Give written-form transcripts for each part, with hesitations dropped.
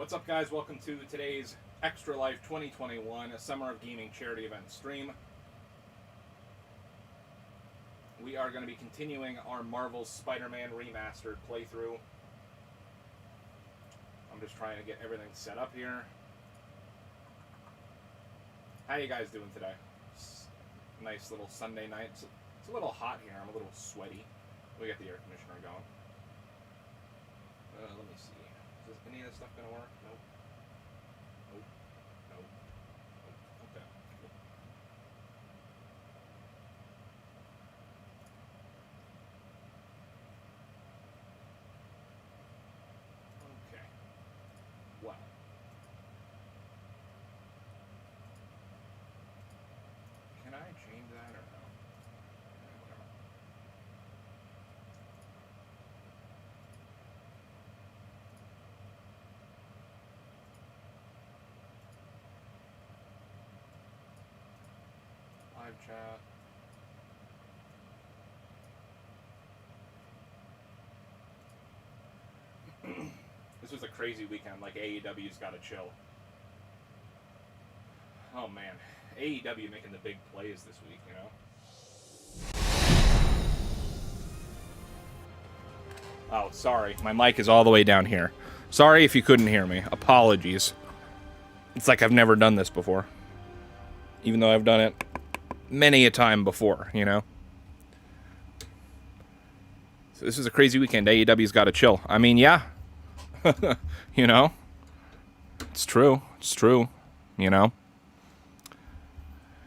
What's up, guys? Welcome to today's Extra Life 2021, a Summer of Gaming charity event stream. We are going to be continuing our Marvel's Spider-Man Remastered playthrough. I'm just trying to get everything set up here. How you guys doing today? Nice little Sunday night. It's a little hot here. I'm a little sweaty. We got the air conditioner going. Let me see. Is any of this stuff going to work? Nope. Nope. Nope. Nope. Okay. Okay. Well. Can I change that or no? Whatever. Live chat. This was a crazy weekend. Like, AEW's got to chill. Oh man, AEW making the big plays this week, you know? Oh, sorry. My mic is all the way down here. Sorry if you couldn't hear me. Apologies. It's like I've never done this before. Even though I've done it many a time before, you know? So this is a crazy weekend. AEW's got to chill. I mean, yeah. You know? It's true. It's true. You know?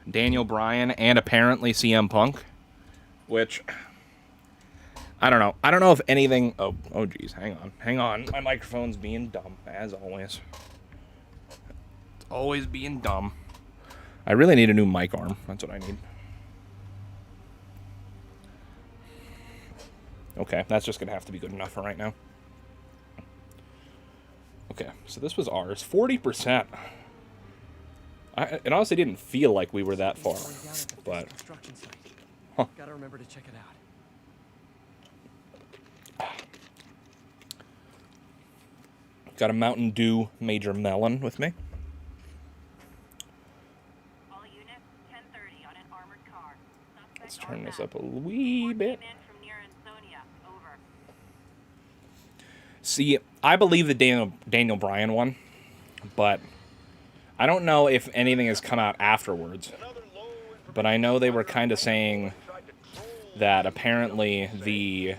Daniel Bryan and apparently CM Punk, which I don't know. I don't know if anything. Oh geez, hang on. My microphone's being dumb as always. It's always being dumb. I really need a new mic arm. That's what I need. Okay, that's just gonna have to be good enough for right now. Okay, so this was ours. 40%. It honestly didn't feel like we were that far, but huh. Gotta remember to check it out. Got a Mountain Dew Major Melon with me. All units, 10:30 on an armored car. Let's turn this up a wee bit. See, I believe the Daniel Bryan one, but I don't know if anything has come out afterwards. But I know they were kind of saying that apparently the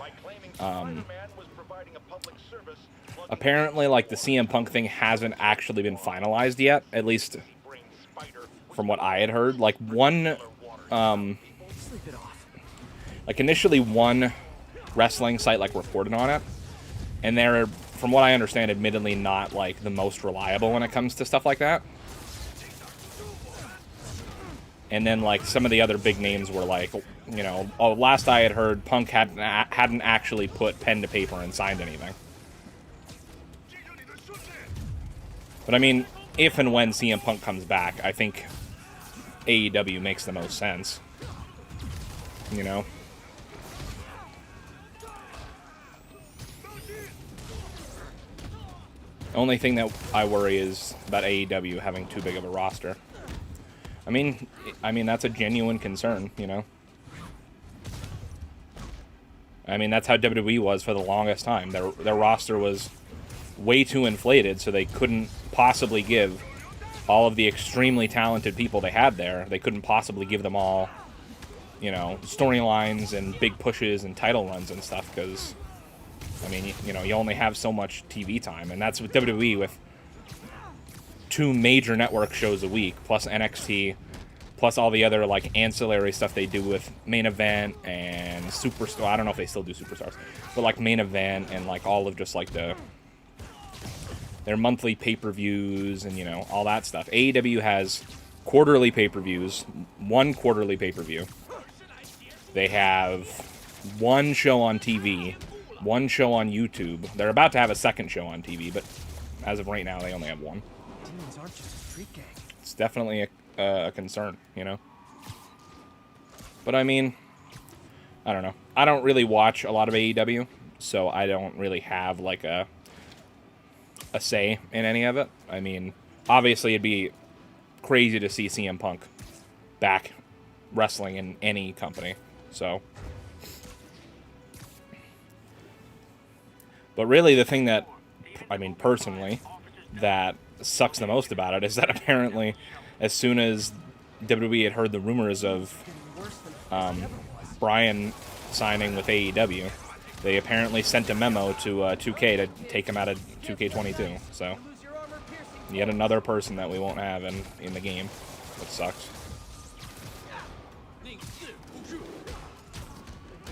apparently like the CM Punk thing hasn't actually been finalized yet, at least from what I had heard. Like initially one wrestling site like reported on it, and they're, from what I understand, admittedly not like the most reliable when it comes to stuff like that. And then like some of the other big names were like, you know, last I had heard, Punk hadn't actually put pen to paper and signed anything. But I mean, if and when CM Punk comes back, I think AEW makes the most sense. You know? The only thing that I worry is about AEW having too big of a roster. I mean that's a genuine concern, you know? I mean, that's how WWE was for the longest time. Their roster was way too inflated, so they couldn't possibly give all of the extremely talented people they had there, they couldn't possibly give them all, you know, storylines and big pushes and title runs and stuff, because, I mean, you know, you only have so much TV time, and that's with WWE with 2 major network shows a week, plus NXT, plus all the other, like, ancillary stuff they do with Main Event and Superstar. I don't know if they still do Superstars, but, like, Main Event and, like, all of just, like, their monthly pay-per-views and, you know, all that stuff. AEW has quarterly pay-per-views, 1 quarterly pay-per-view. They have 1 show on TV, 1 show on YouTube. They're about to have a 2nd show on TV, but as of right now, they only have 1. Demons aren't just a street gang. It's definitely a concern, you know? But I mean, I don't know. I don't really watch a lot of AEW, so I don't really have like a a say in any of it. I mean, obviously it'd be crazy to see CM Punk back wrestling in any company. So, but really the thing that, I mean, personally, that sucks the most about it is that apparently as soon as WWE had heard the rumors of Bryan signing with AEW, they apparently sent a memo to 2K to take him out of 2K22. So, yet another person that we won't have in the game, which sucks.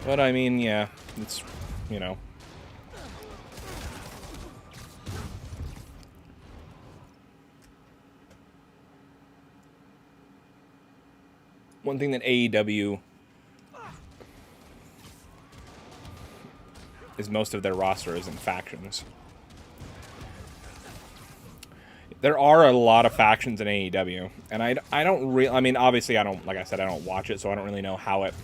But I mean, yeah, it's, you know. One thing that AEW is most of their roster is in factions. There are a lot of factions in AEW, and I don't really, I mean, obviously I don't, like I said, I don't watch it, so I don't really know how it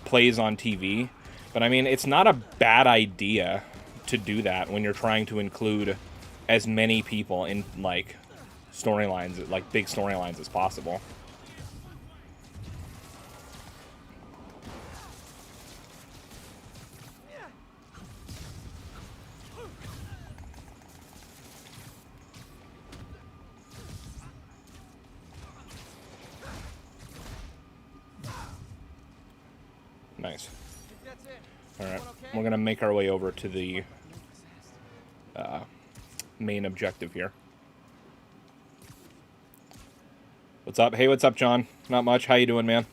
plays on TV. But I mean, it's not a bad idea to do that when you're trying to include as many people in, like, storylines, like big storylines as possible. Nice. Alright, we're going to make our way over to the main objective here. What's up? Hey, what's up, John? Not much. How you doing, man?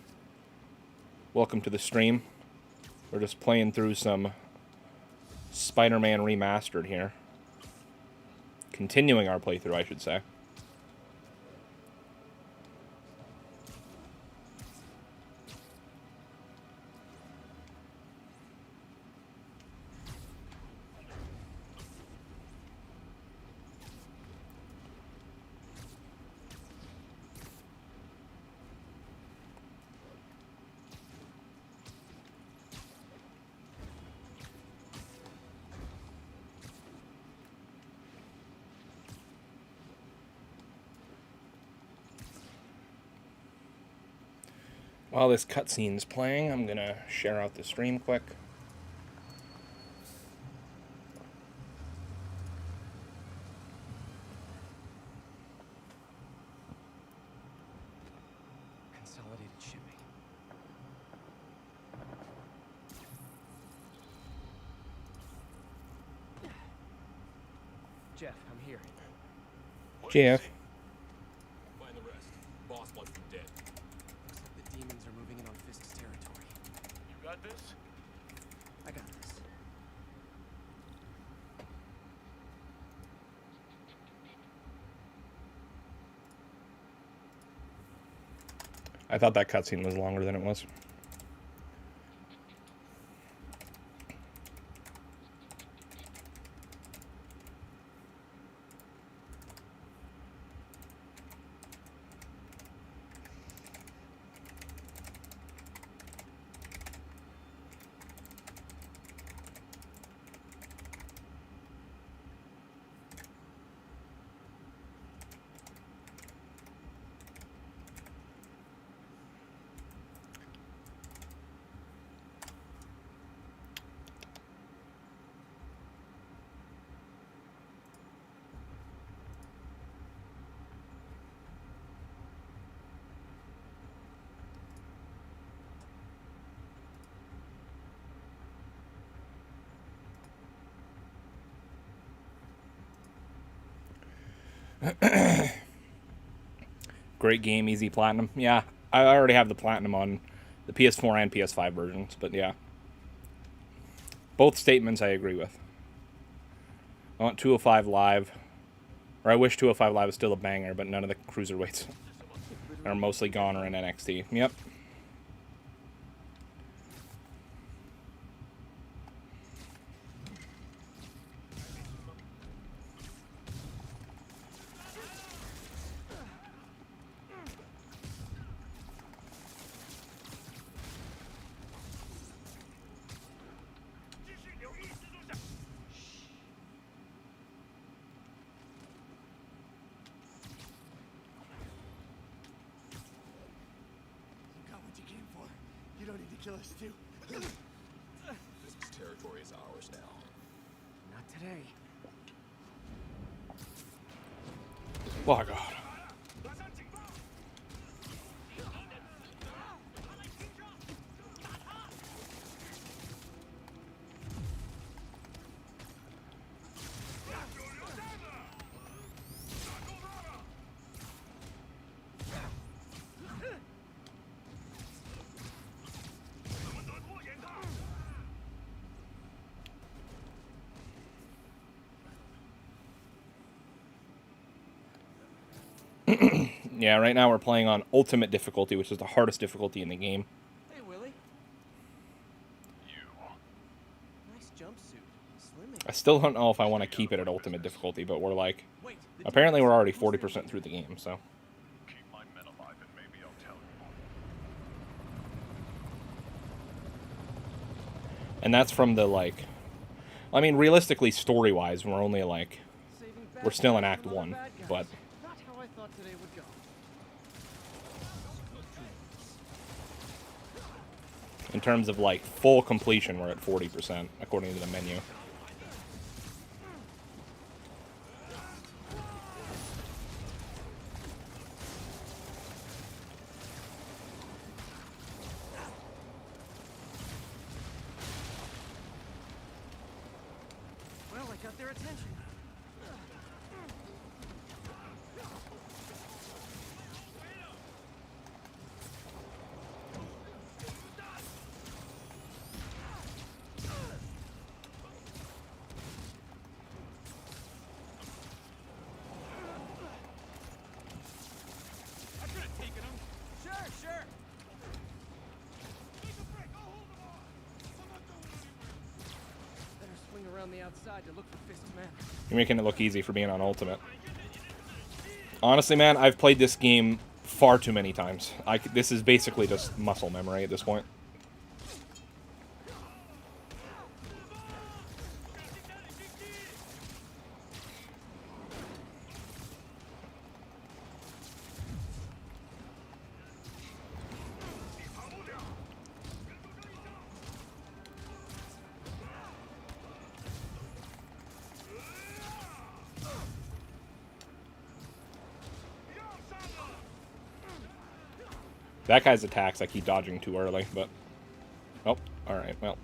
Welcome to the stream. We're just playing through some Spider-Man Remastered here. Continuing our playthrough, I should say. While this cutscene's playing, I'm gonna share out the stream quick. Consolidated shipping. Jeff, I'm here. Jeff. Find the rest. Boss wants them dead. Looks like the demons are moving in on Fisk's territory. You got this? I got this. I thought that cutscene was longer than it was. Great game, easy platinum. Yeah, I already have the platinum on the PS4 and PS5 versions, but yeah. Both statements I agree with. I want 205 Live, or I wish 205 Live was still a banger, but none of the cruiserweights are mostly gone or in NXT. Yep. ridiculous, too. This territory is ours now. Not today. Oh my god. Yeah, right now we're playing on ultimate difficulty, which is the hardest difficulty in the game. Hey, Willie. Nice jumpsuit. Slimming. I still don't know if I want to keep it at ultimate difficulty, but we're like, Wait, the apparently we're demons. already Who's 40% that? through the game, so. Keep my men alive and maybe I'll tell you. And that's from the, like, I mean, realistically, story-wise, we're only, like, Saving we're still in bad Act guys from 1, other bad guys. but Not how I thought today would go. in terms of, like, full completion, we're at 40%, according to the menu. Well, I got their attention. I could have taken him. Sure, sure. Better swing around the outside to look for Fist's men. You're making it look easy for being on ultimate. Honestly, man, I've played this game far too many times. This is basically just muscle memory at this point. That guy's attacks I keep dodging too early, but... Oh, alright, well.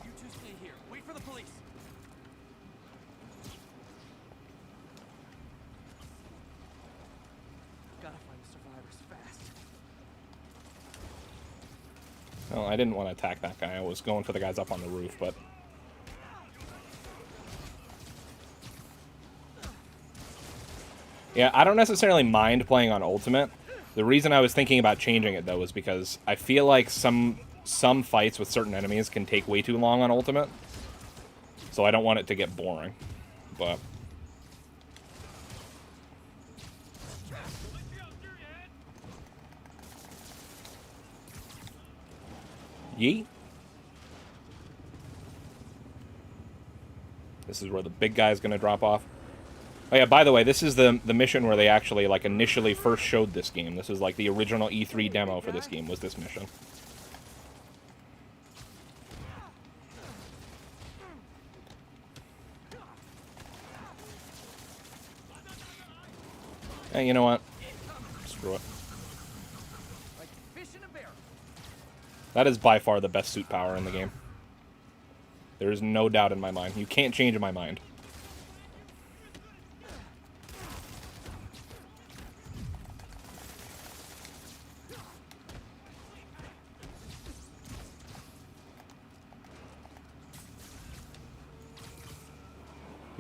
You two stay here. Wait for the police. Gotta find the survivors fast. Well, I didn't want to attack that guy. I was going for the guys up on the roof, but... Yeah, I don't necessarily mind playing on ultimate. The reason I was thinking about changing it, though, was because I feel like some fights with certain enemies can take way too long on ultimate. So I don't want it to get boring. But... Yeet. This is where the big guy's gonna drop off. Oh yeah, by the way, this is the mission where they actually, like, initially first showed this game. This was, like, the original E3 demo for this game, was this mission. Hey, you know what? Screw it. Like fish in a barrel. That is by far the best suit power in the game. There is no doubt in my mind. You can't change my mind.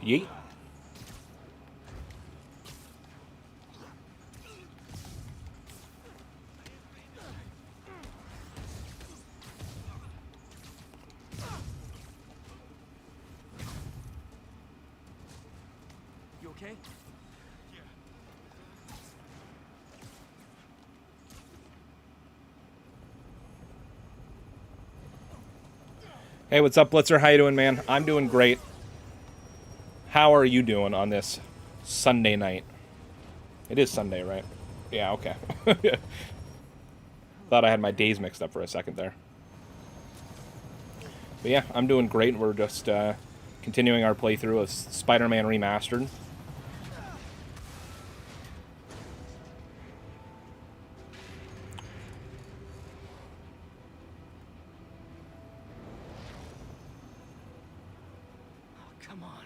Yeet. You okay? Hey, what's up, Blitzer? How you doing, man? I'm doing great. How are you doing on this Sunday night? It is Sunday, right? Yeah, okay. Thought I had my days mixed up for a second there. But yeah, I'm doing great. We're just continuing our playthrough of Spider-Man Remastered. Oh, come on.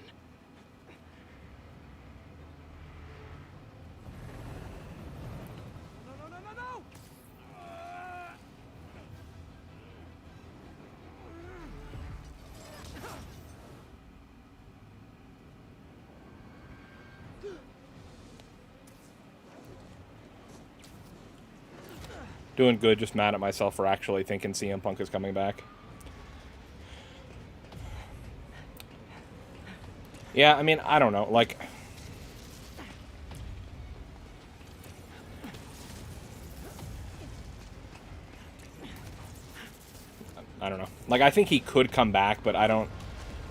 No, no, no, no, no! Doing good, just mad at myself for actually thinking CM Punk is coming back. Yeah, I mean, I don't know. Like, I don't know. Like, I think he could come back, but I don't...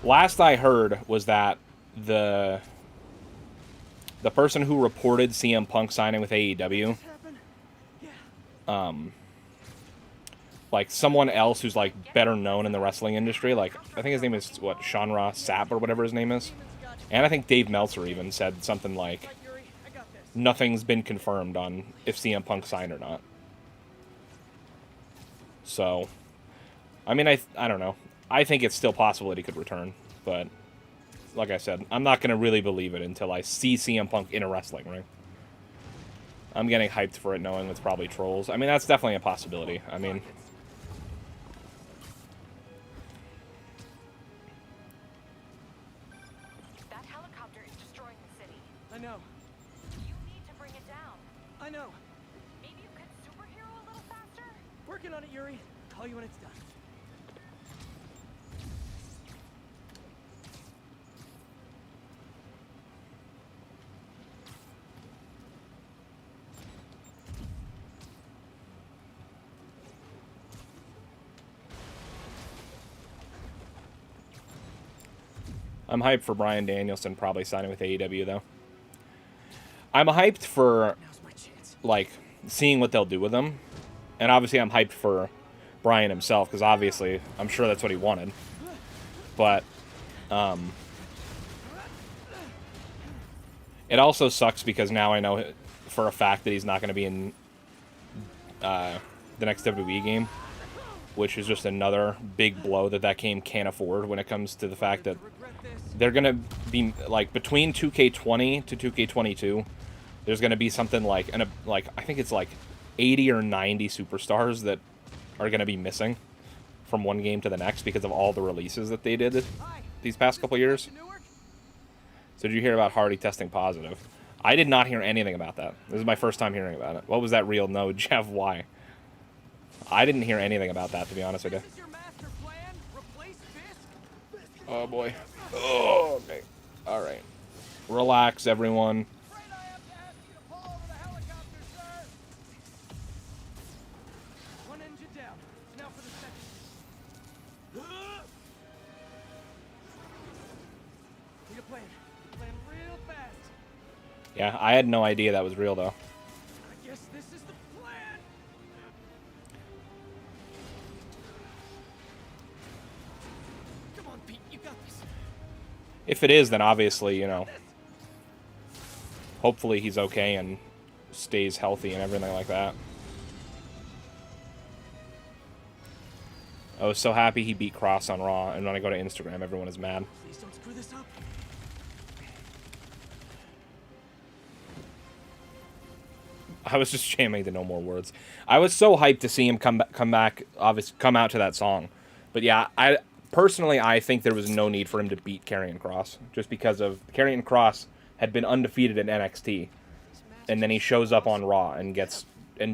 Last I heard was that the person who reported CM Punk signing with AEW, like, someone else who's, like, better known in the wrestling industry, like, I think his name is, what, Sean Ross Sapp or whatever his name is? And I think Dave Meltzer even said something like, Right, Yuri, I got this. nothing's been confirmed on if CM Punk signed or not. So, I mean, I don't know. I think it's still possible that he could return, but like I said, I'm not going to really believe it until I see CM Punk in a wrestling ring. I'm getting hyped for it knowing it's probably trolls. I mean, that's definitely a possibility. I mean... That helicopter is destroying the city. I know. You need to bring it down. I know. Maybe you could superhero a little faster? Working on it, Yuri. Call you when it's done. I'm hyped for Bryan Danielson probably signing with AEW, though. I'm hyped for, Now's my chance. like, seeing what they'll do with him. And obviously I'm hyped for Bryan himself, because obviously I'm sure that's what he wanted. But, it also sucks because now I know for a fact that he's not going to be in the next WWE game, which is just another big blow that game can't afford when it comes to the fact that Regret this. they're going to be, like, between 2K20 to 2K22, there's going to be something like, I think it's like 80 or 90 superstars that are going to be missing from one game to the next because of all the releases that they did Hi. these past couple years. Newark? So did you hear about Hardy testing positive? I did not hear anything about that. This is my first time hearing about it. What was that real? No, Jeff, why? I didn't hear anything about that, to be honest with you. This is your master plan? Replace Fisk? Oh, boy. Oh, okay. All right. Relax, everyone. Afraid I have to ask you to pull over the helicopter, sir. One engine down. Now for the second. Need a plan. Plan real fast. Yeah, I had no idea that was real, though. I guess this is the plan. Come on, Pete. You got this. If it is, then obviously, you know, hopefully he's okay and stays healthy and everything like that. I was so happy he beat Cross on Raw, and when I go to Instagram, everyone is mad. Please don't screw this up. I was just jamming to No More Words. I was so hyped to see him come back, obviously come out to that song. But yeah, I think there was no need for him to beat Karrion Kross, just because of Karrion Kross had been undefeated in NXT, and then he shows up on Raw and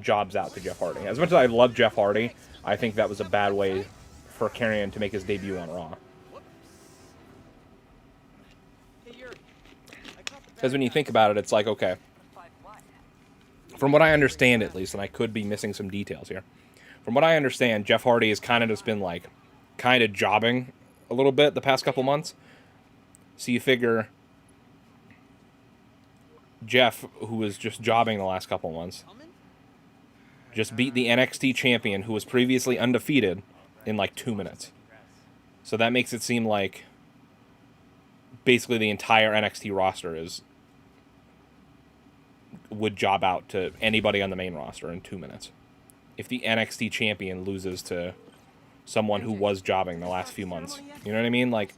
jobs out to Jeff Hardy. As much as I love Jeff Hardy, I think that was a bad way for Karrion to make his debut on Raw. Hey, Yuri. I caught the Because when you think about it, it's like, okay, from what I understand at least, and I could be missing some details here, from what I understand, Jeff Hardy has kind of just been like, kind of jobbing a little bit the past couple months. So you figure Jeff, who was just jobbing the last couple months, just beat the NXT champion who was previously undefeated in like 2 minutes. So that makes it seem like basically the entire NXT roster would job out to anybody on the main roster in 2 minutes. If the NXT champion loses to someone who was jobbing the last few months. You know what I mean? Like,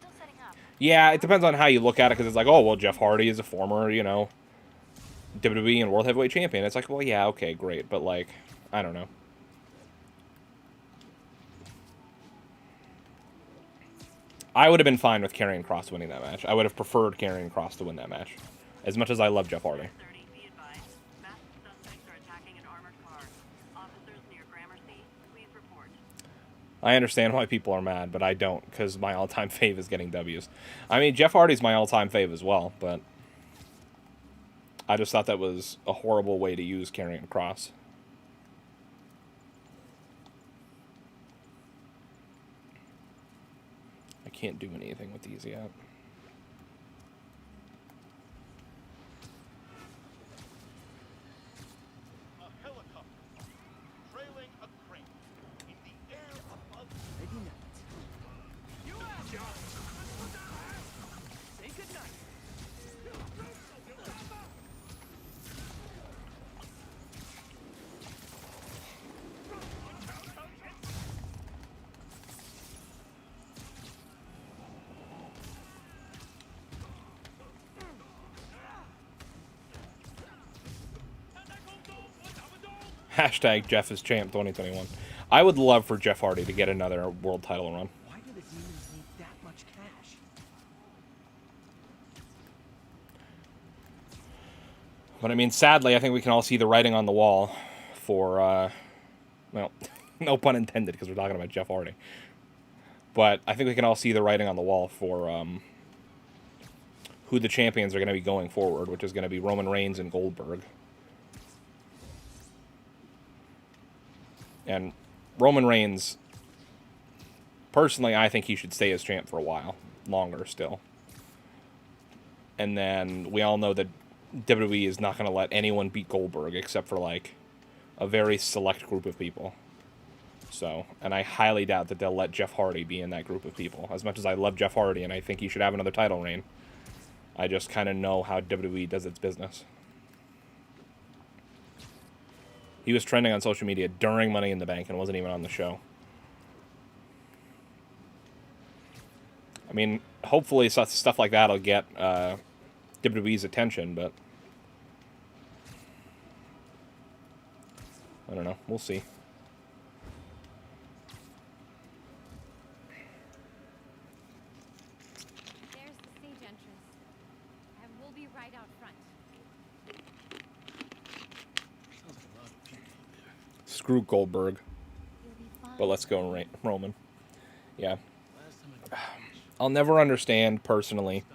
yeah, it depends on how you look at it, because it's like, oh, well, Jeff Hardy is a former, WWE and World Heavyweight Champion. It's like, well, yeah, okay, great, but, like, I don't know. I would have been fine with Karrion Kross winning that match. I would have preferred Karrion Kross to win that match, as much as I love Jeff Hardy. 30, be advised. Masked suspects are attacking an armored car. Officers near Gramercy, please report. I understand why people are mad, but I don't, because my all-time fave is getting W's. I mean, Jeff Hardy's my all-time fave as well, but I just thought that was a horrible way to use Karrion Kross. I can't do anything with these yet. A helicopter trailing a crane in the air above. Maybe not. You asked, John. Say goodnight. Hashtag Jeff is champ 2021. I would love for Jeff Hardy to get another world title run. Why do the demons need that much cash? But I mean, sadly, I think we can all see the writing on the wall for, well, no pun intended, because we're talking about Jeff Hardy. But I think we can all see the writing on the wall for who the champions are going to be going forward, which is going to be Roman Reigns and Goldberg. And Roman Reigns, personally, I think he should stay as champ for a while, longer still. And then we all know that WWE is not going to let anyone beat Goldberg except for, like, a very select group of people. So, and I highly doubt that they'll let Jeff Hardy be in that group of people. As much as I love Jeff Hardy and I think he should have another title reign, I just kind of know how WWE does its business. He was trending on social media during Money in the Bank and wasn't even on the show. I mean, hopefully stuff like that will get WWE's attention, but I don't know. We'll see. There's the stage entrance, and we'll be right out front. Screw Goldberg. You'll be fine. But let's go Roman. Yeah. I'll never understand, personally,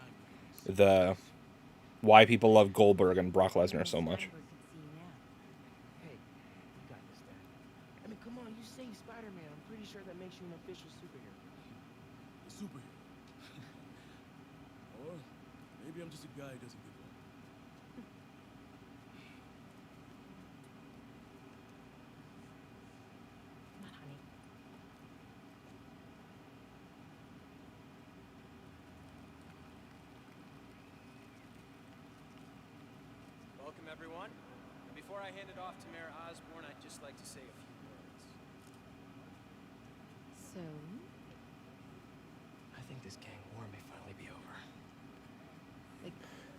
why people love Goldberg and Brock Lesnar so much. Hey, you got this, Dad. I mean, come on, you saved Spider-Man. I'm pretty sure that makes you an official superhero. A superhero. Or maybe I'm just a guy who doesn't give up. Come on, honey. Welcome, everyone. And before I hand it off to Mayor Osborne, I'd just like to say a few words. So, I think this gang war may finally be over.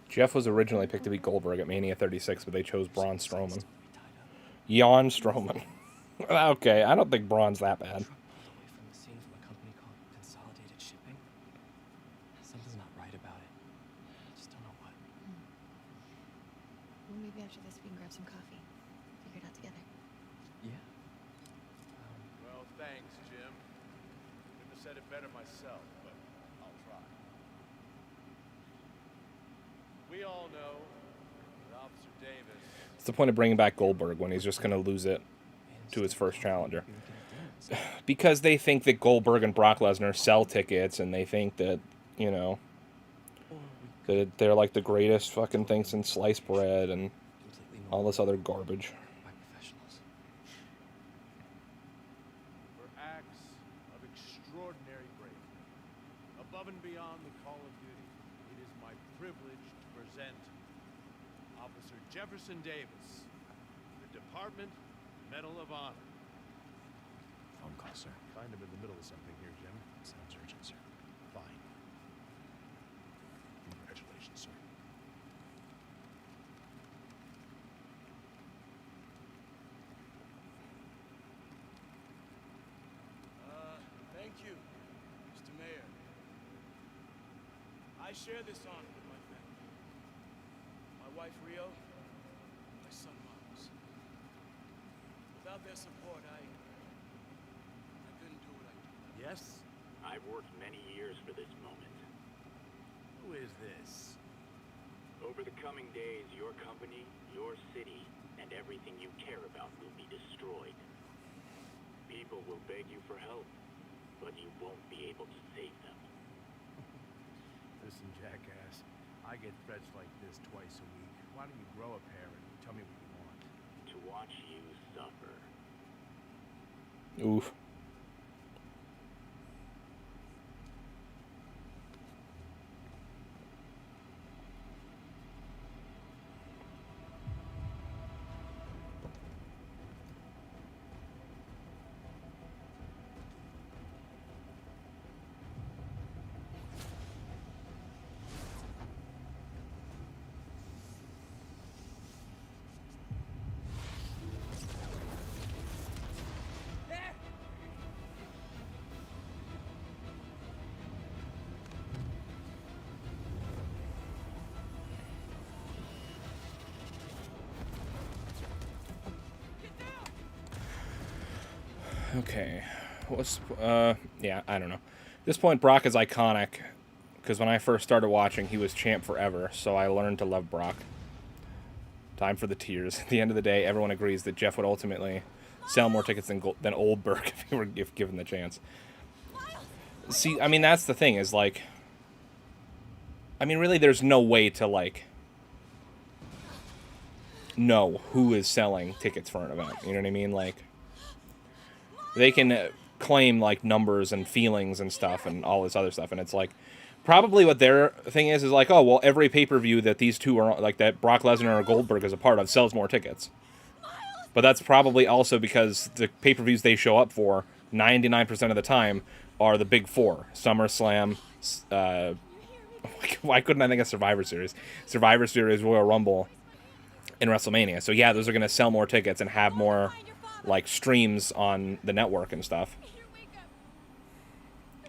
Jeff was originally picked to beat Goldberg at Mania 36, but they chose Braun Strowman. Yawn Strowman. Okay, I don't think Braun's that bad. Away from the scene from a company called Consolidated Shipping. Something's not right about it. I just don't know what. well, maybe after this we can grab some coffee. Figure it out together. Yeah. Well, thanks, Jim. Couldn't have said it better myself, but I'll try. We all know that Officer Davis. What's the point of bringing back Goldberg when he's just going to lose it to his first challenger? Because they think that Goldberg and Brock Lesnar sell tickets, and they think that, you know, that they're like the greatest fucking thing since sliced bread and all this other garbage. By professionals. For acts of extraordinary bravery, present Officer Jefferson Davis, the Department Medal of Honor. Phone call, sir. Kind of in the middle of something here, Jim. Sounds urgent, sir. Fine. Congratulations, sir. Thank you, Mr. Mayor. I share this honor with my family. My wife, Rio, and my son, Miles. Without their support, I couldn't do what I do. Yes? I've worked many years for this moment. Who is this? Over the coming days, your company, your city, and everything you care about will be destroyed. People will beg you for help, but you won't be able to save them. Listen, jackass. I get threats like this twice a week. Why don't you grow a pair and tell me what you want? To watch you suffer. Oof. Okay. What's yeah, I don't know. At this point, Brock is iconic because when I first started watching, he was champ forever, so I learned to love Brock. Time for the tears. At the end of the day, everyone agrees that Jeff would ultimately sell more tickets than Oldberg if he were given the chance. See, I mean, that's the thing, is like, I mean, really, there's no way to, like, know who is selling tickets for an event. You know what I mean? Like, they can claim, like, numbers and feelings and stuff and all this other stuff, and it's like, probably what their thing is like, oh, well, every pay-per-view that these two are, like, that Brock Lesnar or Goldberg is a part of sells more tickets. But that's probably also because the pay-per-views they show up for, 99% of the time, are the big four. SummerSlam, why couldn't I think of Survivor Series? Survivor Series, Royal Rumble, and WrestleMania. So yeah, those are going to sell more tickets and have more, like, streams on the network and stuff.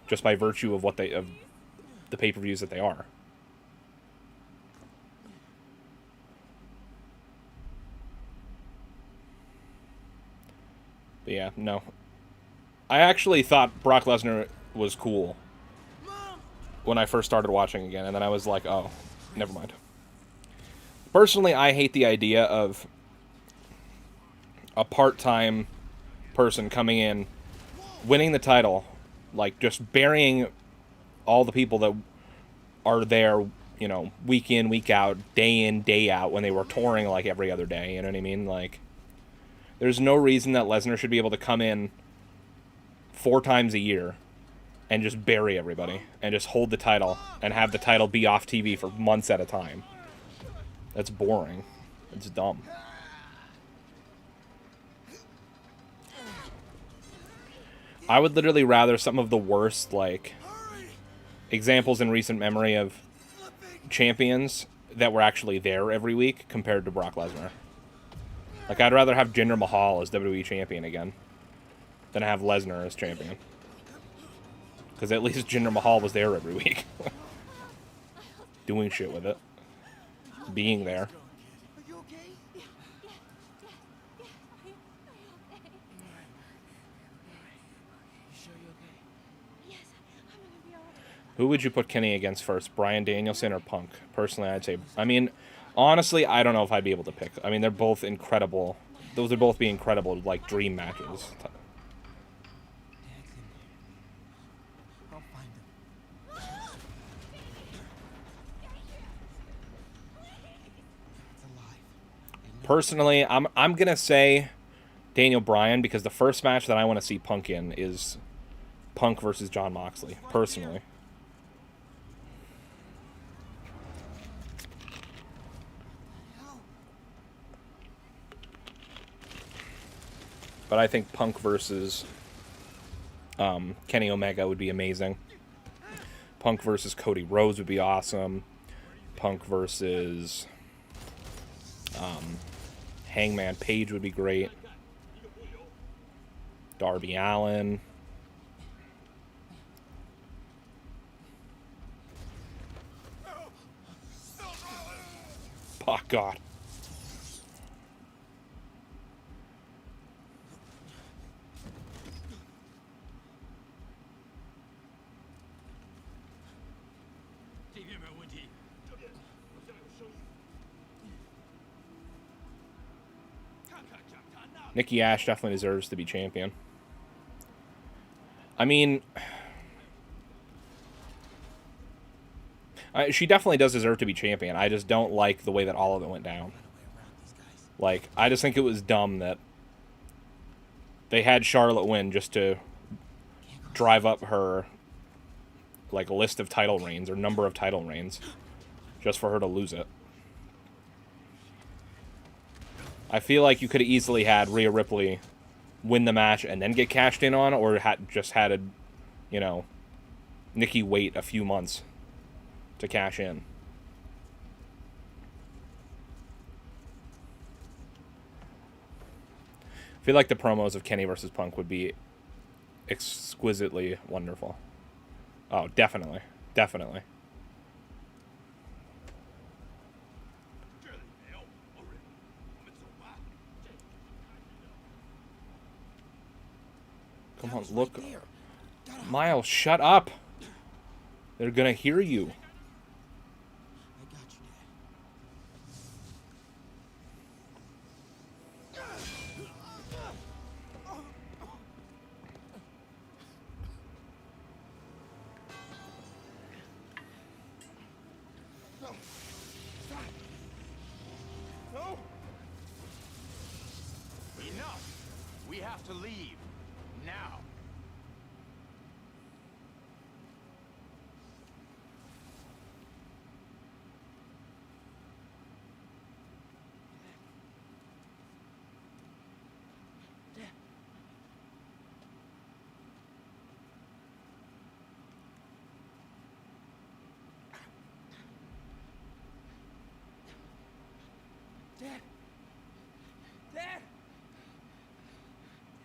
Just by virtue of what of the pay-per-views that they are. But yeah, no. I actually thought Brock Lesnar was cool when I first started watching again, and then I was like, oh, never mind. Personally, I hate the idea of a part-time person coming in, winning the title, like, just burying all the people that are there, you know, week in, week out, day in, day out, when they were touring, like, every other day, you know what I mean? Like, there's no reason that Lesnar should be able to come in 4 times a year and just bury everybody and just hold the title and have the title be off TV for months at a time. That's boring. It's dumb. I would literally rather some of the worst, like, examples in recent memory of champions that were actually there every week compared to Brock Lesnar. Like, I'd rather have Jinder Mahal as WWE champion again than have Lesnar as champion. Because at least Jinder Mahal was there every week. Doing shit with it. Being there. Are you okay? Yeah. Are you okay? You sure you're okay? Yes, I'm gonna be alright. Who would you put Kenny against first? Bryan Danielson or Punk? Personally, I'd say... I mean, honestly, I don't know if I'd be able to pick. I mean, they're both incredible. Those would both be incredible, like, dream matches. I'll find him. It's alive. Personally, I'm gonna say Daniel Bryan because the first match that I want to see Punk in is Punk versus Jon Moxley. Personally, But I think Punk versus Kenny Omega would be amazing. Punk versus Cody Rhodes would be awesome. Punk versus Hangman Page would be great. Darby Allin. Oh, God. Nikki Ash definitely deserves to be champion. I mean, she definitely does deserve to be champion. I just don't like the way that all of it went down. Like, I just think it was dumb that they had Charlotte win just to drive up her, like, list of title reigns or number of title reigns just for her to lose it. I feel like you could have easily had Rhea Ripley win the match and then get cashed in on, or just had a, you know, Nikki wait a few months to cash in. I feel like the promos of Kenny versus Punk would be exquisitely wonderful. Oh, definitely. Definitely. Come on, look. Miles, shut up. They're gonna hear you. No! Enough! We have to leave. Now. Dad! Dad!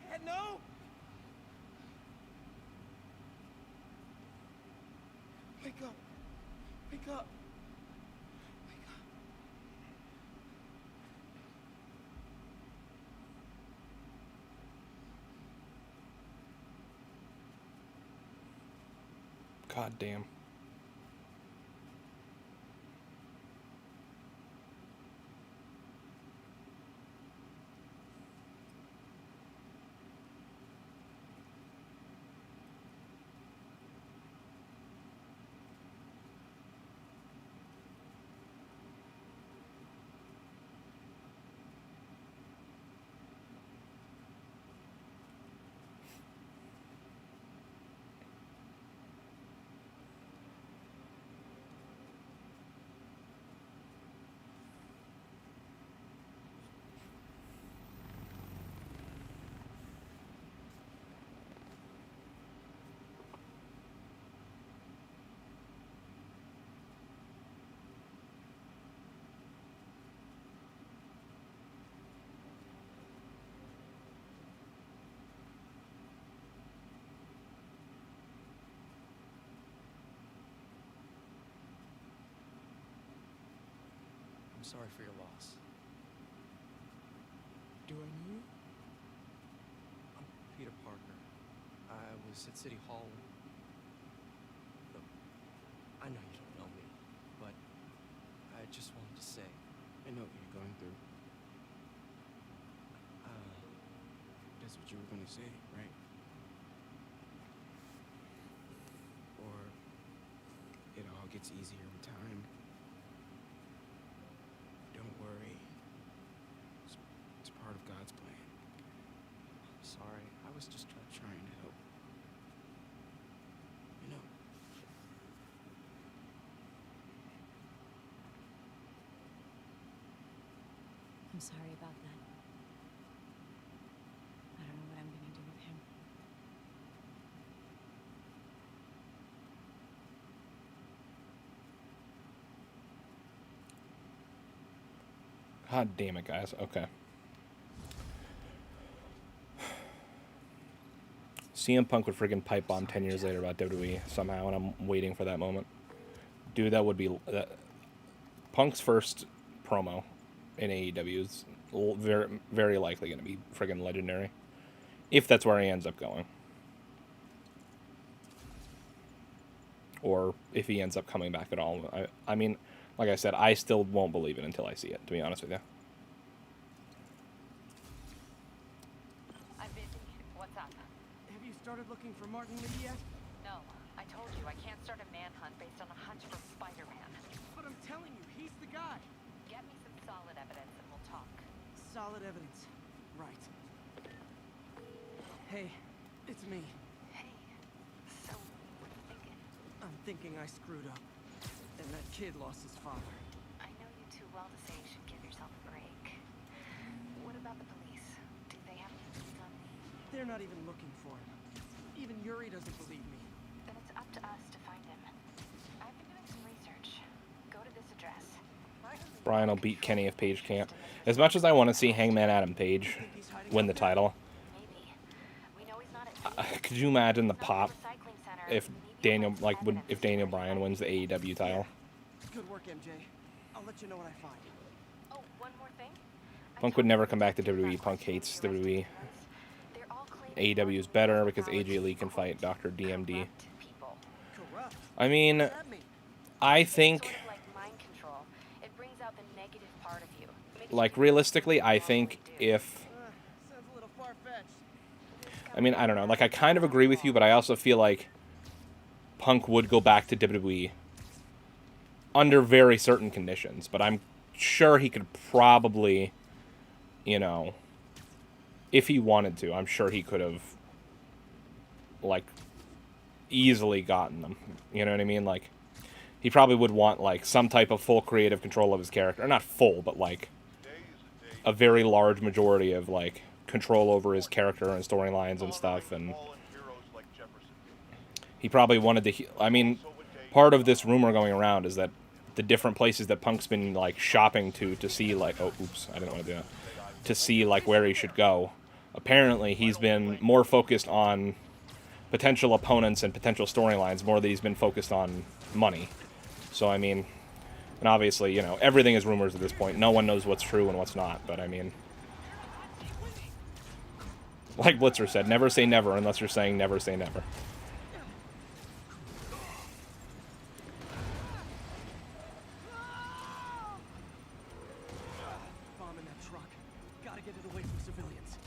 Dad, no! Wake up! Wake up! Wake up! God damn. I'm sorry for your loss. Do I know you? I'm Peter Parker. I was at City Hall. Look, I know you don't know me, but I just wanted to say, I know what you're going through. That's what you were gonna say, right? Or it all gets easier with time. Don't worry. It's part of God's plan. I'm sorry. I was just trying to help. You know. I'm sorry about that. I don't know God damn it, guys. Okay. CM Punk would friggin' pipe bomb 10 years later about WWE somehow, and I'm waiting for that moment. Dude, that would be... Punk's first promo in AEW is very, very likely going to be friggin' legendary. If that's where he ends up going. Or if he ends up coming back at all. I mean, like I said, I still won't believe it until I see it, to be honest with you. I'm busy. What's up? Have you started looking for Martin Lee yet? No, I told you I can't start a manhunt based on a hunch for Spider-Man. But I'm telling you, he's the guy. Get me some solid evidence and we'll talk. Solid evidence. Right. Hey, it's me. Hey, so what are you thinking? I'm thinking I screwed up. And that kid lost his father. I know you too well to say you should give yourself a break. What about the police? Do they have any leads on me? They're not even looking for him. Even Yuri doesn't believe me. Then it's up to us to find him. I've been doing some research. Go to this address. Brian will beat Kenny if Page can't. As much as I want to see Hangman Adam Page win the title, Maybe. We know he's not at could you imagine the pop recycling center. if Daniel, like, if Daniel Bryan wins the AEW title? Good work, MJ. I'll let you know what I find. Oh, one more thing. Punk would never come back to WWE. Punk hates WWE. AEW is better because AJ Lee can fight Dr. DMD. Corrupt. I mean, What does that mean? I think, Like mind control. It brings out the negative part of you. Makes like, you realistically, I think if... Sounds a little far-fetched. I mean, I don't know. Like, I kind of agree with you, but I also feel like Punk would go back to WWE under very certain conditions. But I'm sure he could probably, you know, if he wanted to, I'm sure he could have, like, easily gotten them. You know what I mean? Like, he probably would want, like, some type of full creative control of his character. Not full, but, like, a very large majority of, like, control over his character and storylines and stuff. And he probably wanted to... I mean, part of this rumor going around is that the different places that Punk's been, like, shopping to see, like... Oh, oops, I didn't want to do that. To see, like, where he should go. Apparently, he's been more focused on potential opponents and potential storylines more than he's been focused on money. So, I mean... And obviously, you know, everything is rumors at this point. No one knows what's true and what's not. But, I mean... Like Blitzer said, never say never unless you're saying never say never. Bomb in that truck. Gotta get it away from civilians.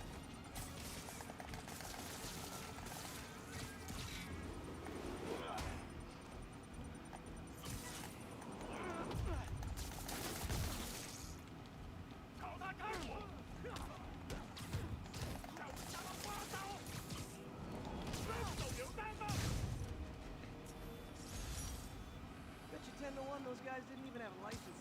Bet you 10 to 1 those guys didn't even have licenses.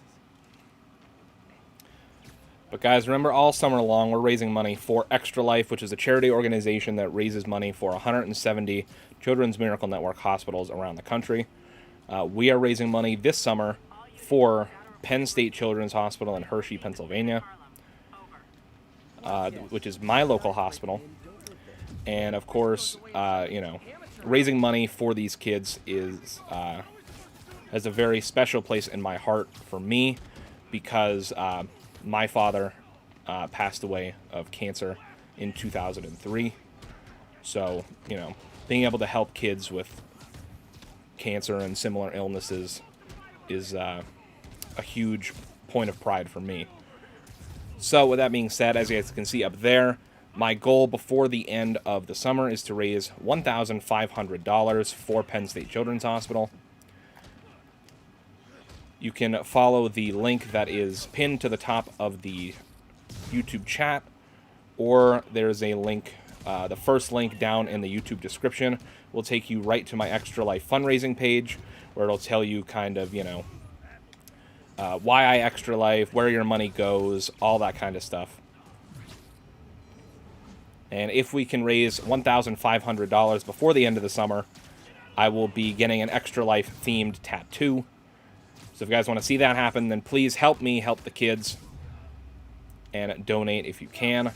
But guys, remember, all summer long, we're raising money for Extra Life, which is a charity organization that raises money for 170 Children's Miracle Network hospitals around the country. We are raising money this summer for Penn State Children's Hospital in Hershey, Pennsylvania, which is my local hospital. And, of course, you know, raising money for these kids is has a very special place in my heart for me because my father passed away of cancer in 2003. So, you know, being able to help kids with cancer and similar illnesses is a huge point of pride for me. So, with that being said, as you guys can see up there, my goal before the end of the summer is to raise $1,500 for Penn State Children's Hospital. You can follow the link that is pinned to the top of the YouTube chat, or there's a link, the first link down in the YouTube description will take you right to my Extra Life fundraising page, where it'll tell you kind of, you know, why I Extra Life, where your money goes, all that kind of stuff. And if we can raise $1,500 before the end of the summer, I will be getting an Extra Life themed tattoo. So if you guys want to see that happen, then please help me help the kids. and donate if you can.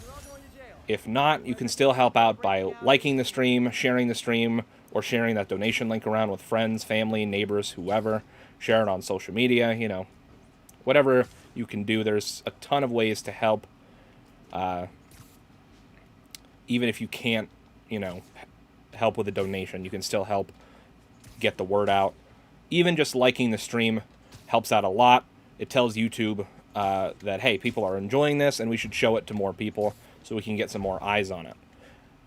If not, you can still help out by liking the stream, sharing the stream, or sharing that donation link around with friends, family, neighbors, whoever. Share it on social media, you know. Whatever you can do, there's a ton of ways to help. Even if you can't, you know, help with a donation, you can still help get the word out. Even just liking the stream helps out a lot. It tells YouTube that, hey, people are enjoying this, and we should show it to more people so we can get some more eyes on it.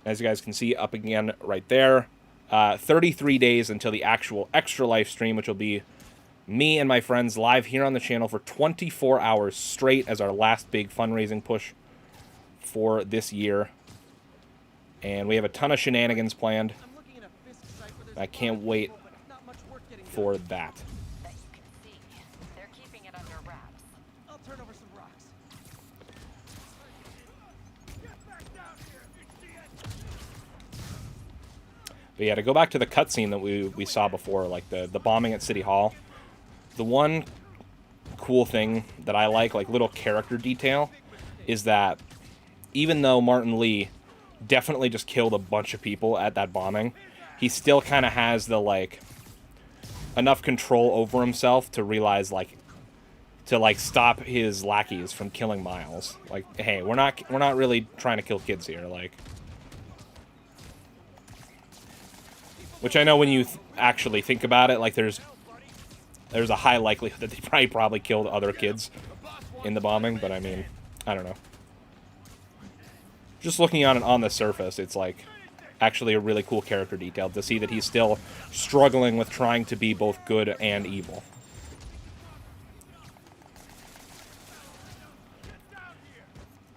As you guys can see up again right there, 33 days until the actual Extra Life stream, which will be me and my friends live here on the channel for 24 hours straight as our last big fundraising push for this year. And we have a ton of shenanigans planned. I can't wait for that. That you can see. They're keeping it under wraps. I'll turn over some rocks. But yeah, to go back to the cutscene that we saw before, like the bombing at City Hall, the one cool thing that I like little character detail, is that even though Martin Lee definitely just killed a bunch of people at that bombing, he still kind of has the, like, enough control over himself to realize, like, to stop his lackeys from killing Miles. Like, hey, we're not really trying to kill kids here, like. Which I know when you actually think about it, like, there's a high likelihood that they probably killed other kids in the bombing, but I mean, I don't know. Just looking on the surface, it's like actually a really cool character detail to see that he's still struggling with trying to be both good and evil.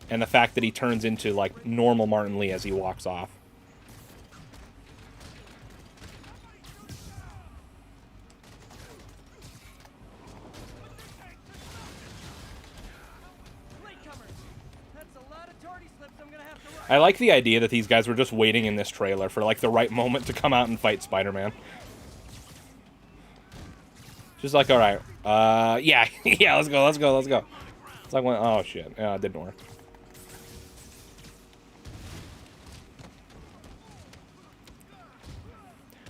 And the fact that he turns into, like, normal Martin Lee as he walks off. I like the idea that these guys were just waiting in this trailer for, like, the right moment to come out and fight Spider-Man. Just like, alright, yeah, yeah, let's go. It's like, oh shit, yeah, it didn't work.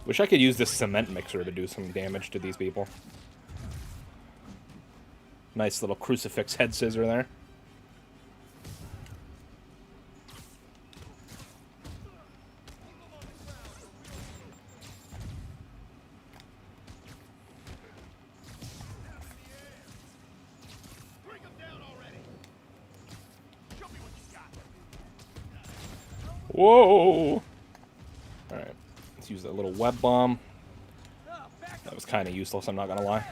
Wish I could use this cement mixer to do some damage to these people. Nice little crucifix head scissor there. Whoa! Alright, let's use that little web bomb. That was kind of useless, I'm not gonna lie.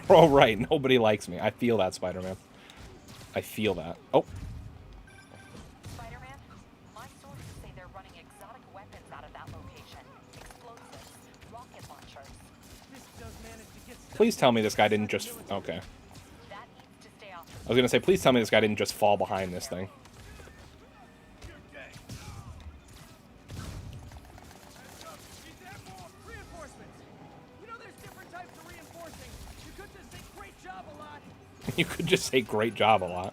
Alright, nobody likes me. I feel that, Spider-Man. I feel that. Oh. Spider-Man, my sources say they're running exotic weapons out of that location. Explosives, rocket launchers. This does manage to get stuff. Please tell me this guy didn't just... Okay. That needs to stay off. I was gonna say, please tell me this guy didn't just fall behind this thing. You could just say great job a lot.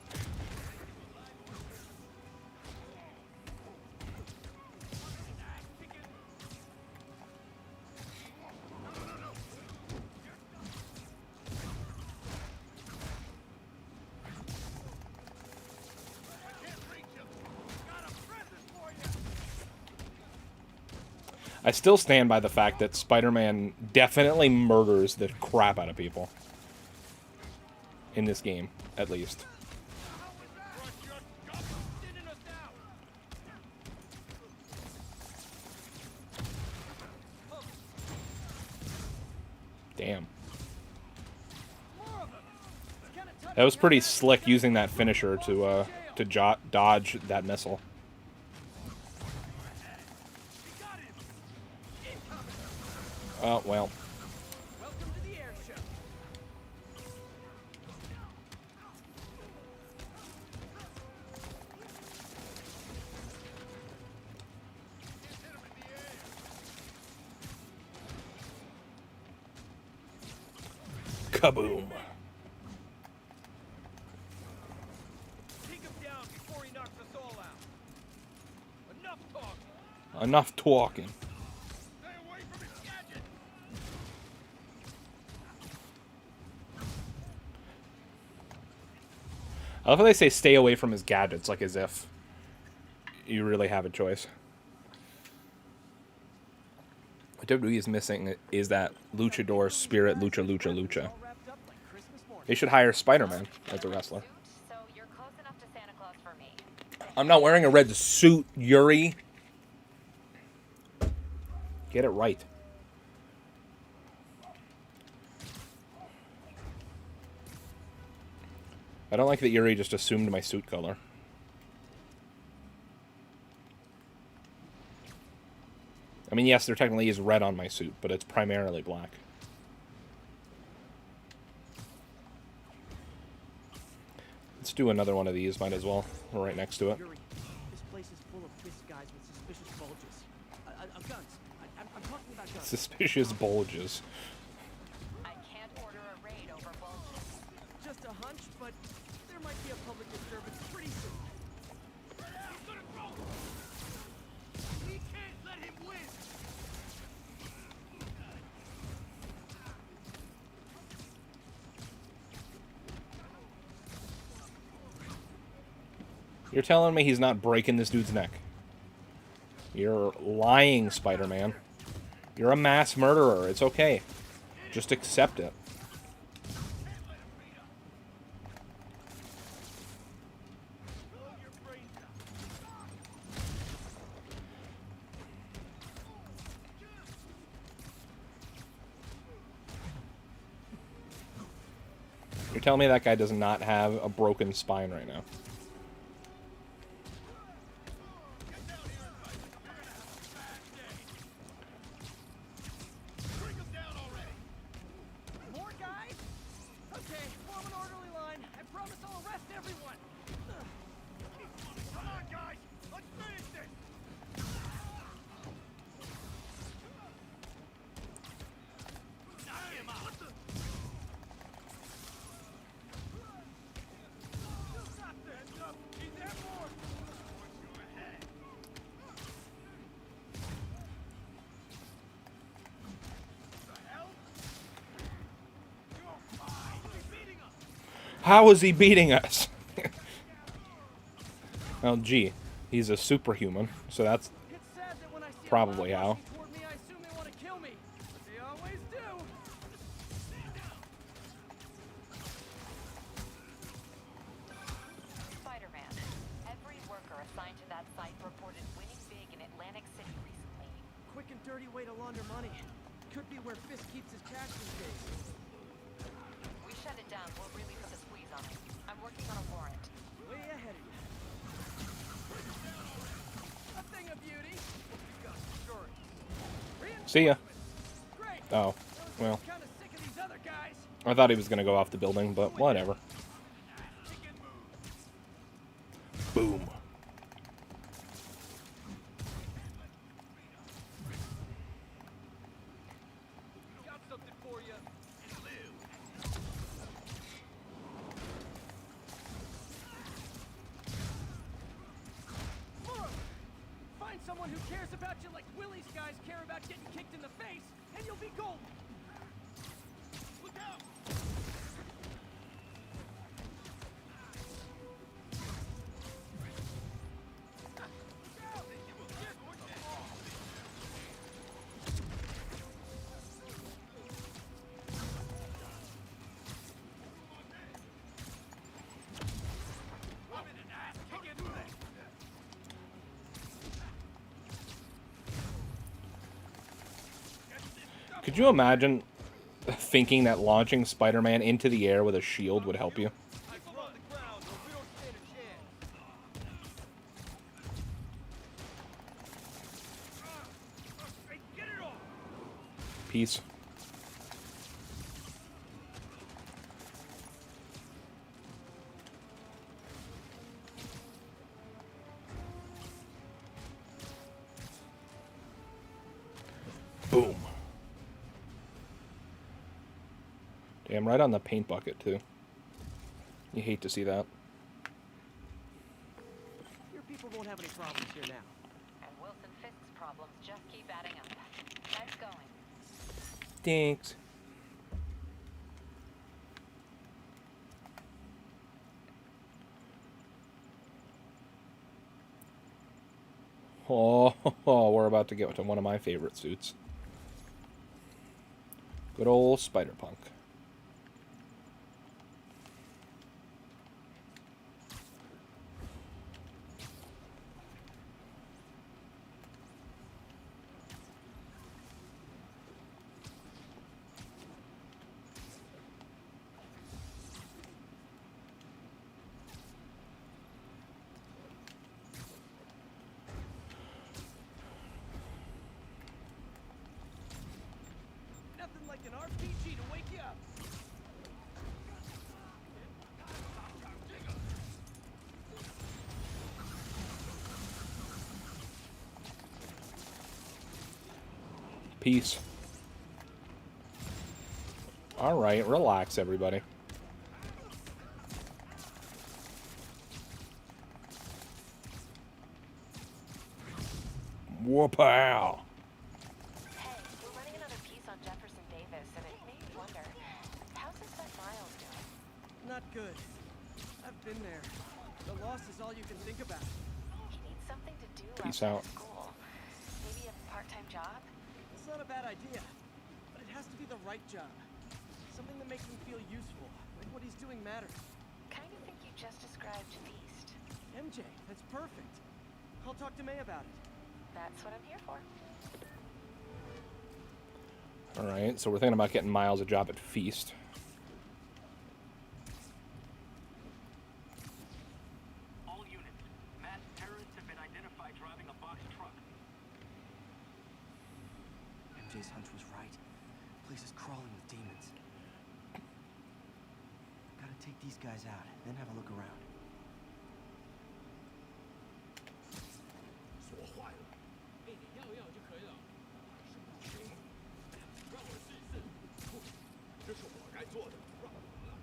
I still stand by the fact that Spider-Man definitely murders the crap out of people. In this game, at least. Damn. That was pretty slick using that finisher to dodge that missile. Oh, well. Kaboom. Enough talking. I love how they say stay away from his gadgets, like as if you really have a choice. What WWE is missing is that luchador spirit, lucha, lucha, lucha. They should hire Spider-Man as a wrestler. So you're close enough to Santa Claus for me. I'm not wearing a red suit, Yuri. Get it right. I don't like that Yuri just assumed my suit color. I mean, yes, there technically is red on my suit, but it's primarily black. Let's do another one of these, might as well. We're right next to it. Yuri, this place is full of piss guys with suspicious bulges. Guns. I'm talking about guns. Suspicious bulges. I can't order a raid over bulges. Just a hunch, but there might be a public disturbance pretty soon. We can't let him win. You're telling me he's not breaking this dude's neck? You're lying, Spider-Man. You're a mass murderer. It's okay. Just accept it. You're telling me that guy does not have a broken spine right now? More guys? Okay, form an orderly line. I promise I'll arrest everyone. Come on, guys. Let's finish this. Knock him out. Stop that. Up. He's there more. How is he beating us? Well, gee, he's a superhuman, so that's It's sad that when I see probably a how. lot toward me, I assume they want to kill me. But they always do. Spider-Man, every worker assigned to that site reported winning big in Atlantic City recently. Quick and dirty way to launder money. Could be where Fisk keeps his cash these days. We shut it down. We're really put the squeeze on it. I'm working on a warrant. Way ahead of you. A thing of beauty. You got stories. See ya. Great. Oh, well, Kind of sick of these other guys. I thought he was going to go off the building, but whatever. Boom. Got something for you. Find someone who cares about you like Willie's guys care about getting kicked in the face, and you'll be golden. Look out! Could you imagine thinking that launching Spider-Man into the air with a shield would help you? People on the ground, or we don't stand a chance. Hey, get it off! Peace. Boom. Damn, right on the paint bucket, too. You hate to see that. Your people won't have any problems here now. And Wilson Fisk's problems just keep adding up. Nice going. Thanks. Oh, we're about to get to one of my favorite suits. Good old Spider-Punk. Nothing like an RPG to wake you up. Peace. All right, relax, everybody. Whoop-ow. Hey, we're running another piece on Jefferson Davis, and it made me wonder, how's this vet Miles doing? Not good. I've been there. The loss is all you can think about. He needs something to do Peace outside out. of school. Maybe a part-time job? It's not a bad idea, but it has to be the right job. Something that makes him feel useful, like what he's doing matters. Kind of think you just described Feast. MJ, that's perfect. I'll talk to May about it. That's what I'm here for. All right, so we're thinking about getting Miles a job at Feast. All units, mass terrorists have been identified driving a box truck. MJ's hunch was right. Place is crawling with demons. Gotta take these guys out, then have a look around. 锁坏了，被你要要就可以了。是不行，让我试一试。不，这是我该做的，让我来。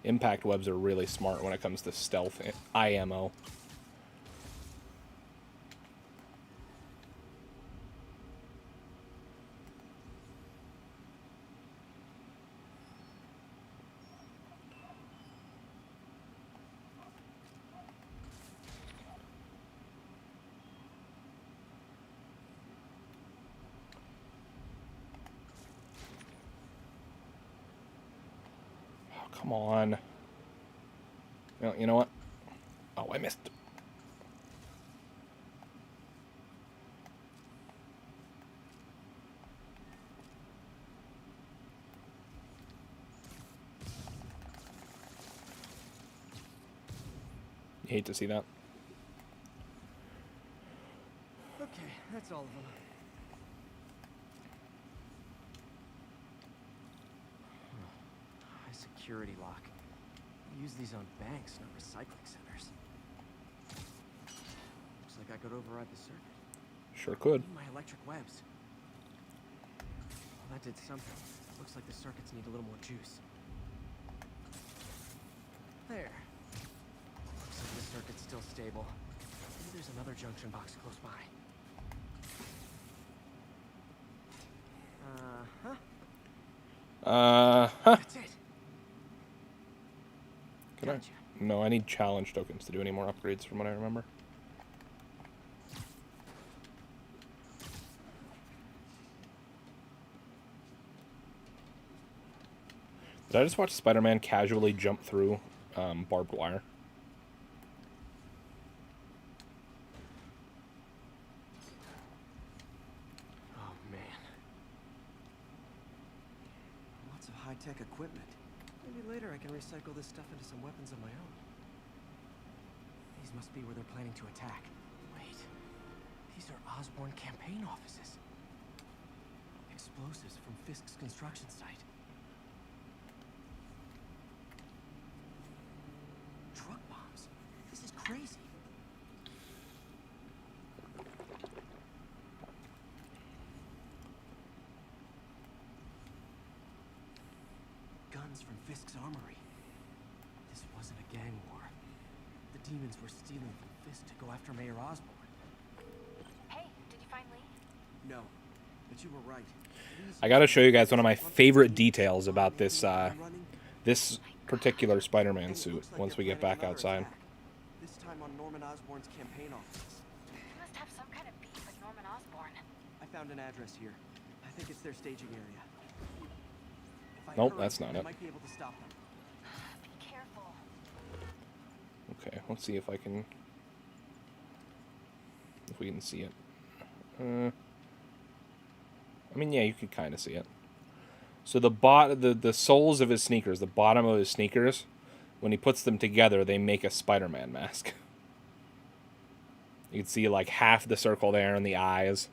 Impact webs are really smart when it comes to stealth IMO. Come on. Well, you know what? Oh, I missed. You hate to see that. Okay, that's all of them. High security lock. We use these on banks, not recycling centers. Looks like I could override the circuit. Sure could. Need my electric webs. Well, that did something. Looks like the circuits need a little more juice. There. Looks like the circuit's still stable. Maybe there's another junction box close by. That's it. Can I? Gotcha. No, I need challenge tokens to do any more upgrades from what I remember. Did I just watch Spider-Man casually jump through barbed wire? Oh, man. Lots of high-tech equipment. Maybe later I can recycle this stuff into some weapons of my own. These must be where they're planning to attack. Wait. These are Osborn campaign offices. Explosives from Fisk's construction site. Truck bombs. This is crazy. guns from Fisk's armory. This wasn't a gang war. The demons were stealing from Fisk to go after Mayor Osborn. Hey, did you find Lee? No, but you were right. I gotta show you guys one of my favorite details about this this particular Spider-Man suit once we get back outside. This time on Norman Osborn's campaign offices. You must have some kind of beef with Norman Osborn. I found an address here. I think it's their staging area. If I Nope, hurry, that's not I it. might be able to stop them. Be careful. Okay, let's see if we can see it. I mean, yeah, you could kind of see it. So the soles of his sneakers, the bottom of his sneakers, when he puts them together, they make a Spider-Man mask. You can see like half the circle there and the eyes.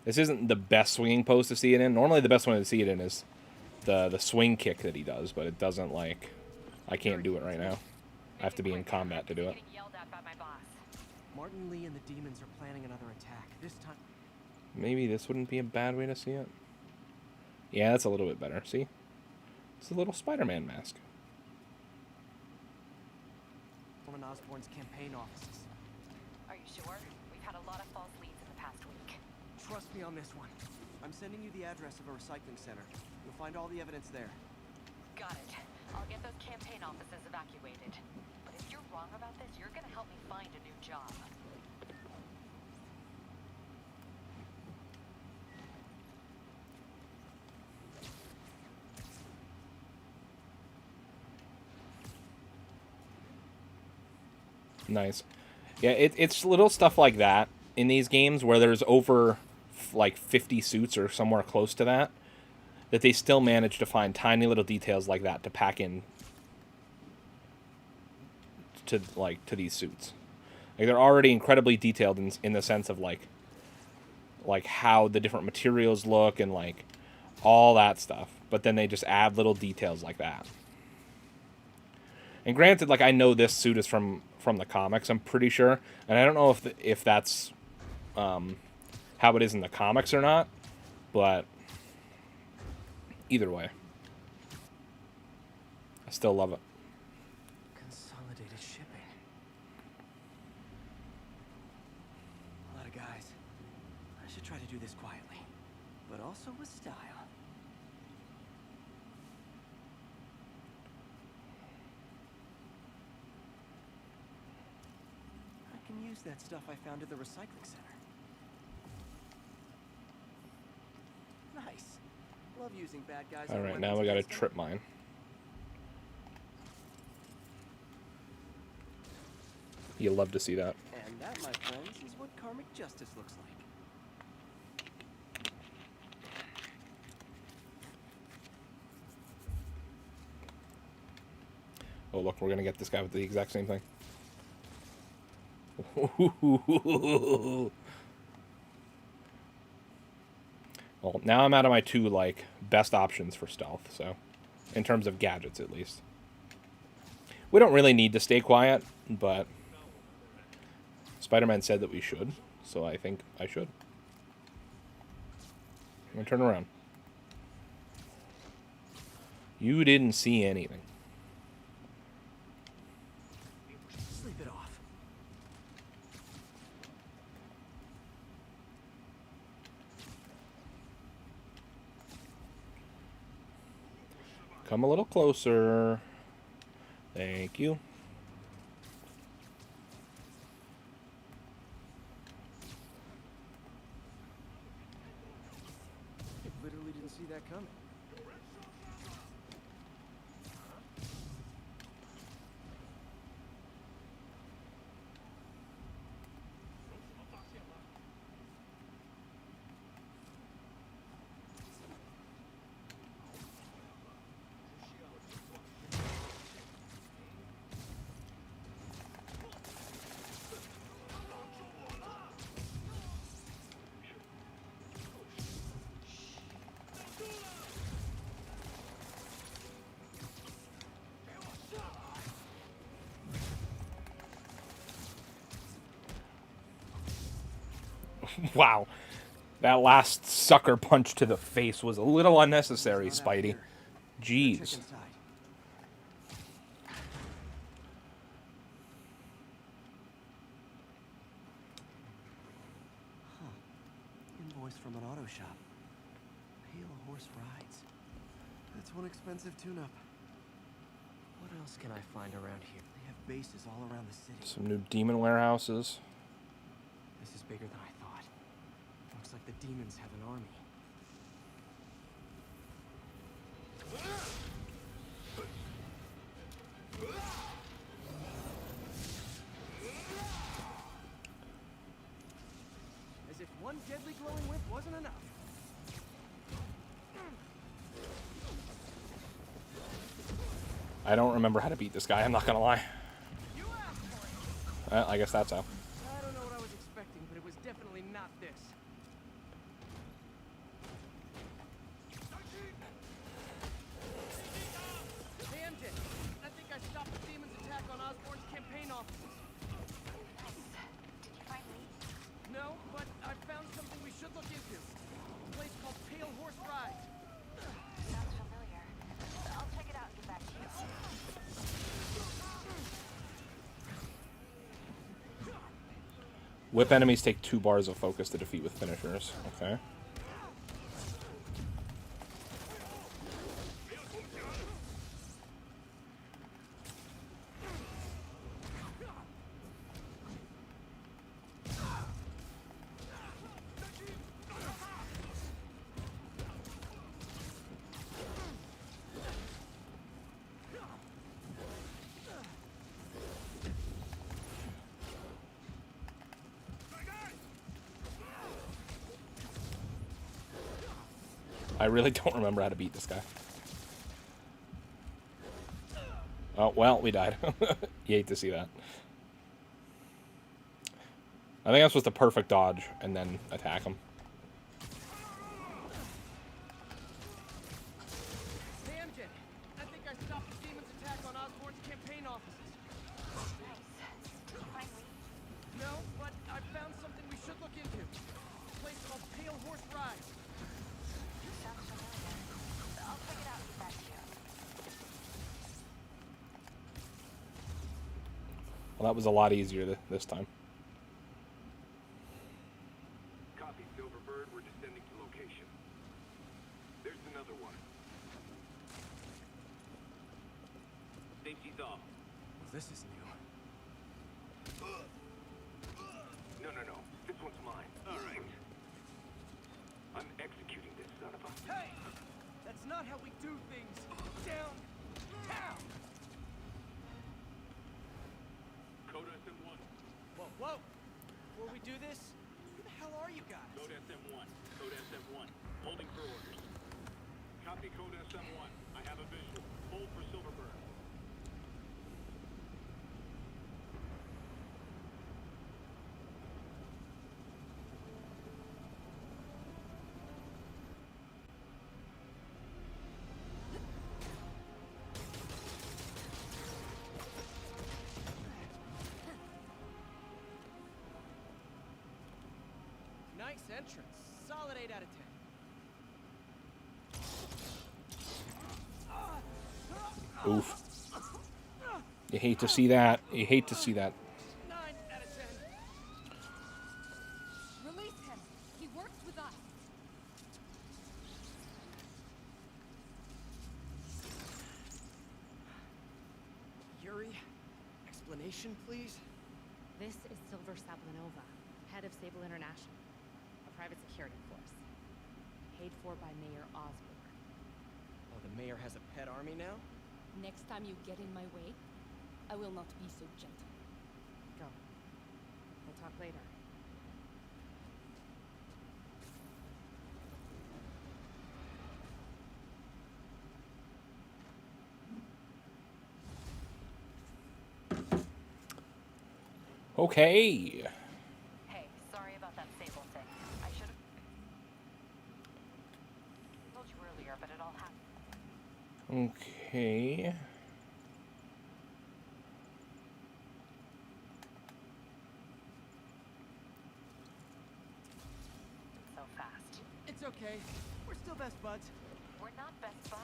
This isn't the best swinging pose to see it in. Normally the best one to see it in is the swing kick that he does, but it doesn't like... I can't do it right now. I have to be in combat to do it. Getting yelled at by my boss. Martin Lee and the demons are planning another attack. This time, Maybe this wouldn't be a bad way to see it. Yeah, that's a little bit better. See? It's a little Spider-Man mask. Norman Osborn's campaign offices. Are you sure? We've had a lot of false leads in the past week. Trust me on this one. I'm sending you the address of a recycling center. You'll find all the evidence there. Got it. I'll get those campaign offices evacuated. But if you're wrong about this, you're gonna help me find a new job. Nice. Yeah, it's little stuff like that in these games where there's over like 50 suits or somewhere close to that they still manage to find tiny little details like that to pack in to these suits. Like they're already incredibly detailed in the sense of like how the different materials look and like all that stuff, but then they just add little details like that. And granted, like I know this suit is from the comics, I'm pretty sure, and I don't know if that's how it is in the comics or not, but either way, I still love it. Consolidated shipping. A lot of guys. I should try to do this quietly, but also with style. I can use that stuff I found at the recycling center. Nice. Love using bad guys. All right, now we gotta trip mine. You love to see that. And that, my friends, is what karmic justice looks like. Oh, look, we're gonna get this guy with the exact same thing. Well, now I'm out of my two, like, best options for stealth, so... In terms of gadgets, at least. We don't really need to stay quiet, but... Spider-Man said that we should, so I think I should. I'm gonna turn around. You didn't see anything. Sleep it off. Come a little closer. Thank you. Literally didn't see that coming. Wow. That last sucker punch to the face was a little unnecessary, Spidey. Jeez. Check inside. Invoice from an auto shop. Pale Horse Rides. That's one expensive tune-up. What else can I find around here? They have bases all around the city. Some new demon warehouses. This is bigger than I thought. Looks like the demons have an army. As if one deadly glowing whip wasn't enough. I don't remember how to beat this guy, I'm not gonna lie. You asked for it. Well, I guess that's how. I don't know what I was expecting, but it was definitely not this. Hey, MJ, I think I stopped the demon's attack on Osborn's campaign offices. Did you find me? No, but I found something we should look into. A place called Pale Horse Rides. Sounds familiar. I'll check it out and get back to you. Whip enemies take 2 bars of focus to defeat with finishers. Okay. I really don't remember how to beat this guy. Oh, well, we died. You hate to see that. I think that's was the perfect dodge and then attack him. Hey, MJ, I think I stopped the demon's attack on Osborn's campaign offices. Nice. Did you find me? No, but I found something we should look into. A place called Pale Horse Rides. Sounds familiar. I'll check it out and get back to you. Well, that was a lot easier this time. Copy, Silverbird. We're descending to location. There's another one. Safety's off. This is new. No. This one's mine. All right. I'm executing this son of a... Hey! That's not how we do things. Down! Down! Code SM1. Whoa! Before we do this, who the hell are you guys? Code SM1. Code SM1. Holding for orders. Copy Code SM1. I have a visual. Hold for Silverbird. Nice entrance. Solid 8 out of 10. Oof. You hate to see that. You hate to see that. 9 out of 10. Release him. He works with us. Yuri, explanation, please? This is Silver Sablinova, head of Sable International, a private security force, paid for by Mayor Osborn. Oh, the mayor has a pet army now? Next time you get in my way, I will not be so gentle. Go. We'll talk later. Okay. Hey, sorry about that Sable thing. I should have told you earlier, but it all happened. Okay. So fast. It's okay. We're still best buds. We're not best buds.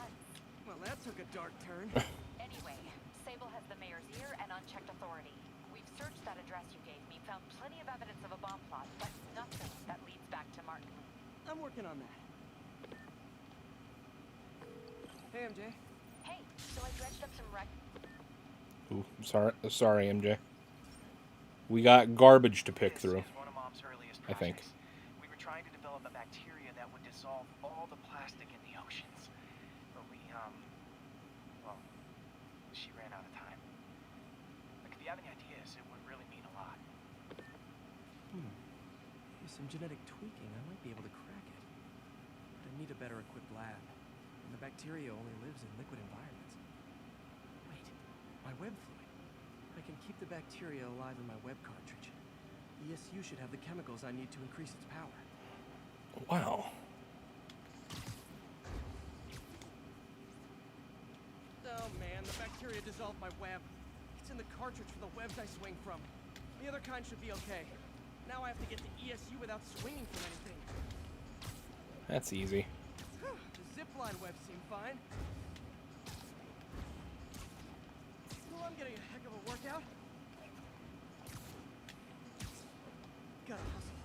Well, that took a dark turn. Anyway, Sable has the mayor's ear and unchecked authority. We've searched that address you gave me, found plenty of evidence of a bomb plot, but nothing that leads back to Martin. I'm working on that. Hey, MJ. Hey, so I dredged up some Ooh, sorry, MJ. We got garbage to pick through. This is one of Mom's earliest I think. projects. We were trying to develop a bacteria that would dissolve all the plastic in the oceans. But well, she ran out of time. Like, if you have any ideas, it would really mean a lot. With some genetic tweaking, I might be able to crack it. But I need a better equipped lab. And the bacteria only lives in liquid environments. Wait, my web fluid. I can keep the bacteria alive in my web cartridge. ESU should have the chemicals I need to increase its power. Wow. Oh man, the bacteria dissolved my web. It's in the cartridge for the webs I swing from. The other kind should be okay. Now I have to get to ESU without swinging from anything. That's easy. The zipline webs seem fine. Well, I'm getting a heck of a workout. Gotta hustle.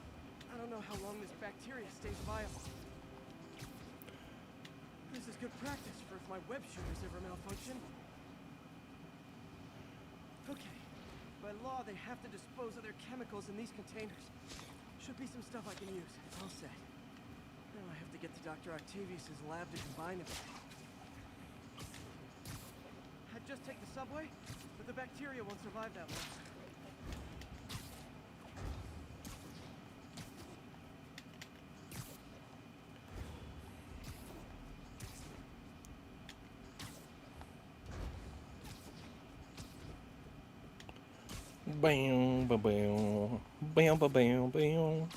I don't know how long this bacteria stays viable. This is good practice for if my web shooters ever malfunction. Okay. By law, they have to dispose of their chemicals in these containers. Should be some stuff I can use. It's all set. Now I have to get to Dr. Octavius' lab to combine them. I'd just take the subway, but the bacteria won't survive that long. Bam, ba, bam, bam, ba, bam, bam.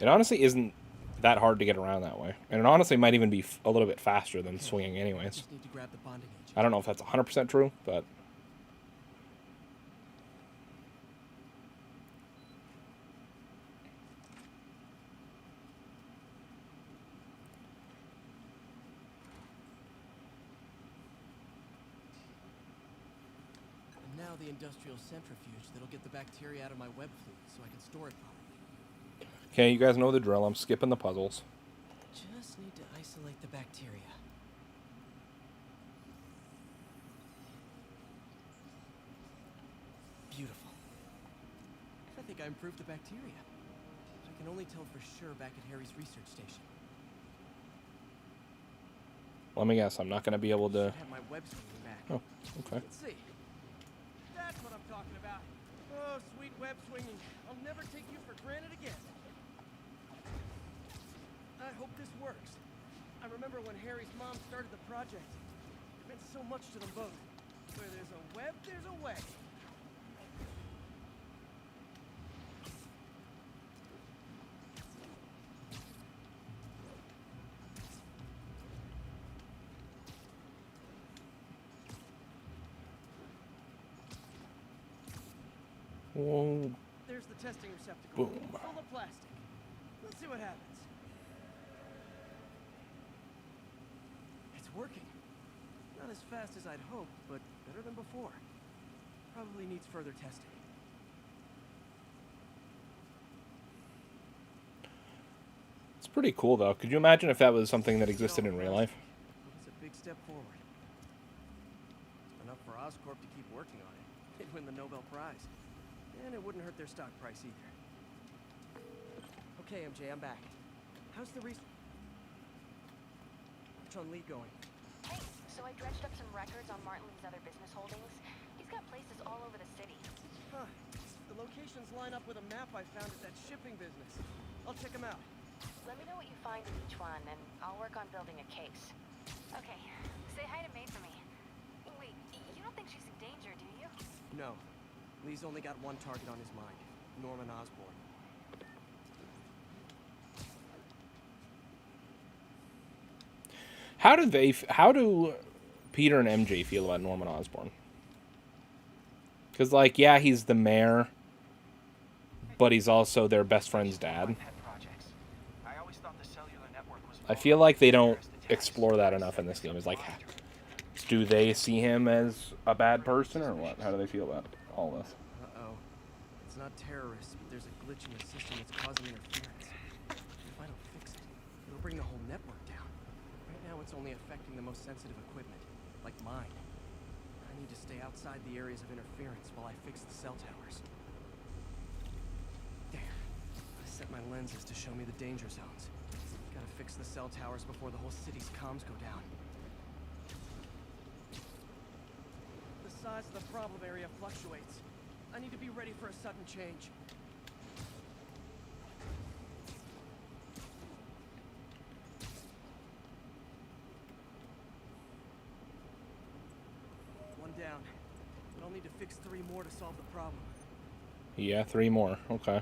It honestly isn't that hard to get around that way. And it honestly might even be a little bit faster than swinging anyways. Just need to grab the bonding agent. I don't know if that's 100% true, but... And now the industrial centrifuge that'll get the bacteria out of my web fluid so I can store it properly. Okay, you guys know the drill. I'm skipping the puzzles. Just need to isolate the bacteria. Beautiful. I think I improved the bacteria. I can only tell for sure back at Harry's research station. Let me guess. I'm not going to be able to... Should have my web swinging back. Oh, okay. Let's see. That's what I'm talking about. Oh, sweet web swinging. I'll never take you for granted again. I hope this works. I remember when Harry's mom started the project. It meant so much to them both. Where there's a web, there's a way. Whoa. There's the testing receptacle. Boom. Full of plastic. Let's see what happens. It's working. Not as fast as I'd hoped, but better than before. Probably needs further testing. It's pretty cool, though. Could you imagine if that was something that existed in real life? It's a big step forward. Enough for Oscorp to keep working on it. They'd win the Nobel Prize. And it wouldn't hurt their stock price either. Okay, MJ, I'm back. How's the research on Lee going? Hey, so I dredged up some records on Martin Lee's other business holdings. He's got places all over the city. Huh. The locations line up with a map I found at that shipping business. I'll check them out. Let me know what you find in each one, and I'll work on building a case. Okay, say hi to May for me. Wait, you don't think she's in danger, do you? No. Lee's only got one target on his mind. Norman Osborn. How do Peter and MJ feel about Norman Osborn? Because, like, yeah, he's the mayor, but he's also their best friend's dad. Pet projects. I always thought the cellular network was I feel like they don't explore that enough in this game. It's like, do they see him as a bad person or what? How do they feel about all this? Uh-oh. It's not terrorists, but there's a glitch in the system that's causing interference. If I don't fix it, it'll bring the whole network down. Right now, it's only affecting the most sensitive equipment, like mine. I need to stay outside the areas of interference while I fix the cell towers. There. I set my lenses to show me the danger zones. Gotta fix the cell towers before the whole city's comms go down. The size of the problem area fluctuates. I need to be ready for a sudden change. One down. But I'll need to fix 3 more to solve the problem. Yeah, 3 more. Okay.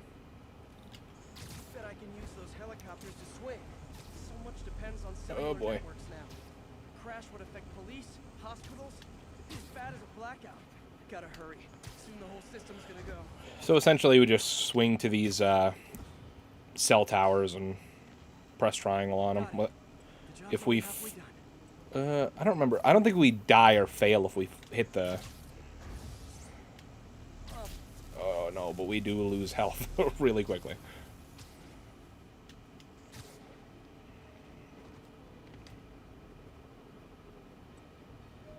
Bet I can use those helicopters to swing. So much depends on cellular networks now. A crash would affect police, hospitals. It'd be as bad as a blackout. Gotta hurry. Soon the whole system's gonna go. So essentially, we just swing to these cell towers and press triangle on them. What if we? I don't remember. I don't think we die or fail if we hit the. Oh no, but we do lose health really quickly.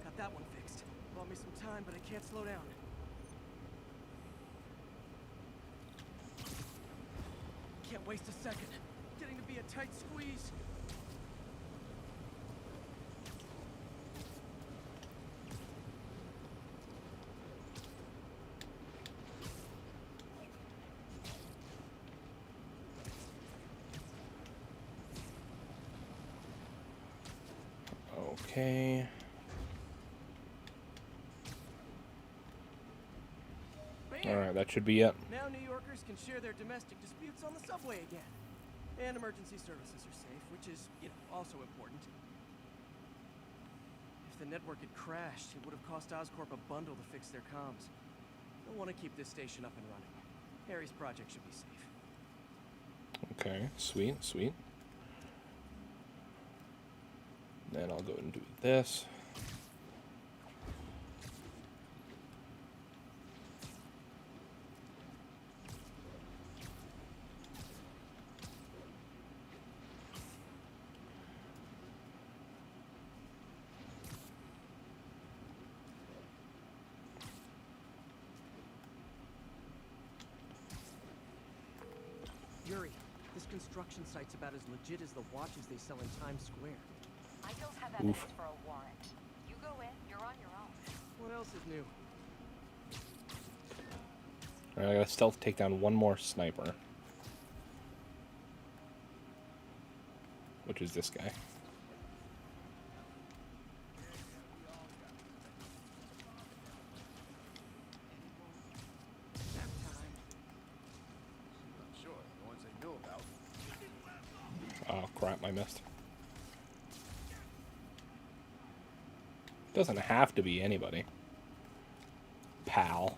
Got that one fixed. Bought me some time, but I can't slow down. Can't waste a second. Getting to be a tight squeeze. Okay. Alright, that should be it. Now New Yorkers can share their domestic disputes on the subway again. And emergency services are safe, which is, also important. If the network had crashed, it would have cost Oscorp a bundle to fix their comms. They'll want to keep this station up and running. Harry's project should be safe. Okay, sweet, sweet. Then I'll go and do this. Yuri, this construction site's about as legit as the watches they sell in Times Square. I don't have evidence for a warrant. You go in, you're on your own. What else is new? Alright, I gotta stealth take down one more sniper. Which is this guy. Oh crap, I missed. Doesn't have to be anybody. Pal.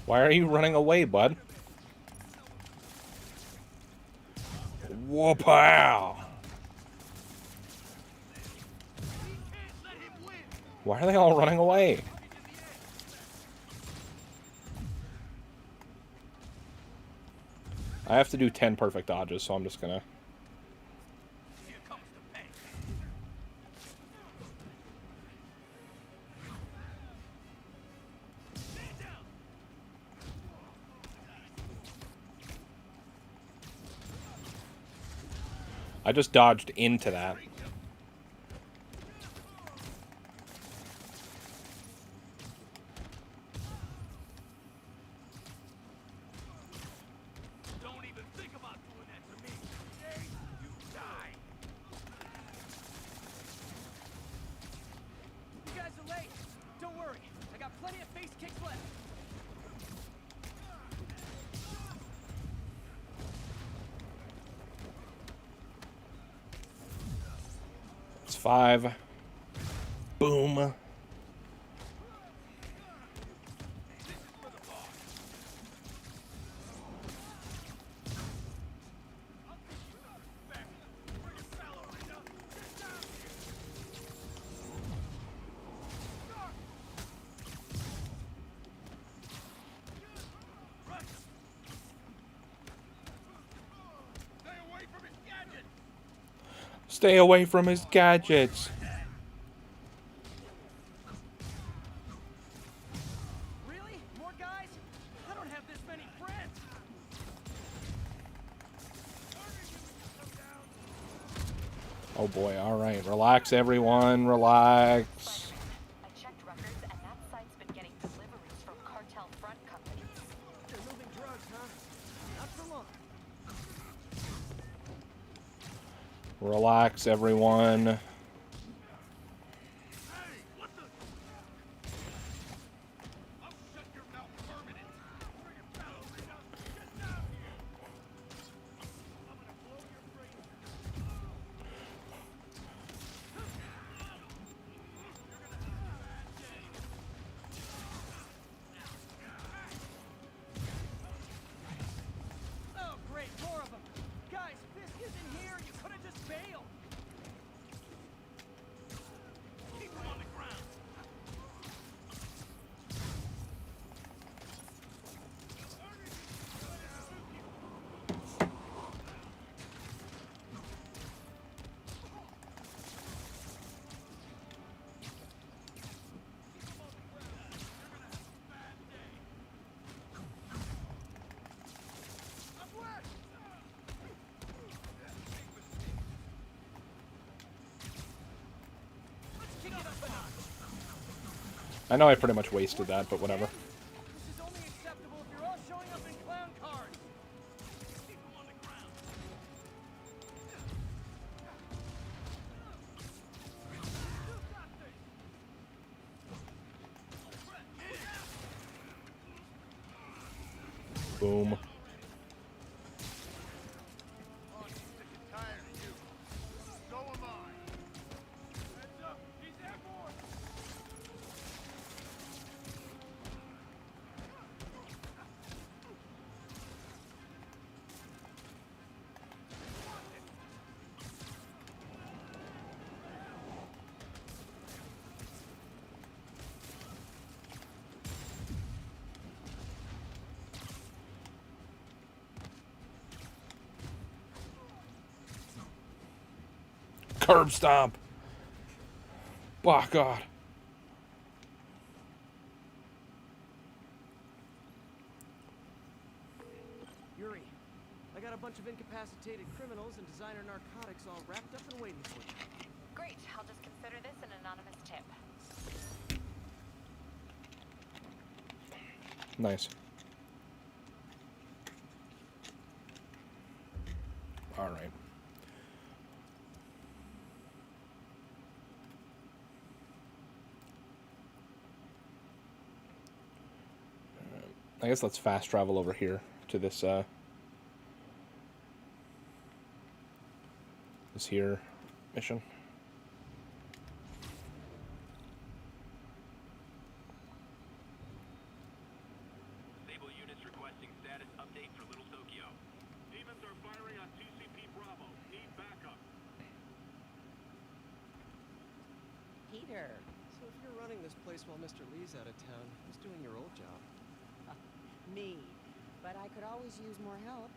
Why are you running away, bud? Whoa-pow! Why are they all running away? I have to do 10 perfect dodges, so I'm just gonna... I just dodged into that. Don't even think about doing that to me. Today, you die. 5. Boom. Stay away from his gadgets. Really? More guys? I don't have this many friends. Oh boy, alright. Relax, everyone. Relax. I checked records, and that site's been getting deliveries from cartel front companies. They're moving drugs, huh? Not for long. Relax, everyone. Oh, great, more of them. Guys, Fisk isn't here. You could have just bailed. Keep them on the ground. I know I pretty much wasted that, but whatever. This is only acceptable if you're all showing up in clown cars. Keep them on the ground. Boom. Curb stomp. Oh, God. Yuri, I got a bunch of incapacitated criminals and designer narcotics all wrapped up and waiting for you. Great, I'll just consider this an anonymous tip. Nice. All right. I guess let's fast travel over here to this this here mission. Sable units requesting status update for Little Tokyo. Demons are firing on 2CP Bravo. Need backup. Peter. So if you're running this place while Mr. Lee's out of town, who's doing your old job? Me. But I could always use more help.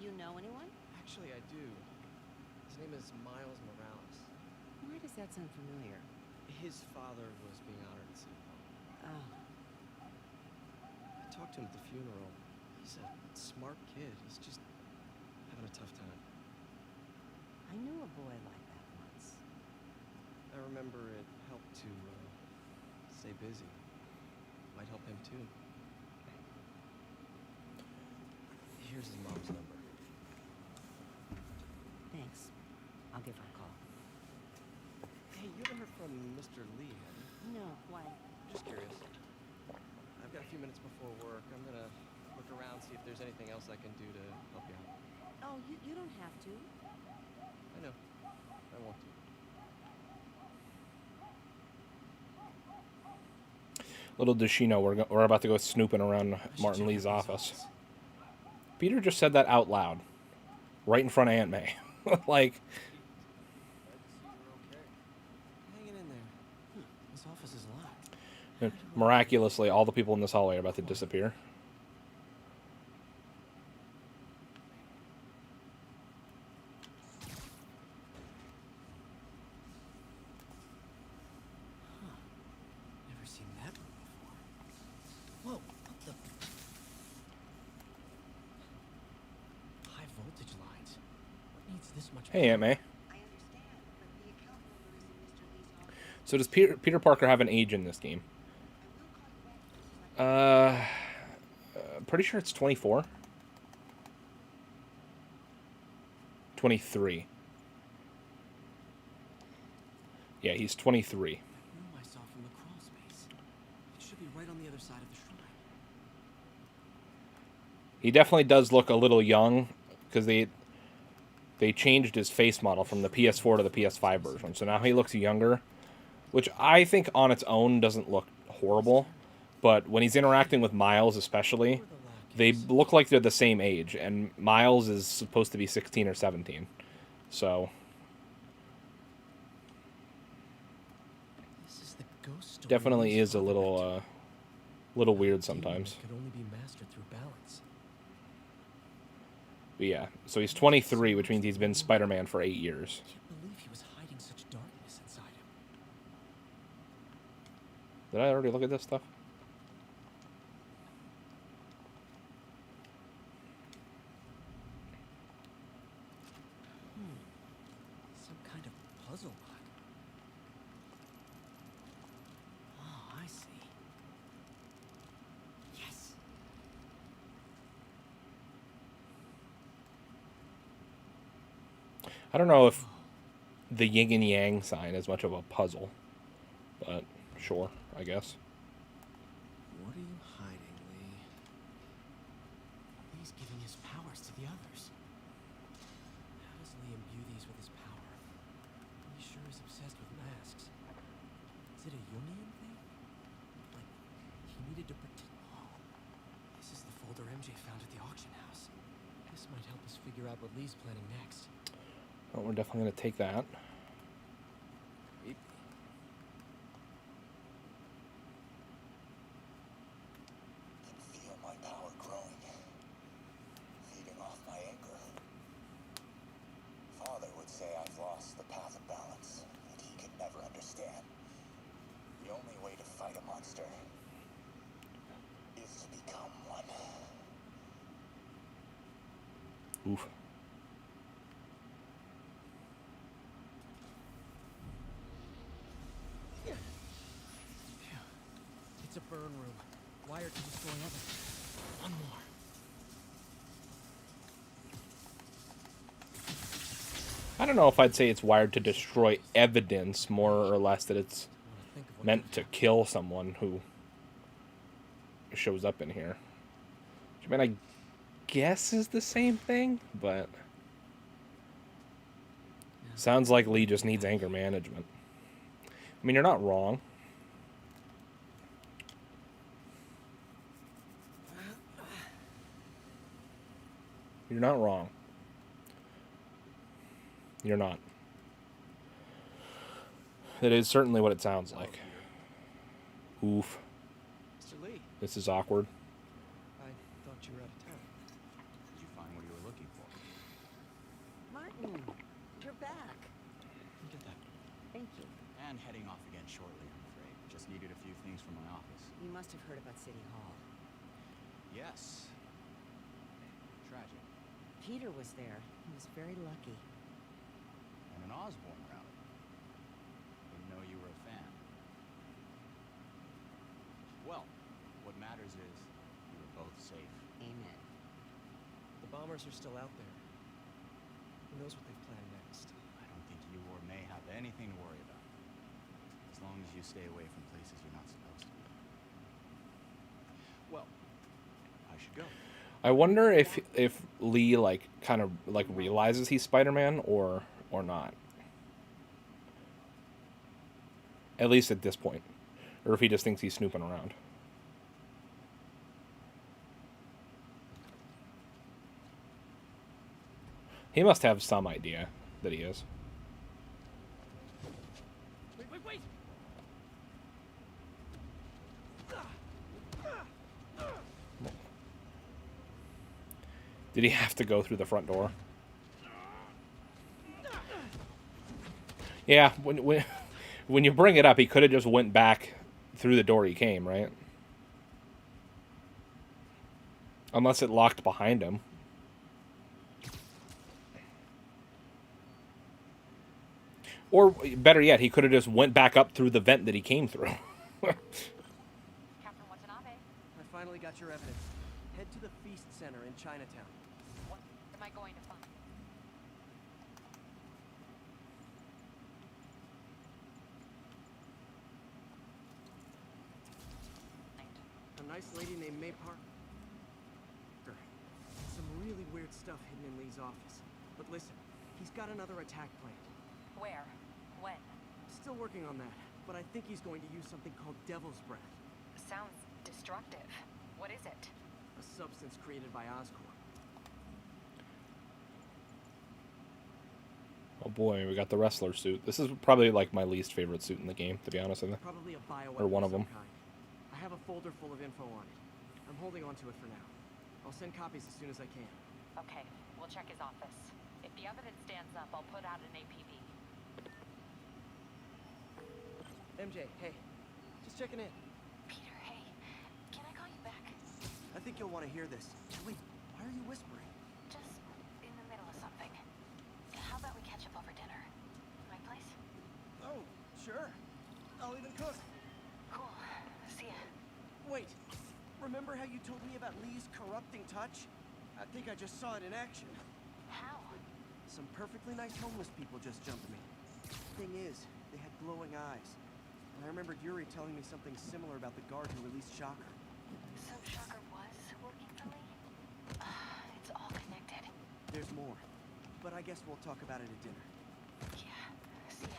You know anyone? Actually, I do. His name is Miles Morales. Why does that sound familiar? His father was being honored at City Hall. Oh. I talked to him at the funeral. He's a smart kid. He's just having a tough time. I knew a boy like that once. I remember it helped to stay busy. Might help him too. Here's his mom's number. Thanks. I'll give her a call. Hey, you haven't heard from Mr. Lee, have you? No, why? Just curious. I've got a few minutes before work. I'm gonna look around, see if there's anything else I can do to help you out. Oh, you don't have to. I know. I want to. Little does she know we're about to go snooping around Martin check Lee's out these office. odds. Peter just said that out loud, right in front of Aunt May. Like, Hanging in there. This office is locked. miraculously, all the people in this hallway are about to disappear. Never seen that one before. Whoa, what the? High voltage lines. What needs this much Hey, Aunt May. I understand, but the account number is in Mr. Lee's office. So does Peter Parker have an age in this game? I will call you back. Pretty sure it's 24. 23. Yeah, he's 23. Room I saw from the crawl space. It should be right on the other side of the shrine. He definitely does look a little young because they changed his face model from the PS4 to the PS5 version. So now he looks younger, which I think on its own doesn't look horrible. But when he's interacting with Miles especially, they look like they're the same age. And Miles is supposed to be 16 or 17. So This is the ghost story definitely Lee's is a father little mentioned. weird Demon sometimes. Could only be mastered through balance. But yeah, so he's 23, which means he's been Spider-Man for 8 years. Can't believe he was hiding such darkness inside him. Did I already look at this stuff? Some kind of puzzle lot. Oh, I see. Yes. I don't know if the yin and yang sign is much of a puzzle, but sure, I guess. What are you hiding, Lee? Lee's giving his powers to the others. How does Lee imbue these with his power? He sure is obsessed with masks. Is it a Jungian thing? Like, he needed to protect... Oh, this is the folder MJ found at the auction house. This might help us figure out what Lee's planning next. Well, we're definitely going to take that. Creepy. Can feel my power growing, feeding off my anger. Father would say I've lost the path of balance that he could never understand. The only way to fight a monster is to become one. Oof. Phew. It's a burn room. Wired to destroy everything. One more. I don't know if I'd say it's wired to destroy evidence, more or less that it's Wanna think of what meant could to happen. kill someone who shows up in here. Which, I mean, I guess is the same thing, but sounds like Lee just needs anger management. I mean, you're not wrong. You're not wrong. You're not. That is certainly what it sounds like. Oof. Mr. Lee, This is awkward. I thought you were out of town. Did you find what you were looking for? Martin, you're back. Get that. Thank you. And heading off again shortly, I'm afraid. Just needed a few things from my office. You must have heard about City Hall. Yes. Tragic. Peter was there. He was very lucky. And an Osborn rally. Didn't know you were a fan. Well, what matters is you were both safe. Amen. The bombers are still out there. Who knows what they've planned next? I don't think you or May have anything to worry about. As long as you stay away from places you're not supposed to be. Well, I should go. I wonder if Lee like kind of like realizes he's Spider-Man or not. At least at this point, or if he just thinks he's snooping around. He must have some idea that he is. Wait! Did he have to go through the front door? Yeah, when you bring it up, he could have just went back through the door he came, right? Unless it locked behind him. Or, better yet, he could have just went back up through the vent that he came through. Captain Watanabe, I finally got your evidence. Head to the Feast Center in Chinatown. what am I going to find? A nice lady named May Parker. Some really weird stuff hidden in Lee's office. But listen, he's got another attack planned. Where? When? Still working on that, but I think he's going to use something called Devil's Breath. Sounds destructive. What is it? A substance created by Oscorp. Oh boy, we got the wrestler suit. This is probably like my least favorite suit in the game, to be honest with you. Probably a bioweapon Or one of them. some kind. I have a folder full of info on it. I'm holding on to it for now. I'll send copies as soon as I can. Okay, we'll check his office. If the evidence stands up, I'll put out an APB. MJ, hey. Just checking in. Peter, hey. Can I call you back? I think you'll want to hear this. Wait, why are you whispering? Just in the middle of something. How about we catch up over dinner? My place? Oh, sure. I'll even cook. Cool. See ya. Wait, remember how you told me about Lee's corrupting touch? I think I just saw it in action. How? Some perfectly nice homeless people just jumped me. Thing is, they had glowing eyes. And I remembered Yuri telling me something similar about the guard who released Shocker. So Shocker was working for Lee? It's all connected. There's more. But I guess we'll talk about it at dinner. Yeah. See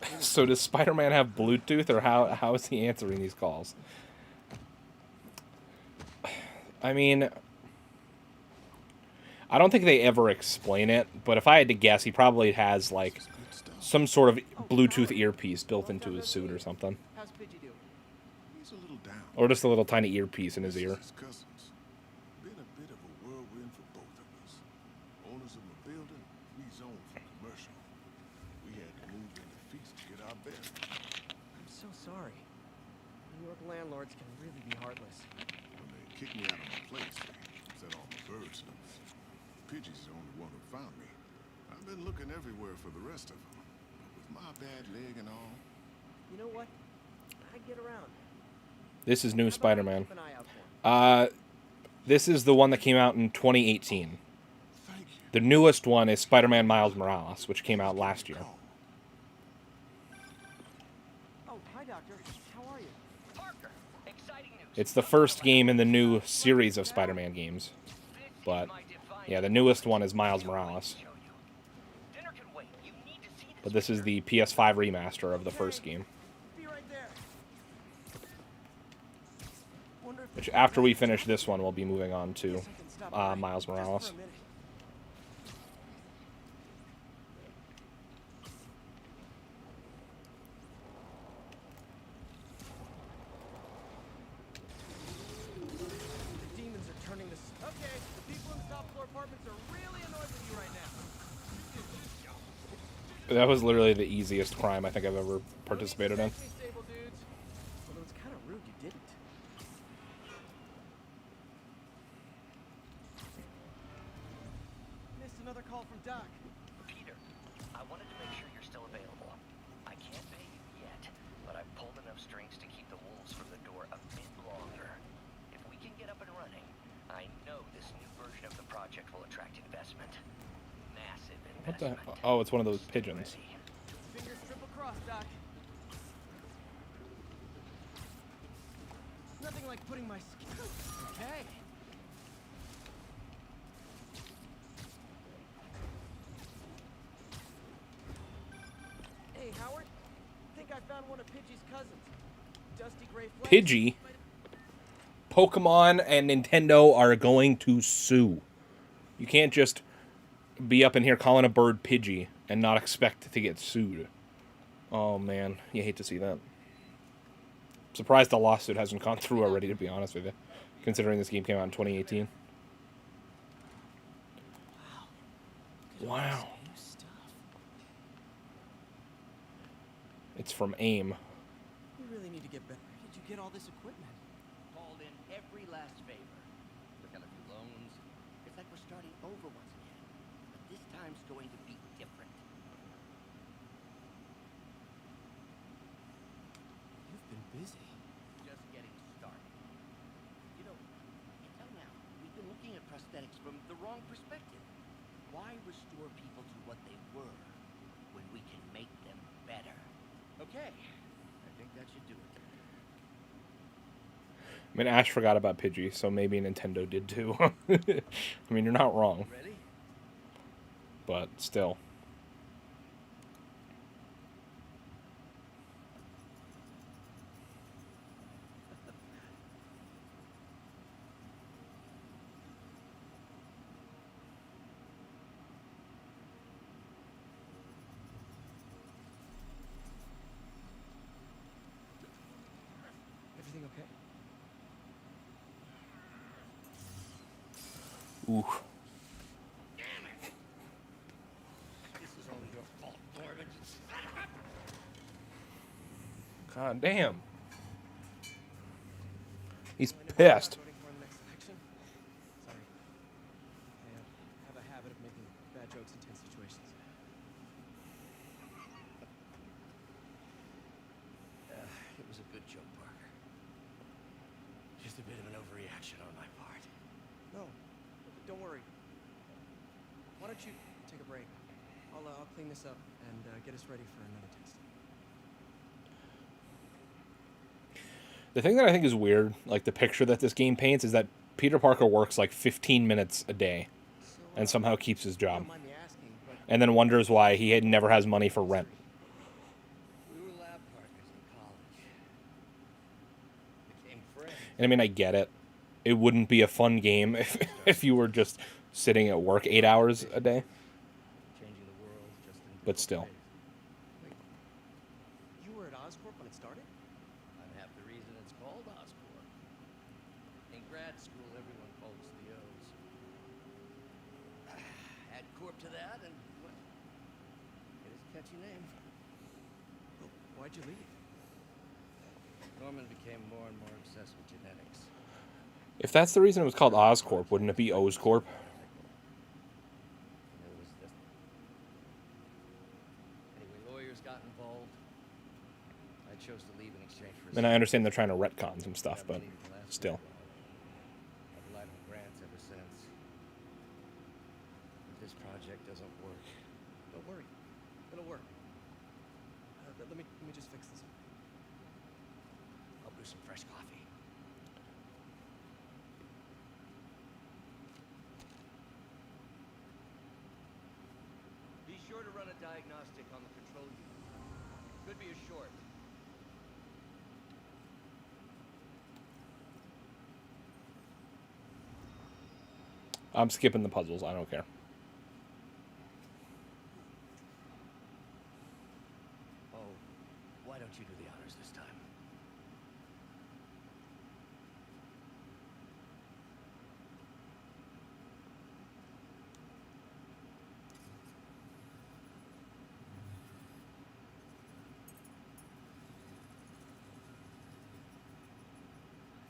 ya. So does Spider-Man have Bluetooth, or how is he answering these calls? I mean, I don't think they ever explain it, but if I had to guess, he probably has, like, some sort of Bluetooth earpiece built into his suit or something. How's Pidgey doing? He's a little down. Or just a little tiny earpiece in his ear. His cousins. Been a bit of a whirlwind for both of us. Owners of a building, we zoned for commercial. We had to move in the Feast to get our bearings. I'm so sorry. New York landlords can really be heartless. When they kicked me out of my place, they set all my birds loose. Pidgey's the only one who found me. I've been looking everywhere for the rest of them. But with my bad leg and all... You know what? I get around. This is new Spider-Man. Keep an eye out for him. This is the one that came out in 2018. Thank you. The newest one is Spider-Man Miles Morales, which came out last year. Oh, hi, Doctor. How are you? Parker, exciting news. It's the first game in the new series of Spider-Man games. But, yeah, the newest one is Miles Morales. Dinner can wait. You need to see But this is the PS5 remaster of the first game. Be right there. Wonder if Which, after we finish this one, we'll be moving on to Miles Morales. Just for a minute. The demons are turning this. Okay, the people in the top floor apartments are really annoyed with you right now. That was literally the easiest crime I think I've ever participated in. Sexy stable dudes. Although it's kind of rude you didn't. Missed another call from Doc. Peter, I wanted to make sure you're still available. I can't pay you yet, but I've pulled enough strings to keep the wolves from the door a bit longer. If we can get up and running, I know this new version of the project will attract investment. Massive What the? investment. Oh, it's one of those pigeons. Fingers triple cross, Doc. Nothing like putting my skin. Okay. Hey, Howard. Think I found one of Pidgey's cousins. Dusty Gray Flex. Pidgey? Pokemon and Nintendo are going to sue. You can't just be up in here calling a bird Pidgey and not expect to get sued. Oh, man. You hate to see that. Surprised the lawsuit hasn't gone through already, to be honest with you, considering this game came out in 2018. Wow. It's from AIM. We really need to get better. Where did you get all this equipment? Called in every last favor. Took out a few loans. It's like we're starting over once again. But this time's going to be different. You've been busy. Just getting started. You know, until now, we've been looking at prosthetics from the wrong perspective. Why restore people to what they were when we can make them better? Okay, I think that should do it. I mean, Ash forgot about Pidgey, so maybe Nintendo did too. I mean, you're not wrong. Ready? But still. Everything okay? Ooh. This is all your fault, Norman. God damn. He's pissed. Voting for in the next election? Sorry. I have a habit of making bad jokes in tense situations. It was a good joke, Parker. Just a bit of an overreaction on my part. No, don't worry. Why don't you take a break? I'll clean this up and get us ready for another test. The thing that I think is weird, like the picture that this game paints, is that Peter Parker works like 15 minutes a day and somehow keeps his job. Don't mind me asking, but And then wonders why he never has money for rent. We were lab partners in college. Became friends. And I mean, I get it. It wouldn't be a fun game if you were just sitting at work 8 hours a day. Changing the world just in But still. wait, you were at Oscorp when it started? I'm half the reason it's called Oscorp. In grad school, everyone calls the O's. Add Corp to that, and well, it is a catchy name. Well, why'd you leave? Norman became more and more obsessed with genetics. If that's the reason it was called Oscorp, wouldn't it be Oscorp? It was just... Anyway, lawyers got involved. I chose to leave in exchange for... And I understand they're trying to retcon some stuff, but still. I've relied on grants ever since. If this project doesn't work... Don't worry, it'll work. Let me just fix this. I'll brew some fresh coffee. Be sure to run a diagnostic on the control unit. Could be a short. I'm skipping the puzzles. I don't care. Oh, why don't you do the honors this time?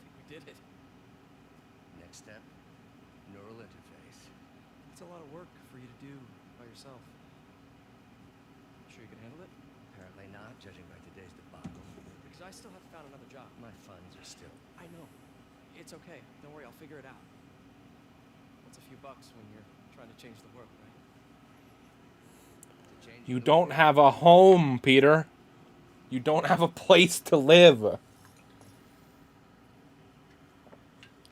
I think we did it. Next step, neural interface. It's a lot of work for you to do by yourself. Sure you can handle it? Apparently not, judging by today's debacle. Because I still have to find another job. My funds are still... I know. It's okay. Don't worry, I'll figure it out. What's a few bucks when you're trying to change the world, right? You don't have a home, Peter. You don't have a place to live.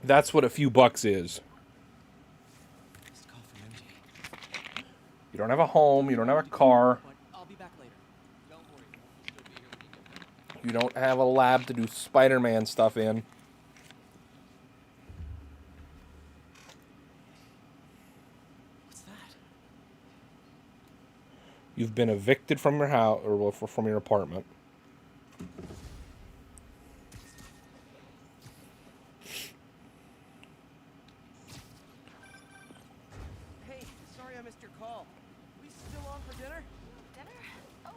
That's what a few bucks is. Just call from MJ. You don't have a home. You don't have a car. But I'll be back later. Don't worry. I'll still be here when you get back. You don't have a lab to do Spider-Man stuff in. What's that? You've been evicted from your house or from your apartment. Hey, sorry I missed your call. We still on for dinner? Dinner? Oh.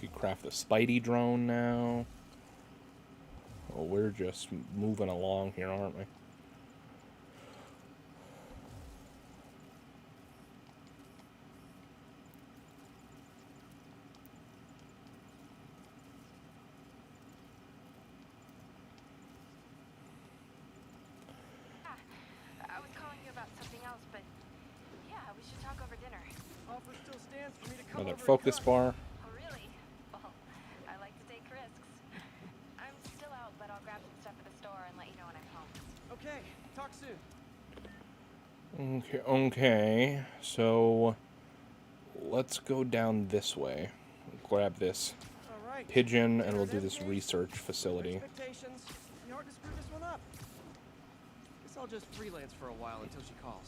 We could craft the Spidey drone now. Oh, we're just moving along here, aren't we? I was calling you about something else, but yeah, we should talk over dinner. Offer still stands for me to come Another over focus and bar. Oh, really? Well, I like to take risks. I'm still out, but I'll grab some stuff at the store and let you know when I'm home. Okay, talk soon. Okay, so let's go down this way. Grab this All right. pigeon, and we'll do Dinner's this empty. research facility. Expectations. Be hard to screw this one up. Guess I'll just freelance for a while until she calls.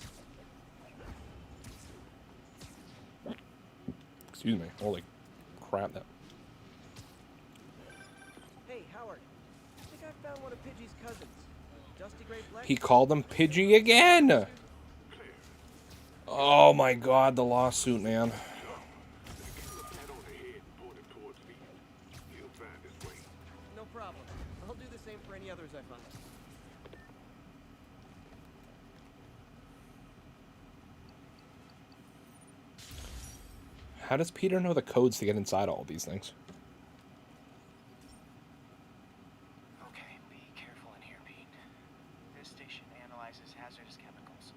Excuse me. Holy crap! That Hey, Howard. I think I found one of Pidgey's cousins. Dusty Gray Black. he called him Pidgey again. Oh my God, the lawsuit, man. No problem. I'll do the same for any others I find. How does Peter know the codes to get inside all these things? Okay, be careful in here, Pete. This station analyzes hazardous chemicals,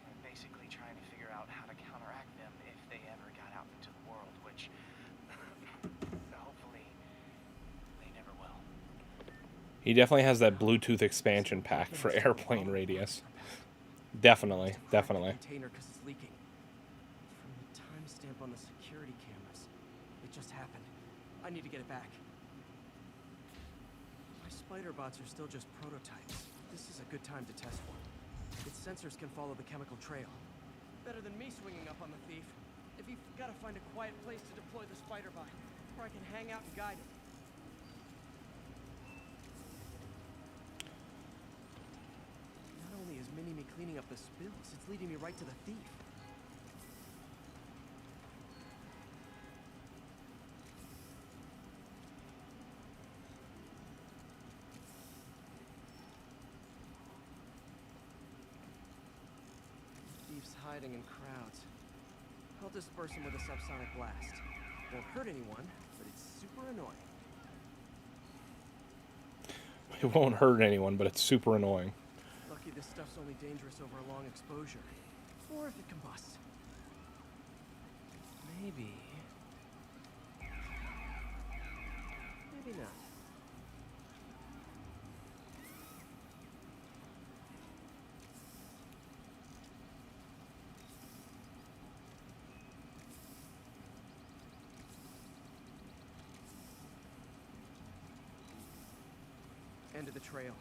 and basically trying to figure out how to counteract them if they ever got out into the world, which hopefully they never will. He definitely has that Bluetooth expansion pack for airplane radius. Definitely, definitely. Container because it's leaking. From the timestamp on the security cameras, it just happened. I need to get it back. My spider bots are still just prototypes. This is a good time to test one. Its sensors can follow the chemical trail. Better than me swinging up on the thief. If you've got to find a quiet place to deploy the spider bot, where I can hang out and guide it. Not only is Mini-Me cleaning up the spills, it's leading me right to the thief. Thief's hiding in crowds. I'll disperse him with a subsonic blast. Won't hurt anyone, but it's super annoying. It won't hurt anyone, but it's super annoying. Lucky this stuff's only dangerous over a long exposure. Or if it combusts. Maybe... maybe not. End of the trail.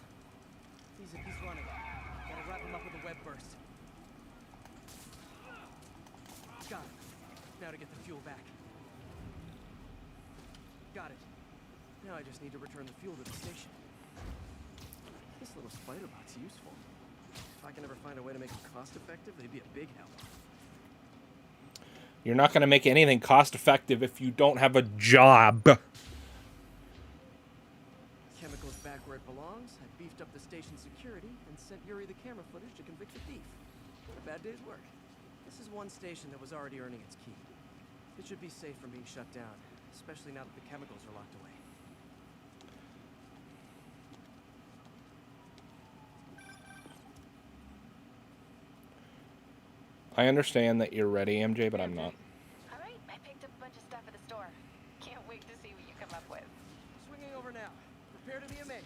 He's running. Gotta wrap him up with a web burst. Got it. Now to get the fuel back. Got it. Now I just need to return the fuel to the station. This little spider bot's useful. If I can ever find a way to make them cost-effective, they'd be a big help. You're not going to make anything cost-effective if you don't have a job. Chemicals back where it belongs. I beefed up the station security and sent Yuri the camera footage to convict the thief. What a bad day's work. This is one station that was already earning its keep. It should be safe from being shut down, especially now that the chemicals are locked away. I understand that you're ready, MJ, but I'm not. All right, I picked up a bunch of stuff at the store. Can't wait to see what you come up with. Swinging over now. Prepare to be amazed.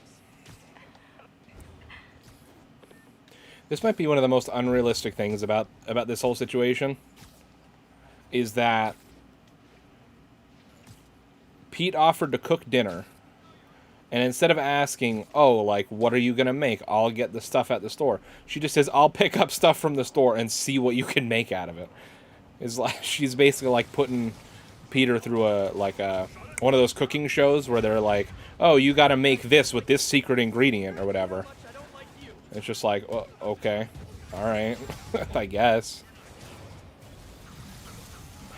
This might be one of the most unrealistic things about this whole situation. Is that Pete offered to cook dinner, And instead of asking, oh, like, what are you going to make? I'll get the stuff at the store. She just says, I'll pick up stuff from the store and see what you can make out of it. It's like, she's basically like putting Peter through one of those cooking shows where they're like, oh, you got to make this with this secret ingredient or whatever. It's just like, well, okay. All right. I guess.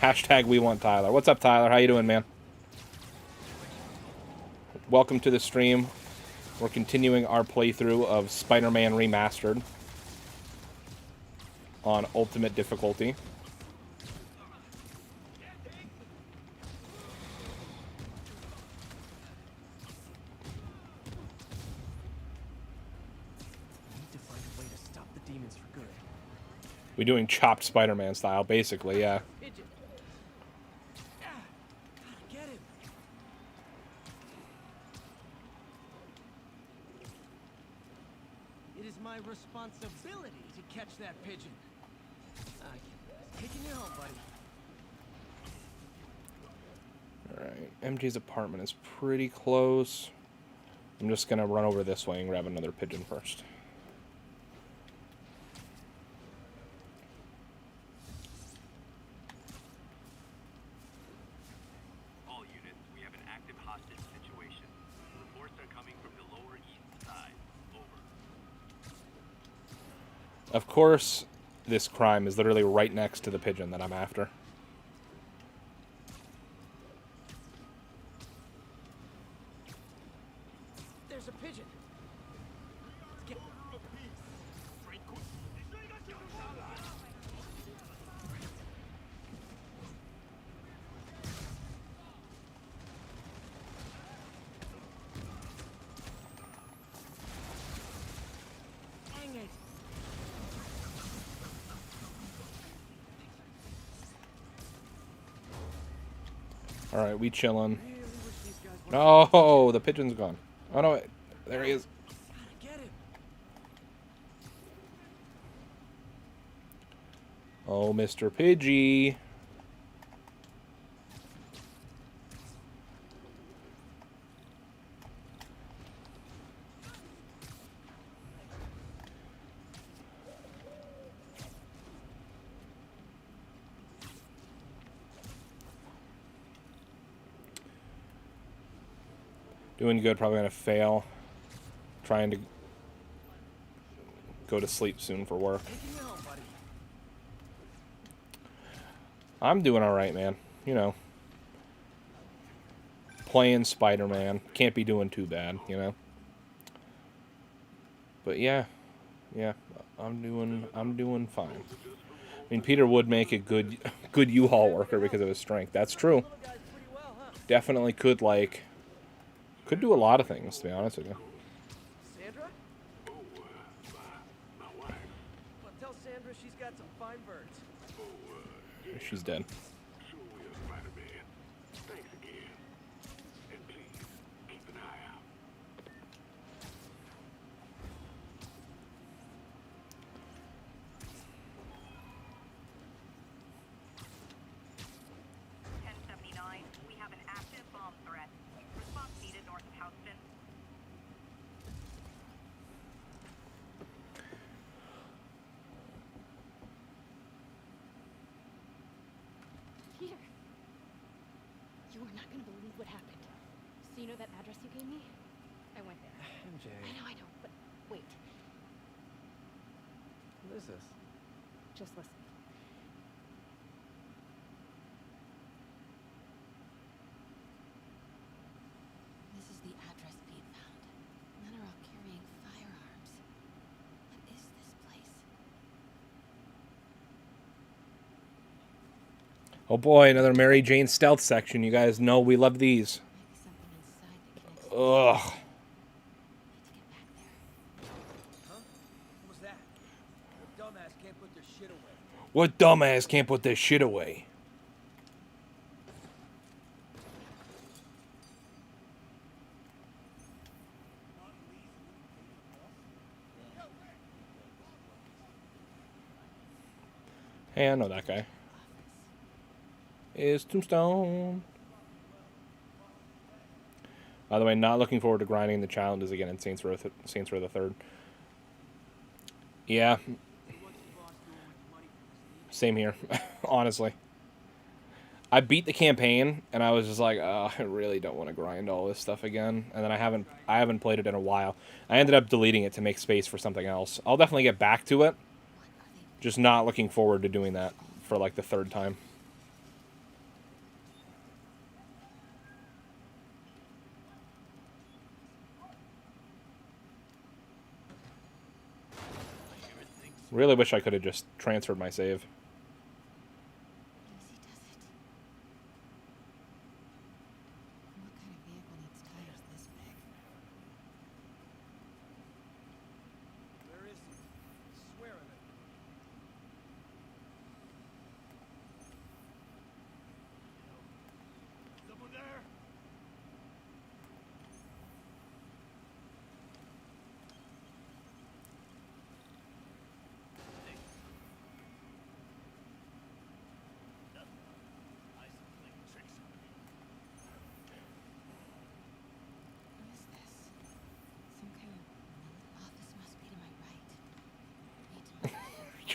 Hashtag we want Tyler. What's up, Tyler? How you doing, man? Welcome to the stream. We're continuing our playthrough of Spider-Man Remastered on Ultimate Difficulty. We're doing chopped Spider-Man style, basically, yeah. It is my responsibility to catch that pigeon. Taking you home, buddy. Alright, MJ's apartment is pretty close. I'm just gonna run over this way and grab another pigeon first. Of course, this crime is literally right next to the pigeon that I'm after. There's a pigeon. Dang it. Alright, we chillin'. Oh, the pigeon's gone. Oh no, there he is. Oh, Mr. Pidgey. Doing good, probably gonna fail. Trying to go to sleep soon for work. I'm doing alright, man. You know. Playing Spider-Man. Can't be doing too bad, you know. But yeah. Yeah, I'm doing fine. I mean, Peter would make a good U-Haul worker because of his strength. That's true. Definitely could, like... Could do a lot of things, to be honest with you. Sandra? Well, tell Sandra she's got some fine birds. She's dead. Thanks again. And please, keep an eye out. We have an active bomb threat. Response needed north of Houston. Peter, you are not going to believe what happened. So you know that address you gave me? I went there. MJ. I know, but wait. What is this? Just listen. This is the address Pete found. Men are all carrying firearms. What is this place? Oh boy, another Mary Jane stealth section. You guys know we love these. Ugh. Huh? What was that? The dumbass can't put their shit away. What dumbass can't put their shit away? Hey, I know that guy. It's Tombstone. By the way, not looking forward to grinding the challenges again in Saints Row the Third. Yeah. Same here, honestly. I beat the campaign, and I was just like, oh, I really don't want to grind all this stuff again. And then I haven't played it in a while. I ended up deleting it to make space for something else. I'll definitely get back to it. Just not looking forward to doing that for like the third time. Really wish I could have just transferred my save.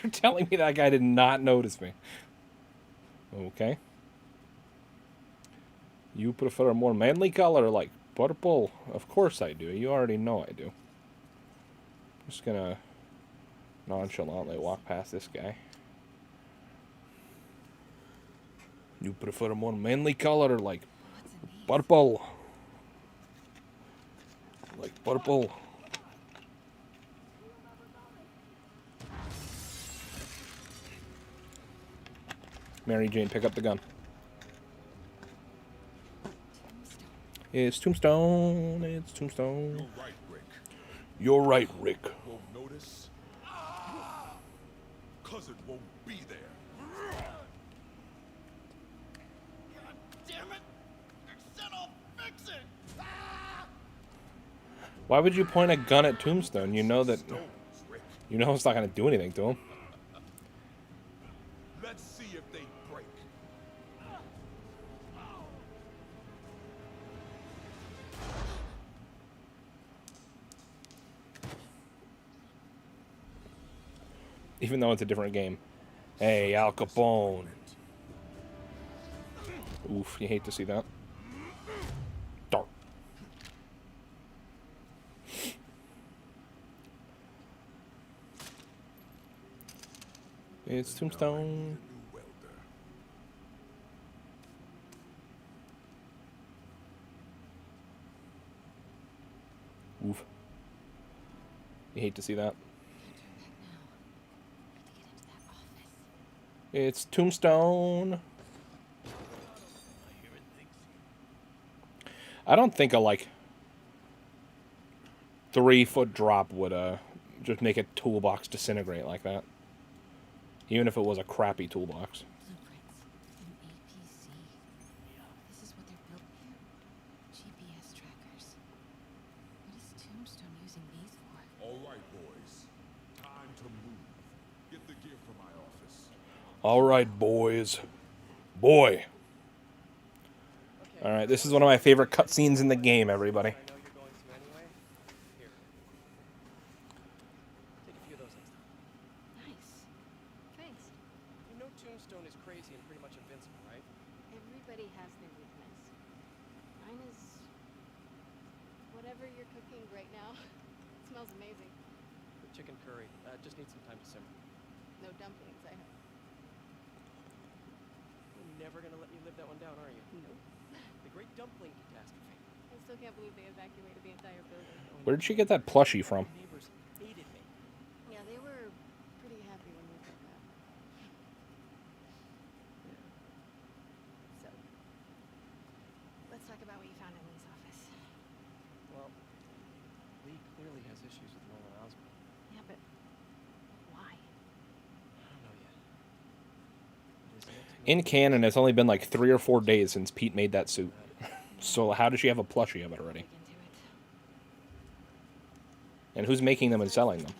You're telling me that guy did not notice me. Okay. You prefer a more manly color like purple? Of course I do. You already know I do. Just gonna nonchalantly walk past this guy. You prefer a more manly color like purple? Like purple. Mary Jane, pick up the gun. It's Tombstone. It's Tombstone. You're right, Rick. Won't notice. 'Cause it won't be there. God damn it! I said I'll fix it! Why would you point a gun at Tombstone? You know that. You know it's not going to do anything to him. Let's see if they break. Even though it's a different game. Hey, Al Capone. Oof, you hate to see that. Dark. It's Tombstone. Oof. You hate to see that. It's Tombstone. I don't think a like 3-foot drop would just make a toolbox disintegrate like that. Even if it was a crappy toolbox. This is what they're built here. GPS trackers. What is Tombstone using these for? All right, boys. Time to move. Get the gear from my office. All right, boys. Boy. All right, this is one of my favorite cutscenes in the game, everybody. Tombstone is crazy and pretty much invincible, right? Everybody has their weakness. Mine is whatever you're cooking right now. It smells amazing. The chicken curry. Just needs some time to simmer. No dumplings, I hope. You're never gonna let me live that one down, are you? Nope. The Great Dumpling Catastrophe. I still can't believe they evacuated the entire building. Where did she get that plushie from? Neighbors hated me. Yeah, they were pretty happy when we broke up. So, let's talk about what you found in Lee's office. Well, Lee clearly has issues with Nolan Osborn. Yeah, but why? I don't know yet. In canon, it's only been like 3 or 4 days since Pete made that suit. So how does she have a plushie of it already? And who's making them and selling them?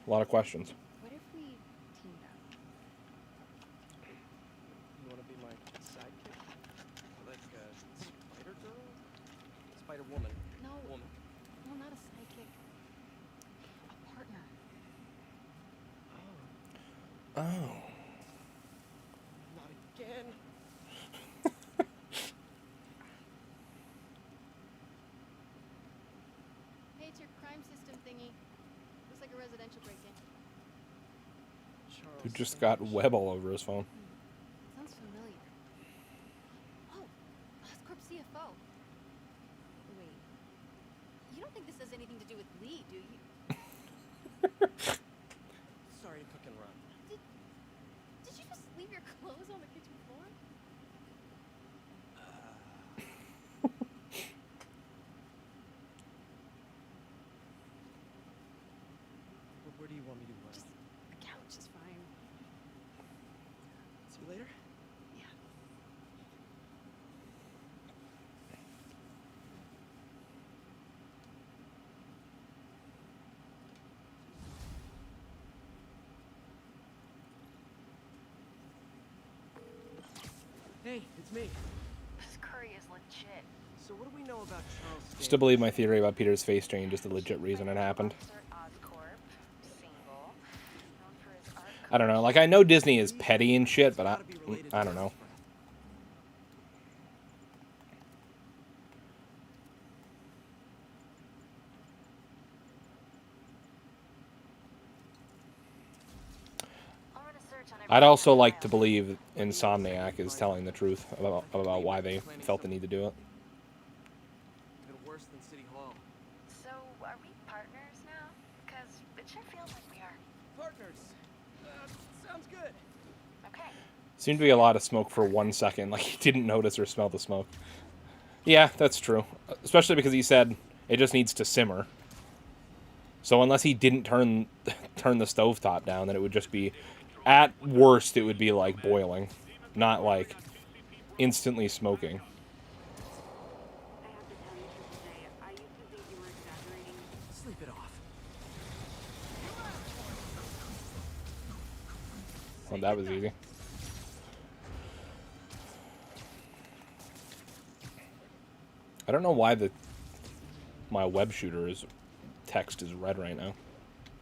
A lot of questions. What if we teamed up? You want to be my sidekick? Like Spider Girl? Oh. Not again. Hey, it's your crime system thingy. Looks like a residential break-in. Who just got web all over his phone. Sounds familiar. Oh, Oscorp CFO. Wait. You don't think this has anything to do with Lee, do you? Sorry to cook and run. Did you just leave your clothes on the kitchen floor? Where do you want me to Just the couch is fine. See you later? Yeah. Hey, it's me. This curry is legit. So what do we know about Charles? Still believe my theory about Peter's face change is the legit reason it happened. I don't know. Like, I know Disney is petty and shit, but I don't know. I'd also like to believe Insomniac is telling the truth about why they felt the need to do it. Even worse than City Hall. So, are we partners now? Because it sure feels like we are. Partners. Sounds good. Okay. Seemed to be a lot of smoke for 1 second, like he didn't notice or smell the smoke. Yeah, that's true. Especially because he said it just needs to simmer. So unless he didn't turn the stovetop down, then it would just be, at worst, it would be like boiling, not like instantly smoking. Sleep it off. Well, that was easy. I don't know why my web shooter's text is red right now,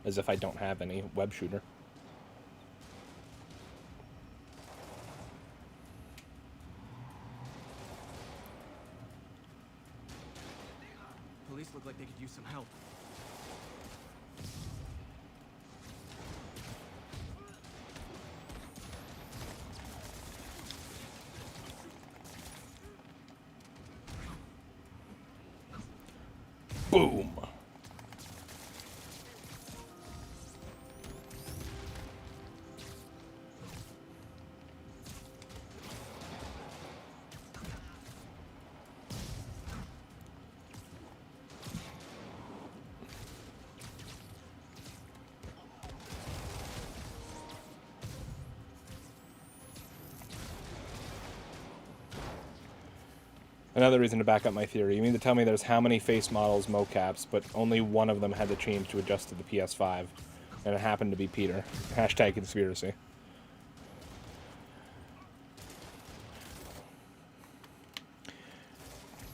as if I don't have any web shooter. Police look like they could use some help. Boom. Another reason to back up my theory. You mean to tell me there's how many face models, mocaps, but only one of them had to change to adjust to the PS5, and it happened to be Peter. Hashtag conspiracy.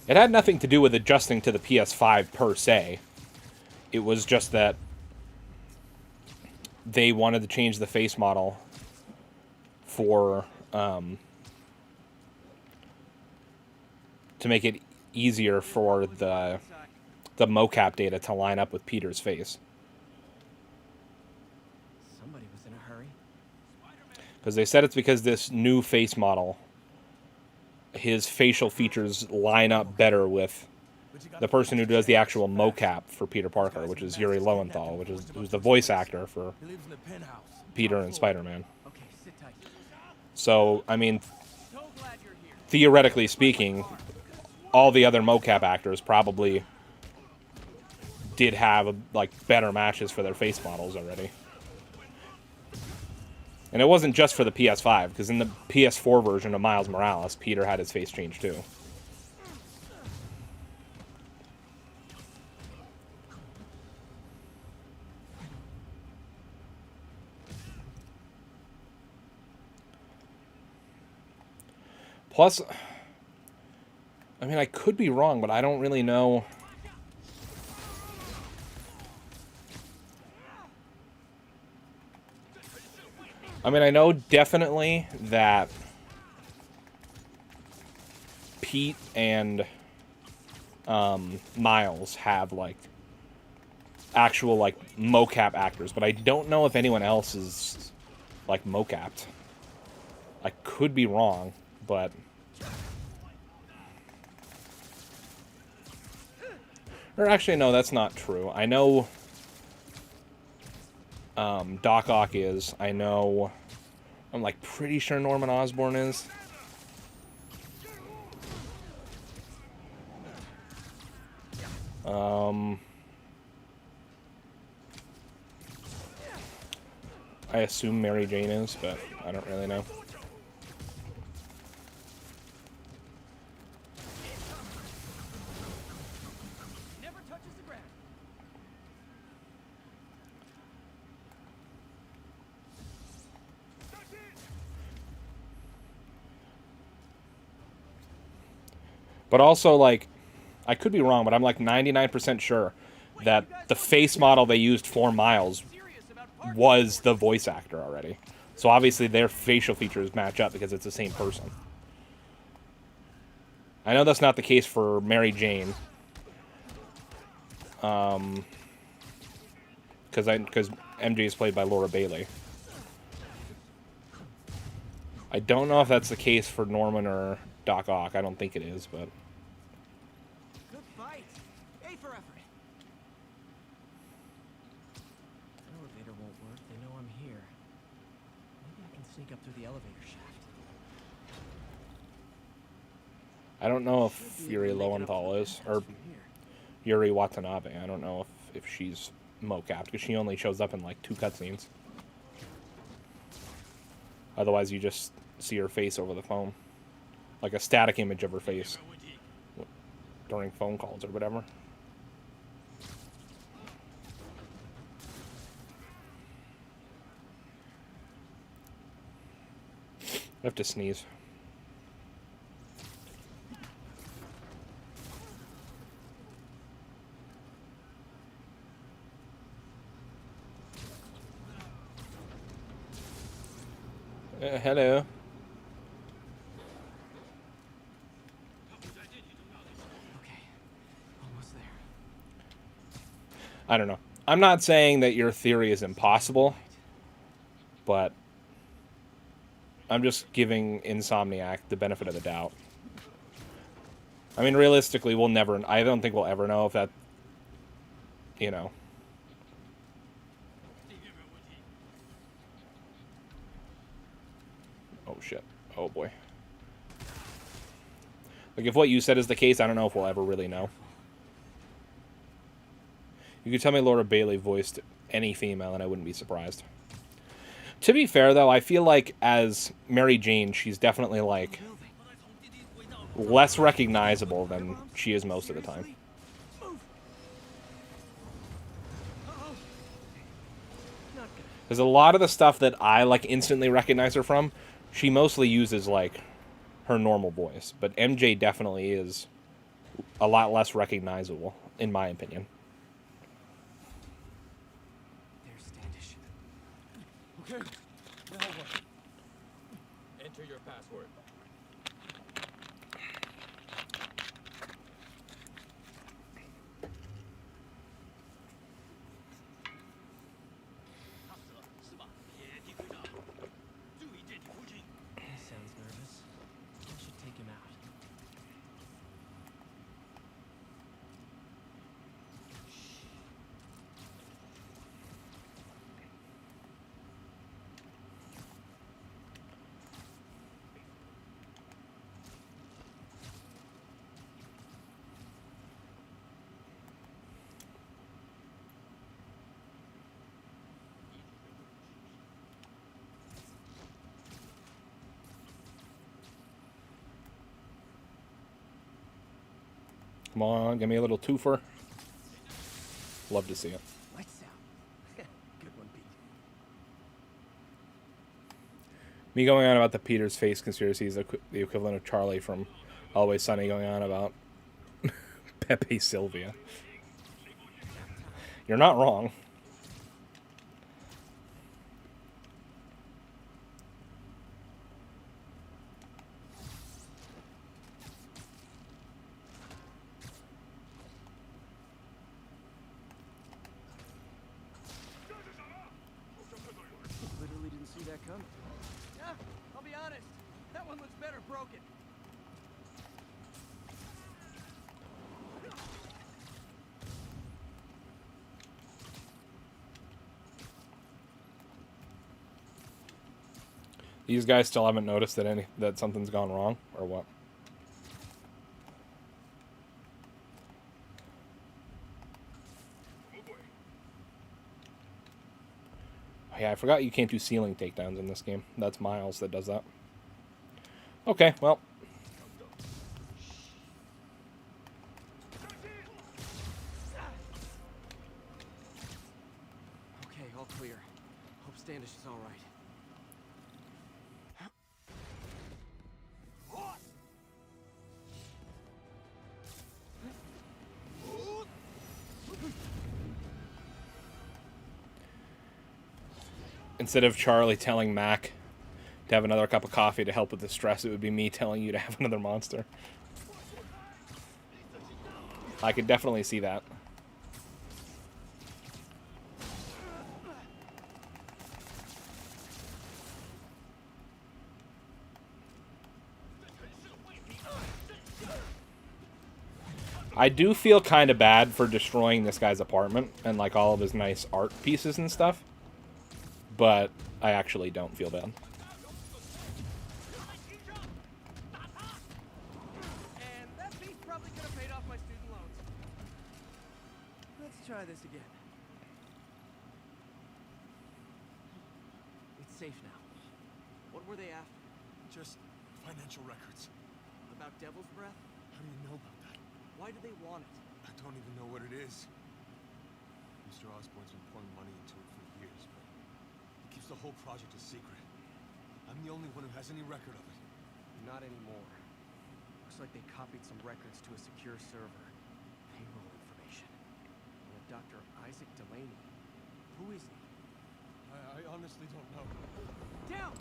It had nothing to do with adjusting to the PS5 per se. It was just that they wanted to change the face model for to make it easier for the mocap data to line up with Peter's face. Somebody was in a hurry. Because they said it's because this new face model, his facial features line up better with the person who does the actual mocap for Peter Parker, which is Yuri Lowenthal, who's the voice actor for Peter and Spider-Man. So, I mean, theoretically speaking, all the other mocap actors probably did have like better matches for their face models already. And it wasn't just for the PS5, because in the PS4 version of Miles Morales, Peter had his face changed too. Plus, I mean, I could be wrong, but I don't really know. I mean, I know definitely that Pete and Miles have, like, actual, like, mocap actors, but I don't know if anyone else is, like, mocapped. I could be wrong, but... Or actually, no, that's not true. I know Doc Ock is. I know... I'm, like, pretty sure Norman Osborn is. I assume Mary Jane is, but I don't really know. Never touches the ground. But also, like, I could be wrong, but I'm like 99% sure that the face model they used for Miles was the voice actor already. So obviously their facial features match up because it's the same person. I know that's not the case for Mary Jane. Because MJ is played by Laura Bailey. I don't know if that's the case for Norman or Doc Ock. I don't think it is, but... Good fight. A for effort. Elevator won't work. They know I'm here. Maybe I can sneak up through the elevator shaft. I don't know if Yuri Lowenthal is, or Yuri Watanabe. I don't know if she's mocapped, because she only shows up in like 2 cutscenes. Otherwise, you just see her face over the phone. Like a static image of her face during phone calls or whatever. I have to sneeze. Hello. Okay, almost there. I don't know. I'm not saying that your theory is impossible, but I'm just giving Insomniac the benefit of the doubt. I mean, realistically, we'll never... I don't think we'll ever know if that... You know... Oh, shit. Oh, boy. Like, if what you said is the case, I don't know if we'll ever really know. You could tell me Laura Bailey voiced any female, and I wouldn't be surprised. To be fair, though, I feel like as Mary Jane, she's definitely, like, less recognizable than she is most of the time. There's a lot of the stuff that I, like, instantly recognize her from, she mostly uses, like, her normal voice. But MJ definitely is a lot less recognizable, in my opinion. There's Standish. Okay, now what? Enter your password. He sounds nervous. I should take him out. Come on, give me a little twofer. Love to see it. Lights out. Good one, Pete. Me going on about the Peter's face conspiracy is the equivalent of Charlie from Always Sunny going on about Pepe Sylvia. You're not wrong. broken. These guys still haven't noticed that something's gone wrong, or what? Yeah, I forgot you can't do ceiling takedowns in this game. That's Miles that does that. Okay, well. Okay, all clear. Hope Standish is all right. Instead of Charlie telling Mac to have another cup of coffee to help with the stress, it would be me telling you to have another monster. I could definitely see that. I do feel kind of bad for destroying this guy's apartment and like all of his nice art pieces and stuff, but I actually don't feel bad. And that piece probably could have paid off my student loans. Let's try this again. It's safe now. What were they after? Just financial records. About Devil's Breath? How do you know about that? Why do they want it? I don't even know what it is. Mr. Osborne's been pouring money into it for years, but he keeps the whole project a secret. I'm the only one who has any record of it. Not anymore. Looks like they copied some records to a secure server. Payroll information. And a Dr. Isaac Delaney. Who is he? I honestly don't know. Down!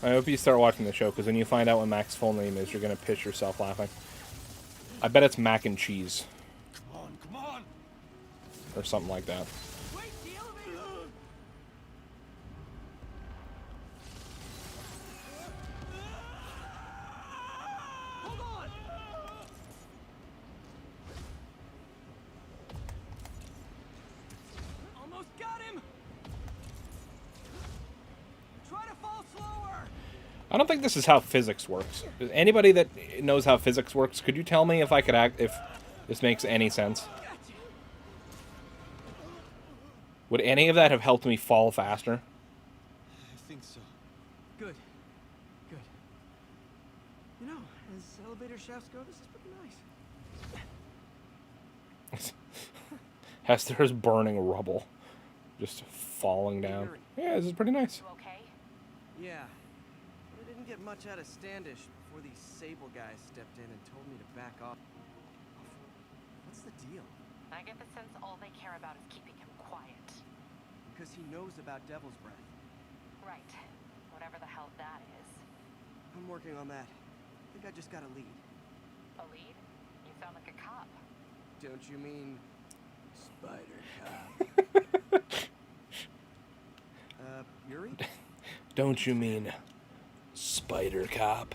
I hope you start watching the show, because when you find out what Mac's full name is, you're going to piss yourself laughing. I bet it's Mac and Cheese. Come on! Or something like that. Wait, the elevator! Hold on! Almost got him! Try to fall slower! I don't think this is how physics works. Anybody that knows how physics works, could you tell me if if this makes any sense? Would any of that have helped me fall faster? I think so. Good. Good. You know, as elevator shafts go, this is pretty nice. Hester's burning rubble. Just falling down. Yeah, this is pretty nice. You okay? Yeah. But I didn't get much out of Standish before these Sable guys stepped in and told me to back off. What's the deal? I get the sense all they care about is keeping him quiet. Because he knows about Devil's Breath. Right. Whatever the hell that is. I'm working on that. I think I just got a lead. A lead? You sound like a cop. Don't you mean Spider Cop? Yuri? Don't you mean Spider Cop?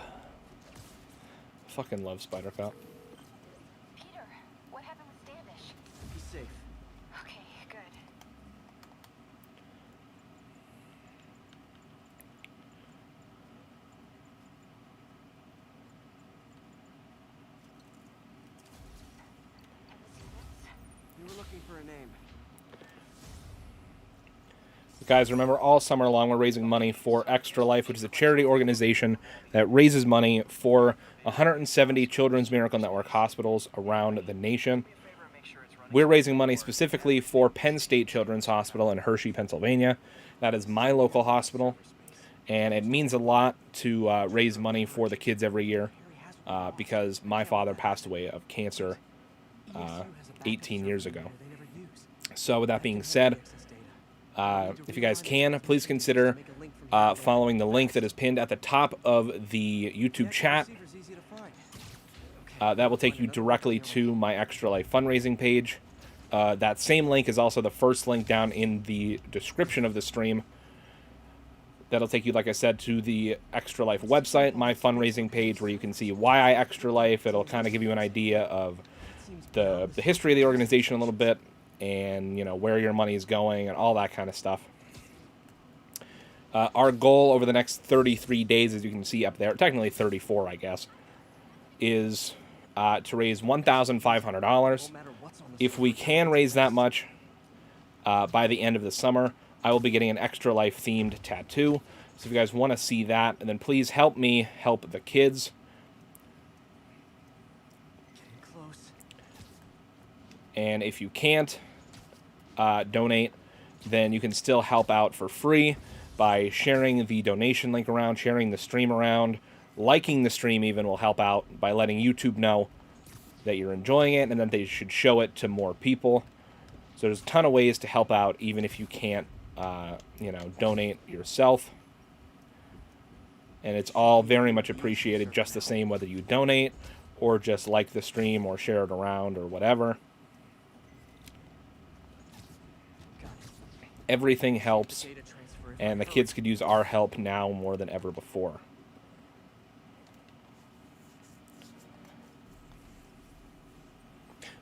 I fucking love Spider Cop. Peter, what happened with Standish? He's safe. Okay, good. You were looking for a name. Guys, remember, all summer long we're raising money for Extra Life, which is a charity organization that raises money for 170 Children's Miracle Network hospitals around the nation. We're raising money specifically for Penn State Children's Hospital in Hershey, Pennsylvania. That is my local hospital, and it means a lot to raise money for the kids every year because my father passed away of cancer 18 years ago. So with that being said, if you guys can, please consider following the link that is pinned at the top of the YouTube chat. That will take you directly to my Extra Life fundraising page. That same link is also the first link down in the description of the stream. That'll take you, like I said, to the Extra Life website, my fundraising page, where you can see why I Extra Life. It'll kind of give you an idea of the history of the organization a little bit, and, you know, where your money is going and all that kind of stuff. Our goal over the next 33 days, as you can see up there, technically 34, I guess, is to raise $1,500. If we can raise that much by the end of the summer, I will be getting an Extra Life themed tattoo. So if you guys want to see that, and then please help me help the kids. And if you can't donate, then you can still help out for free by sharing the donation link around, sharing the stream around, liking the stream even will help out by letting YouTube know that you're enjoying it and that they should show it to more people. So there's a ton of ways to help out, even if you can't, you know, donate yourself. And it's all very much appreciated just the same whether you donate or just like the stream or share it around or whatever. Everything helps, and the kids could use our help now more than ever before.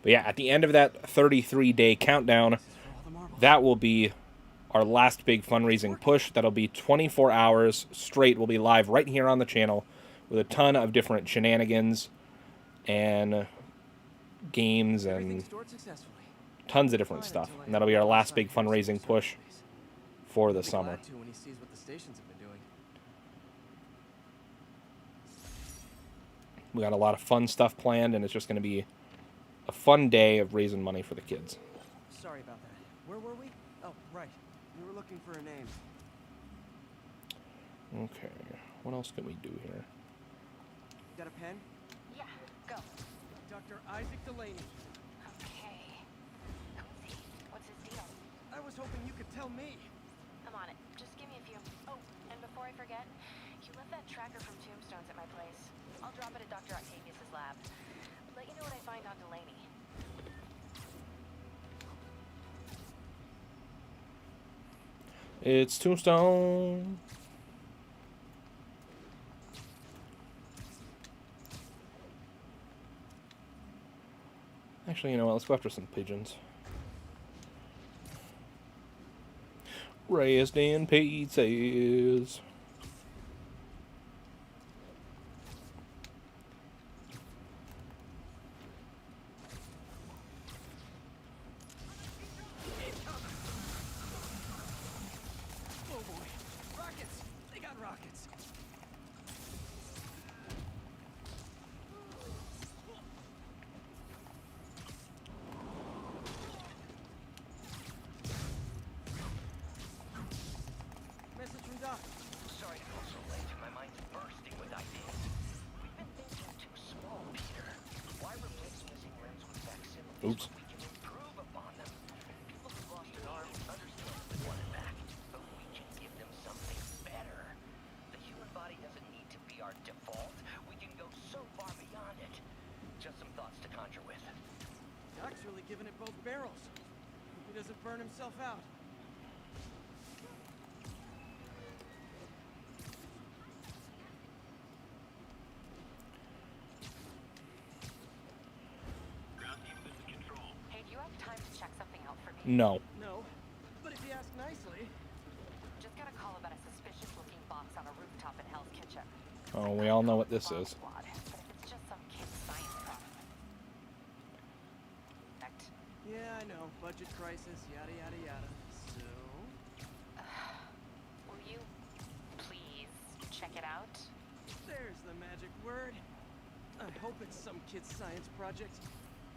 But yeah, at the end of that 33-day countdown, that will be our last big fundraising push. That'll be 24 hours straight. We'll be live right here on the channel with a ton of different shenanigans and games and tons of different stuff. And that'll be our last big fundraising push for the summer. We got a lot of fun stuff planned, and it's just going to be a fun day of raising money for the kids. Sorry about that. Where were we? Oh, right. We were looking for a name. Okay, what else can we do here? Got a pen? Yeah, go. Dr. Isaac Delaney. Okay. Who's he? What's his deal? I was hoping you could tell me. I'm on it. Just give me a few. Oh, and before I forget, you left that tracker from Tombstones at my place. I'll drop it at Dr. Octavius's lab. Let you know what I find on Delaney. It's Tombstone. Actually, you know what? Let's go after some pigeons. Raised in pizzas. Oops. Doc's really giving it both barrels. Hope he doesn't burn himself out. Hey, do you have time to check something out for me? No. No, but if you ask nicely. Just got a call about a suspicious-looking box on a rooftop in Hell's Kitchen. Oh, we all know what this is. But if it's just some kid's science project. Yeah, I know. Budget crisis, yada yada yada. So... Will you please check it out? There's the magic word. I hope it's some kid's science project.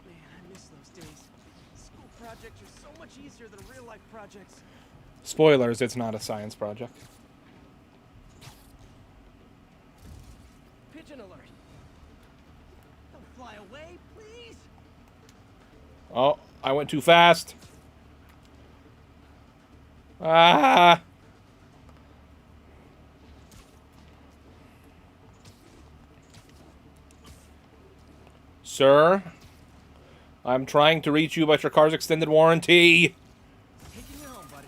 Man, I miss those days. School projects are so much easier than real-life projects. Spoilers, it's not a science project. Pigeon alert. Don't fly away, please. Oh, I went too fast. Ah! Sir, I'm trying to reach you about your car's extended warranty. Taking you home, buddy.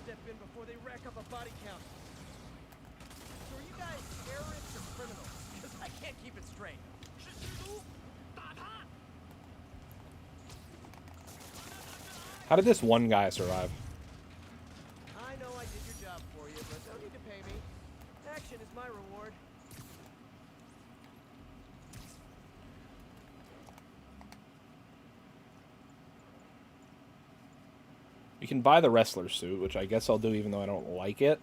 step in before they rack up a body count. So are you guys terrorists or criminals? Because I can't keep it straight. How did this one guy survive? I know I did your job for you, but don't need to pay me. Action is my reward. You can buy the wrestler suit, which I guess I'll do even though I don't like it.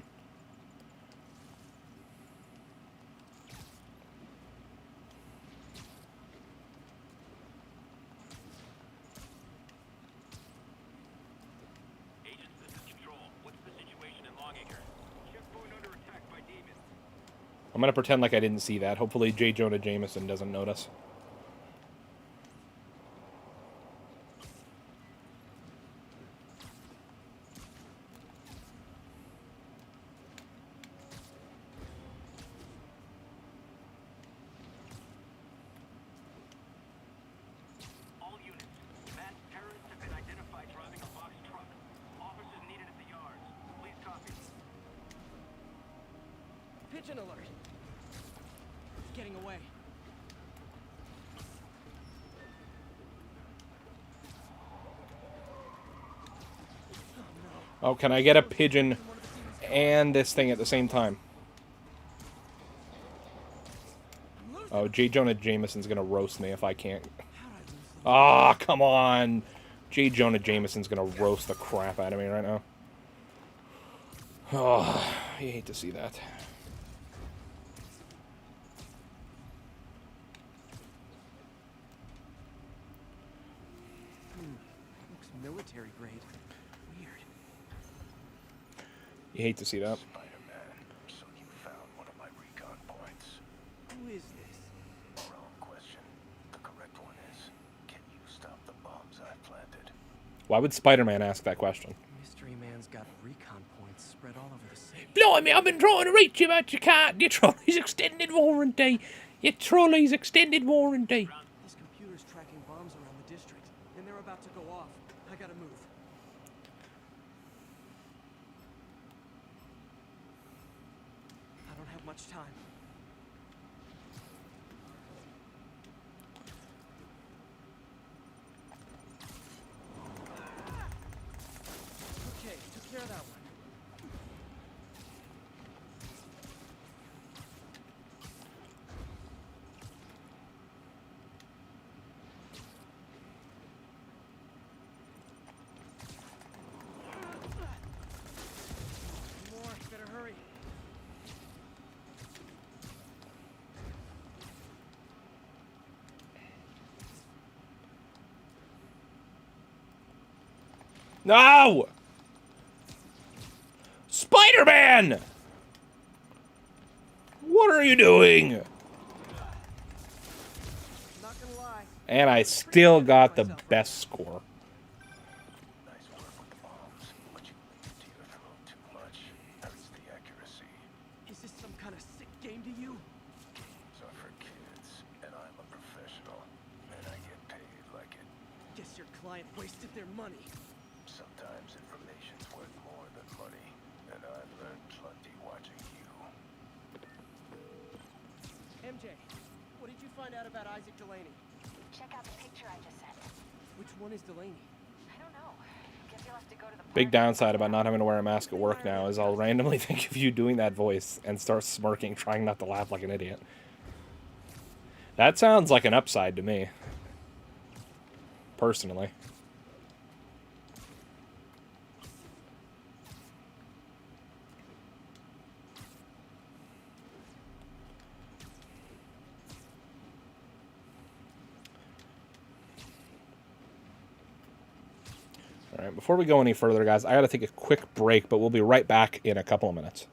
Agents, this is Control. What's the situation in Longacre? Checkpoint under attack by demons. I'm going to pretend like I didn't see that. Hopefully J. Jonah Jameson doesn't notice. All units. Masked terrorists have been identified driving a box truck. Officers needed at the yards. Please copy. Pigeon alert. It's getting away. Oh, can I get a pigeon and this thing at the same time? Oh, J. Jonah Jameson's gonna roast me if I can't. Ah, come on! J. Jonah Jameson's gonna roast the crap out of me right now. Oh, I hate to see that. Looks military grade. Weird. You hate to see that. Spider-Man, so you found one of my recon points. Who is this? Wrong question. The correct one is, can you stop the bombs I planted? Why would Spider-Man ask that question? Mystery Man's got recon points spread all over the city. Blimey, I've been trying to reach you, but you can't. Your trolley's extended warranty. Your trolley's extended warranty. This computer's tracking bombs around the district, and they're about to go off. I gotta move. I don't have much time. Okay, took care of that one. More, better hurry. No! Spider-Man! What are you doing? Not gonna lie. And I still got the best score. Nice work with the bombs, but you leaned into your throat too much. Hurts the accuracy. Is this some kind of sick game to you? Games are for kids, and I'm a professional, and I get paid like it. Guess your client wasted their money. Sometimes information's worth more than money, and I've learned plenty watching you. MJ, what did you find out about Isaac Delaney? Check out the picture I just sent. Which one is Delaney? I don't know. Guess you'll have to go to the Big downside about not having to wear a mask at work now is I'll randomly think of you doing that voice and start smirking, trying not to laugh like an idiot. That sounds like an upside to me. Personally. All right, before we go any further, guys, I got to take a quick break, but we'll be right back in a couple of minutes.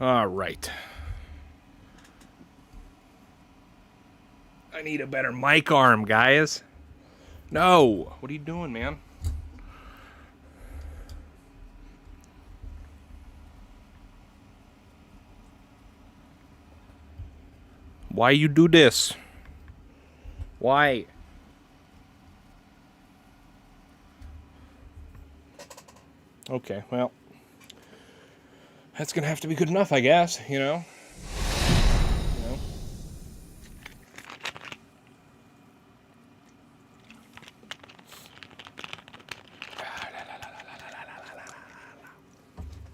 All right. I need a better mic arm, guys. No. What are you doing, man? Why you do this? Why? Okay, well, that's gonna have to be good enough, I guess, you know?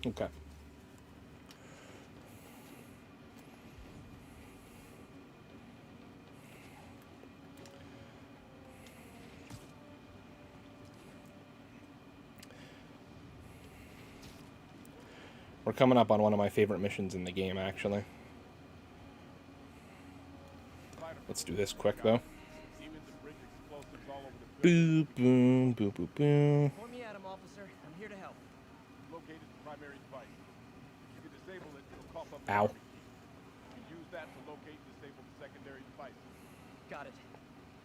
Okay. We're coming up on one of my favorite missions in the game, actually. Let's do this quick, though. Boo, boom, boo, boo, boo. Point me at him, officer. I'm here to help. Located the primary device. If you disable it, it'll cough up Ow. You use that to locate and disable the secondary device. Got it.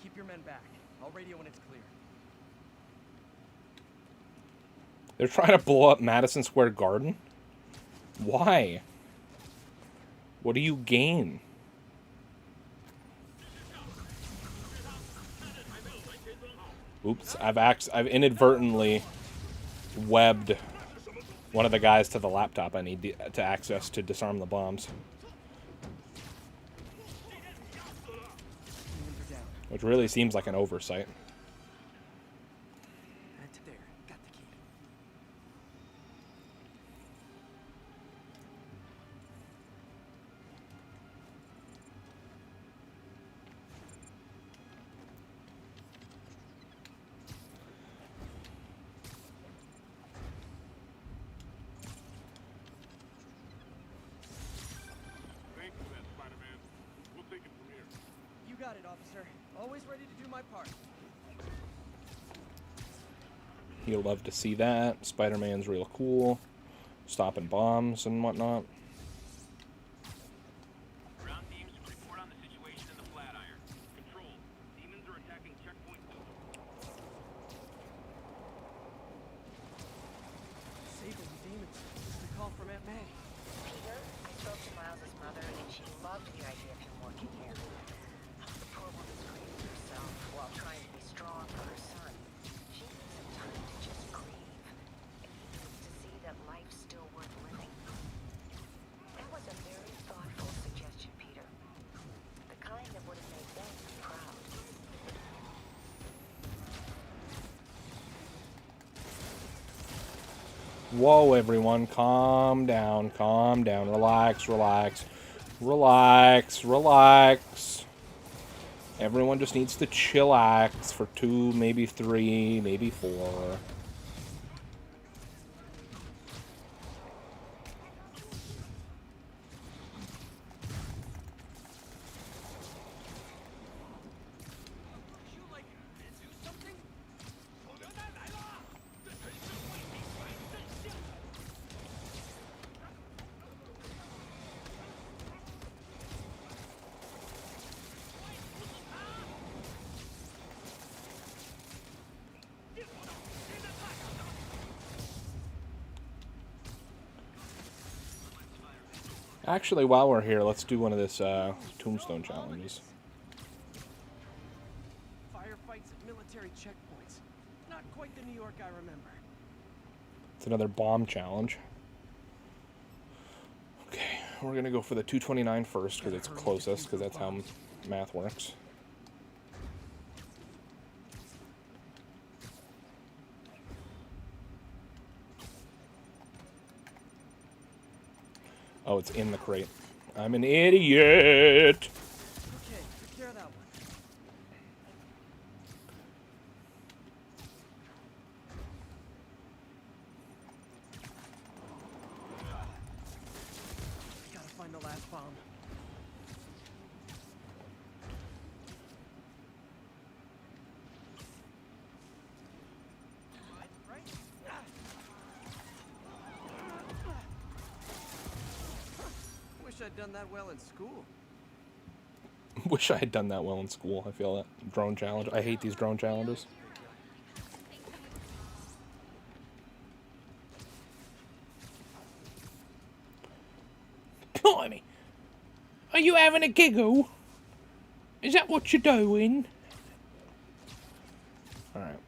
Keep your men back. I'll radio when it's clear. They're trying to blow up Madison Square Garden? Why? What do you gain? Oops, I've inadvertently webbed one of the guys to the laptop I need to access to disarm the bombs. Which really seems like an oversight. There. Got the key. Thanks for that, Spider-Man. We'll take it from here. You got it, officer. Always ready to do my part. You'll love to see that. Spider-Man's real cool. Stopping bombs and whatnot. Ground teams, report on the situation in the Flatiron. Control. Demons are attacking checkpoint 2. Sable and demons. This is a call from Aunt May. Peter, I spoke to Miles' mother, and she loved the idea of him working here. The poor woman's grieving herself while trying to be strong for her son. She needs some time to just grieve. And he needs to see that life's still worth living. That was a very thoughtful suggestion, Peter. The kind that would have made them proud. Whoa, everyone, calm down, relax, relax, relax, relax. Everyone just needs to chillax for 2, maybe 3, maybe 4. Actually, while we're here, let's do one of this tombstone challenges. Firefights at military checkpoints. Not quite the New York I remember. It's another bomb challenge. Okay, we're gonna go for the 229 first because it's closest, because that's how math works. Oh, it's in the crate. I'm an idiot. Okay, took care of that one. Gotta find the last bomb. Right? Wish I'd done that well in school. Wish I had done that well in school. I feel that. Drone challenge. I hate these drone challenges. Blimey. Are you having a giggle? Is that what you're doing? Alright.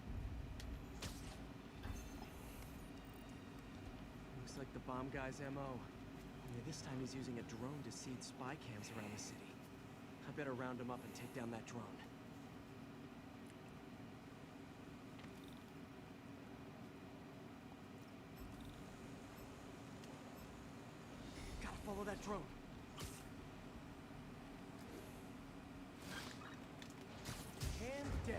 Looks like the bomb guy's MO. Only this time he's using a drone to seed spy cams around the city. I better round him up and take down that drone. Gotta follow that drone. Hand down.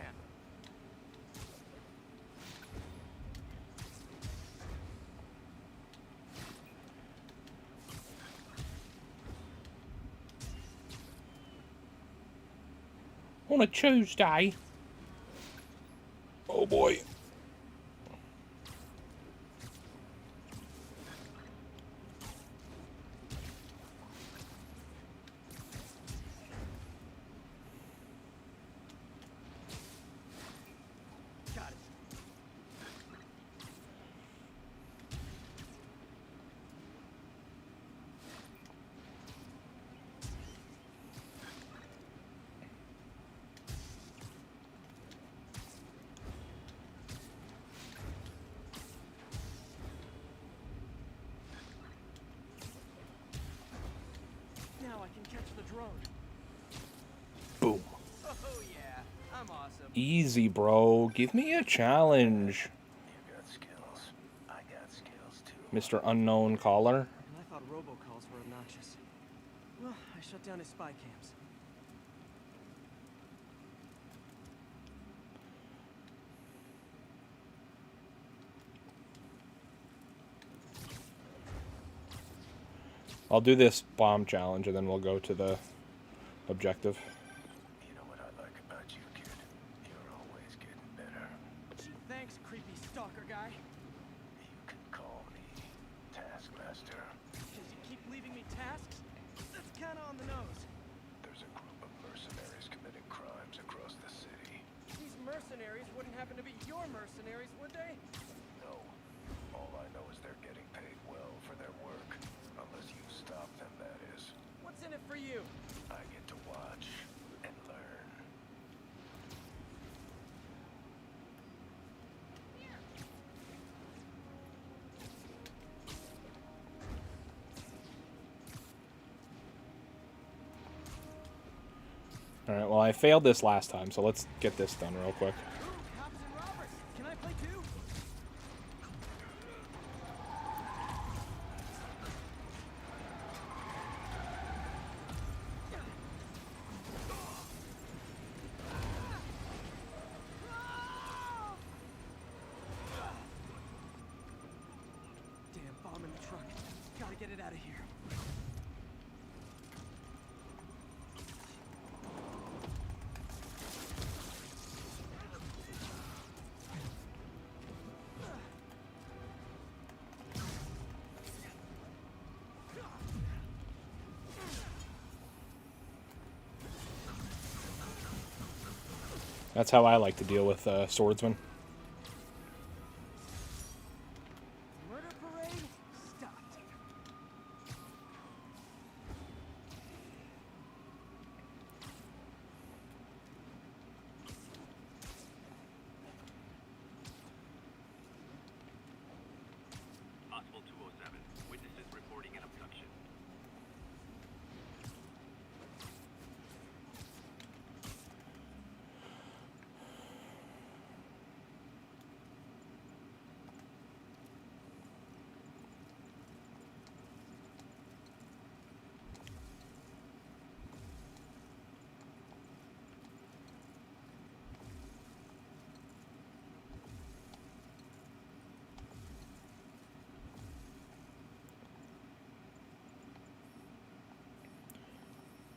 On a Tuesday. Oh boy. Got it. Now I can catch the drone. Boom. Oh yeah, I'm awesome. Easy, bro. Give me a challenge. You got skills. I got skills too. Mr. Unknown Caller. And I thought robocalls were obnoxious. Well, I shut down his spy cams. I'll do this bomb challenge and then we'll go to the objective. You know what I like about you, kid? You're always getting better. Gee, thanks, creepy stalker guy. You can call me Taskmaster. Because you keep leaving me tasks? That's kind of on the nose. There's a group of mercenaries committing crimes across the city. These mercenaries wouldn't happen to be your mercenaries, would they? No. All I know is they're getting paid well for their work. Unless you stop them, that is. What's in it for you? I get to watch and learn. Alright, well I failed this last time, so let's get this done real quick. Ooh, cops and robbers. Can I play too? Damn bomb in the truck. Gotta get it out of here. That's how I like to deal with swordsmen. Murder parade stopped. Possible 207. Witnesses reporting an abduction.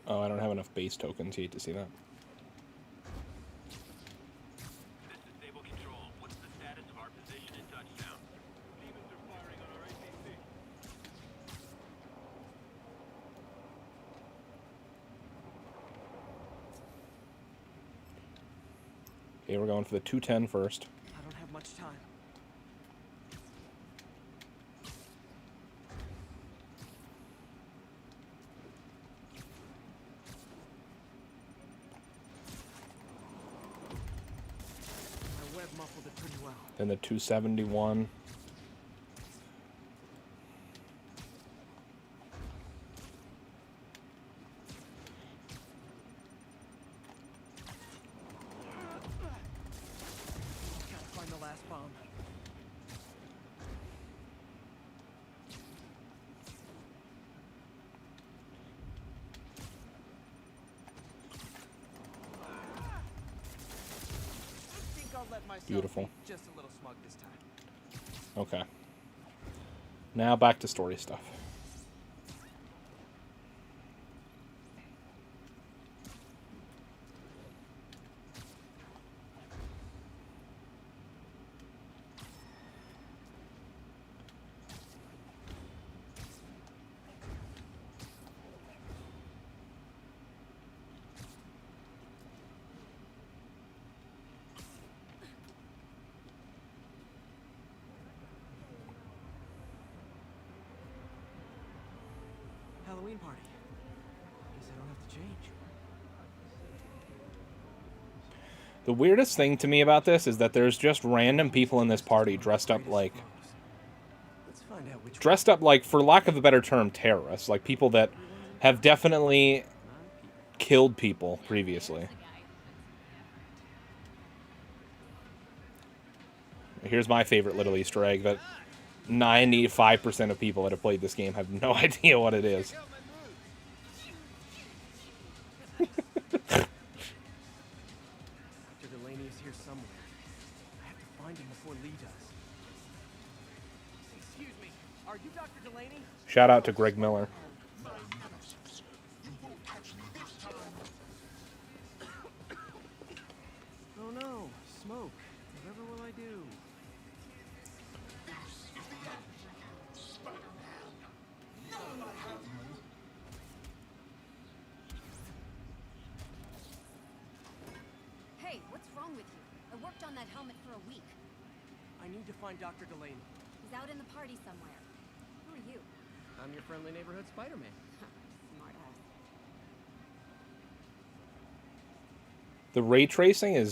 Oh, I don't have enough base tokens. You hate to see that. This is Stable Control. What's the status of our position in touchdown? Demons are firing on our APC. Okay, we're going for the 210 first. I don't have much time. My web muffled it pretty well. Then the 271. Gotta find the last bomb. I think I'll let myself Beautiful. be just a little smug this time. Okay. Now back to story stuff. Halloween party. Guess I don't have to change. The weirdest thing to me about this is that there's just random people in this party dressed up like, for lack of a better term, terrorists. Like people that have definitely killed people previously. Here's my favorite little Easter egg that 95% of people that have played this game have no idea what it is. Dr. Delaney is here somewhere. I have to find him before Lee does. Excuse me, are you Dr. Delaney? Shout out to Greg Miller. Oh no, smoke. Whatever will I do? Hey, what's wrong with you? I worked on that helmet for a week. I need to find Dr. Delaney. He's out in the party somewhere. Who are you? I'm your friendly neighborhood Spider-Man. Smart ass. The ray tracing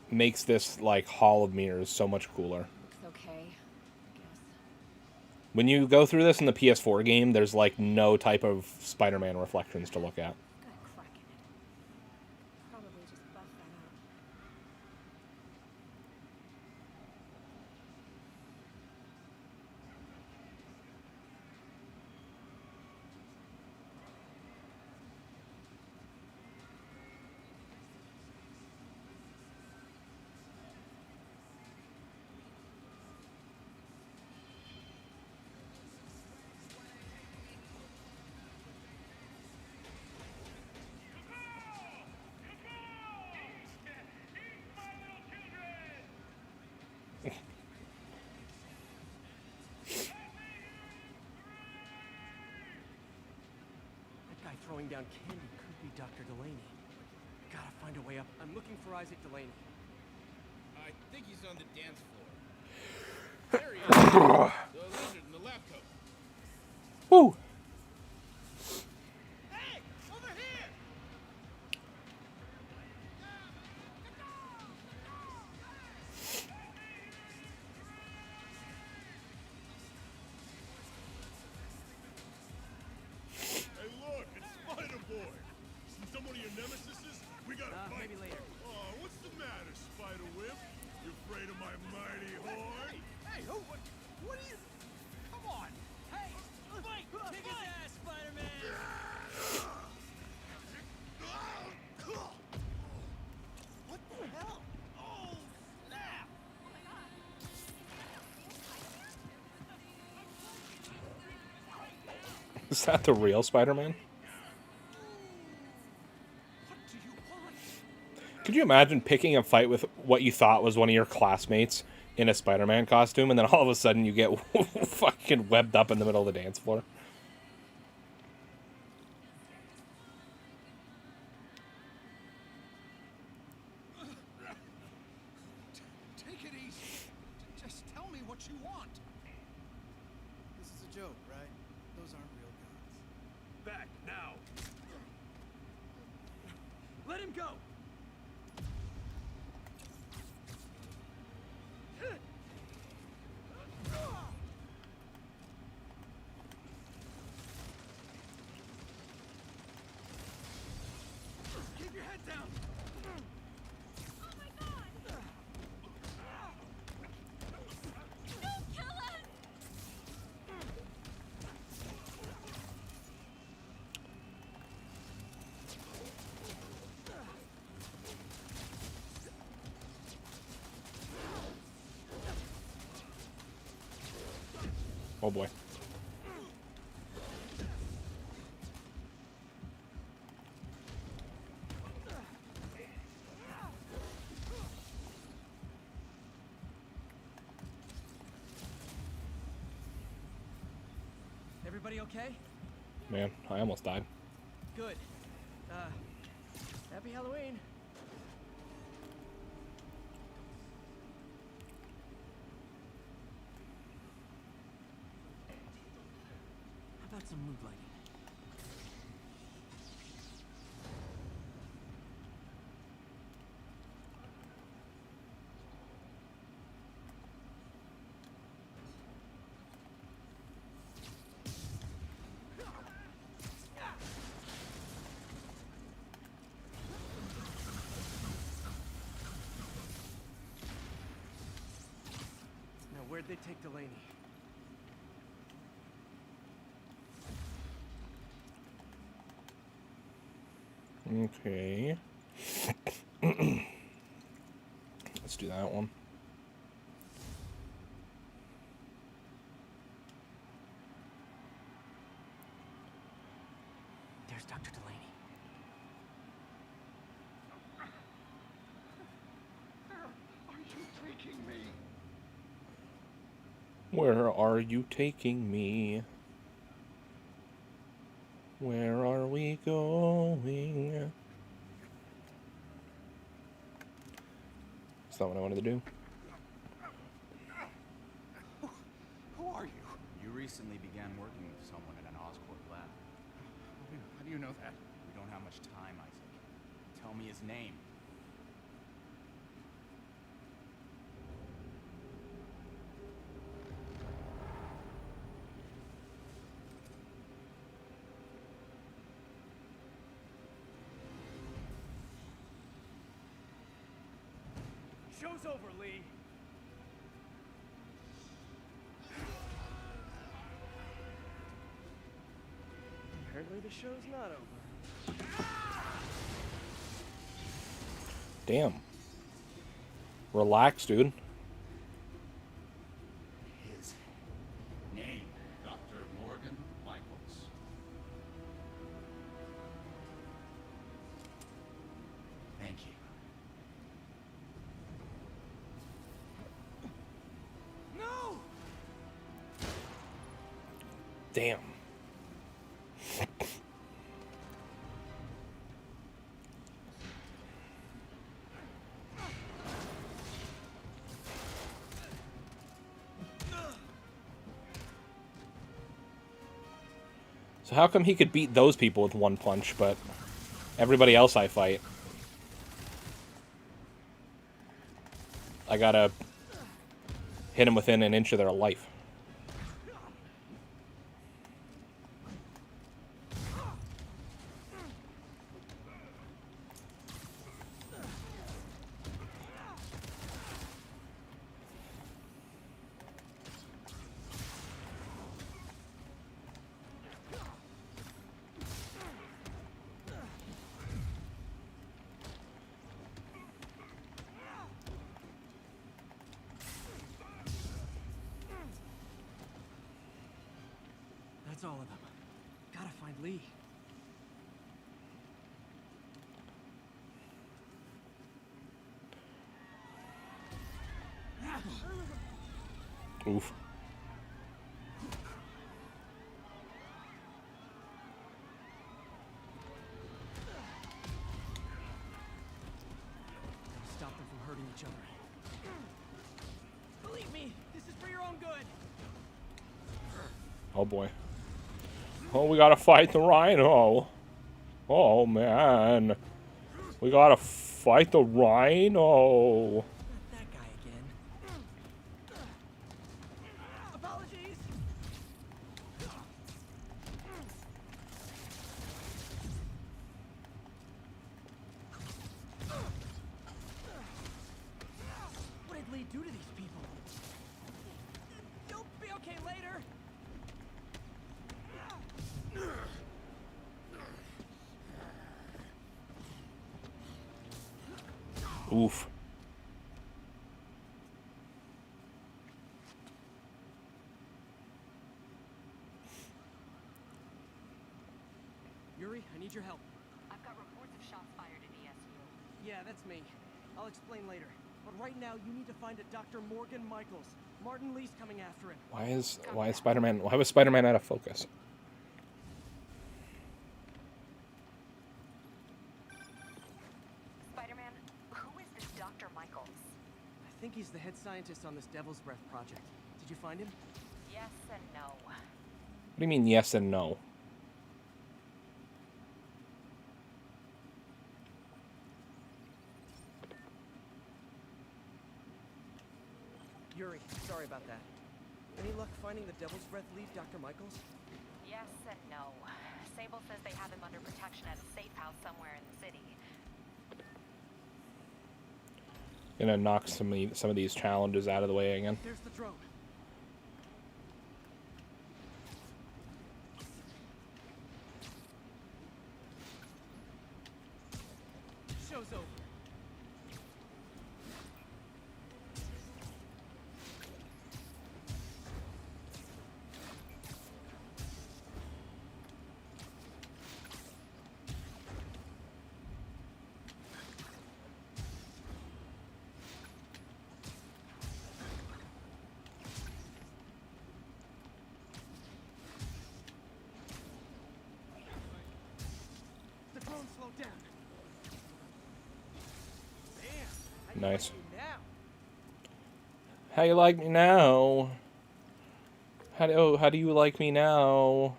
makes this like Hall of Mirrors so much cooler. Looks okay, I guess. When you go through this in the PS4 game, there's like no type of Spider-Man reflections to look at. Got a crack in it. Probably just buff that up. That guy throwing down candy could be Dr. Delaney. Gotta find a way up. I'm looking for Isaac Delaney. I think he's on the dance floor. There he is. The lizard in the lab coat. Woo! Hey, over here! Hey, look, it's Spider-Boy. See some of your nemesises? We gotta fight. Maybe later. Oh, what's the matter, Spider-Whip? You afraid of my mighty horn? Hey, who? What are you? Come on! Hey, fight! Kick his ass, Spider-Man! What the hell? Oh, snap! Is that the real Spider-Man? Could you imagine picking a fight with what you thought was one of your classmates in a Spider-Man costume, and then all of a sudden you get fucking webbed up in the middle of the dance floor? joke, right? Those aren't real guns. Back now. Let him go! Keep your head down! Oh my god! Don't kill us! Oh boy. Everybody okay? Man, I almost died. Good. Happy Halloween. How about some mood lighting? Now, where'd they take Delaney? Okay. Let's do that one. There's Dr. Delaney. Are you taking me? Where are you taking me? Where are we going? That's not what I wanted to do. Who are you? You recently began working with someone in an Oscorp lab. How do you know that? We don't have much time, Isaac. Tell me his name. Show's over, Lee. Apparently the show's not over. Damn. Relax, dude. His name, Dr. Morgan Michaels. Thank you. No! Damn. So how come he could beat those people with one punch, but everybody else I fight, I gotta hit him within an inch of their life? That's all of them. Gotta find Lee. Oof. Stop them from hurting each other. Believe me, this is for your own good. Oh boy. Oh, we gotta fight the rhino. Oh man. We gotta fight the rhino. Not that guy again. Apologies. What did Lee do to these people? You'll be okay later. Oof. Yuri, I need your help. I've got reports of shots fired at ESU. Yeah, that's me. I'll explain later. But right now, you need to find a Dr. Morgan Michaels. Martin Lee's coming after him. Why is Spider-Man? Why was Spider-Man out of focus? Spider-Man, who is this Dr. Michaels? I think he's the head scientist on this Devil's Breath project. Did you find him? Yes and no. What do you mean yes and no? Yuri, sorry about that. Any luck finding the Devil's Breath lead, Dr. Michaels? Yes and no. Sable says they have him under protection at a safe house somewhere in the city. Gonna knock some of these challenges out of the way again. There's the drone. Show's over. The drone slowed down. Damn. Nice. Now. How you like me now? How do you like me now?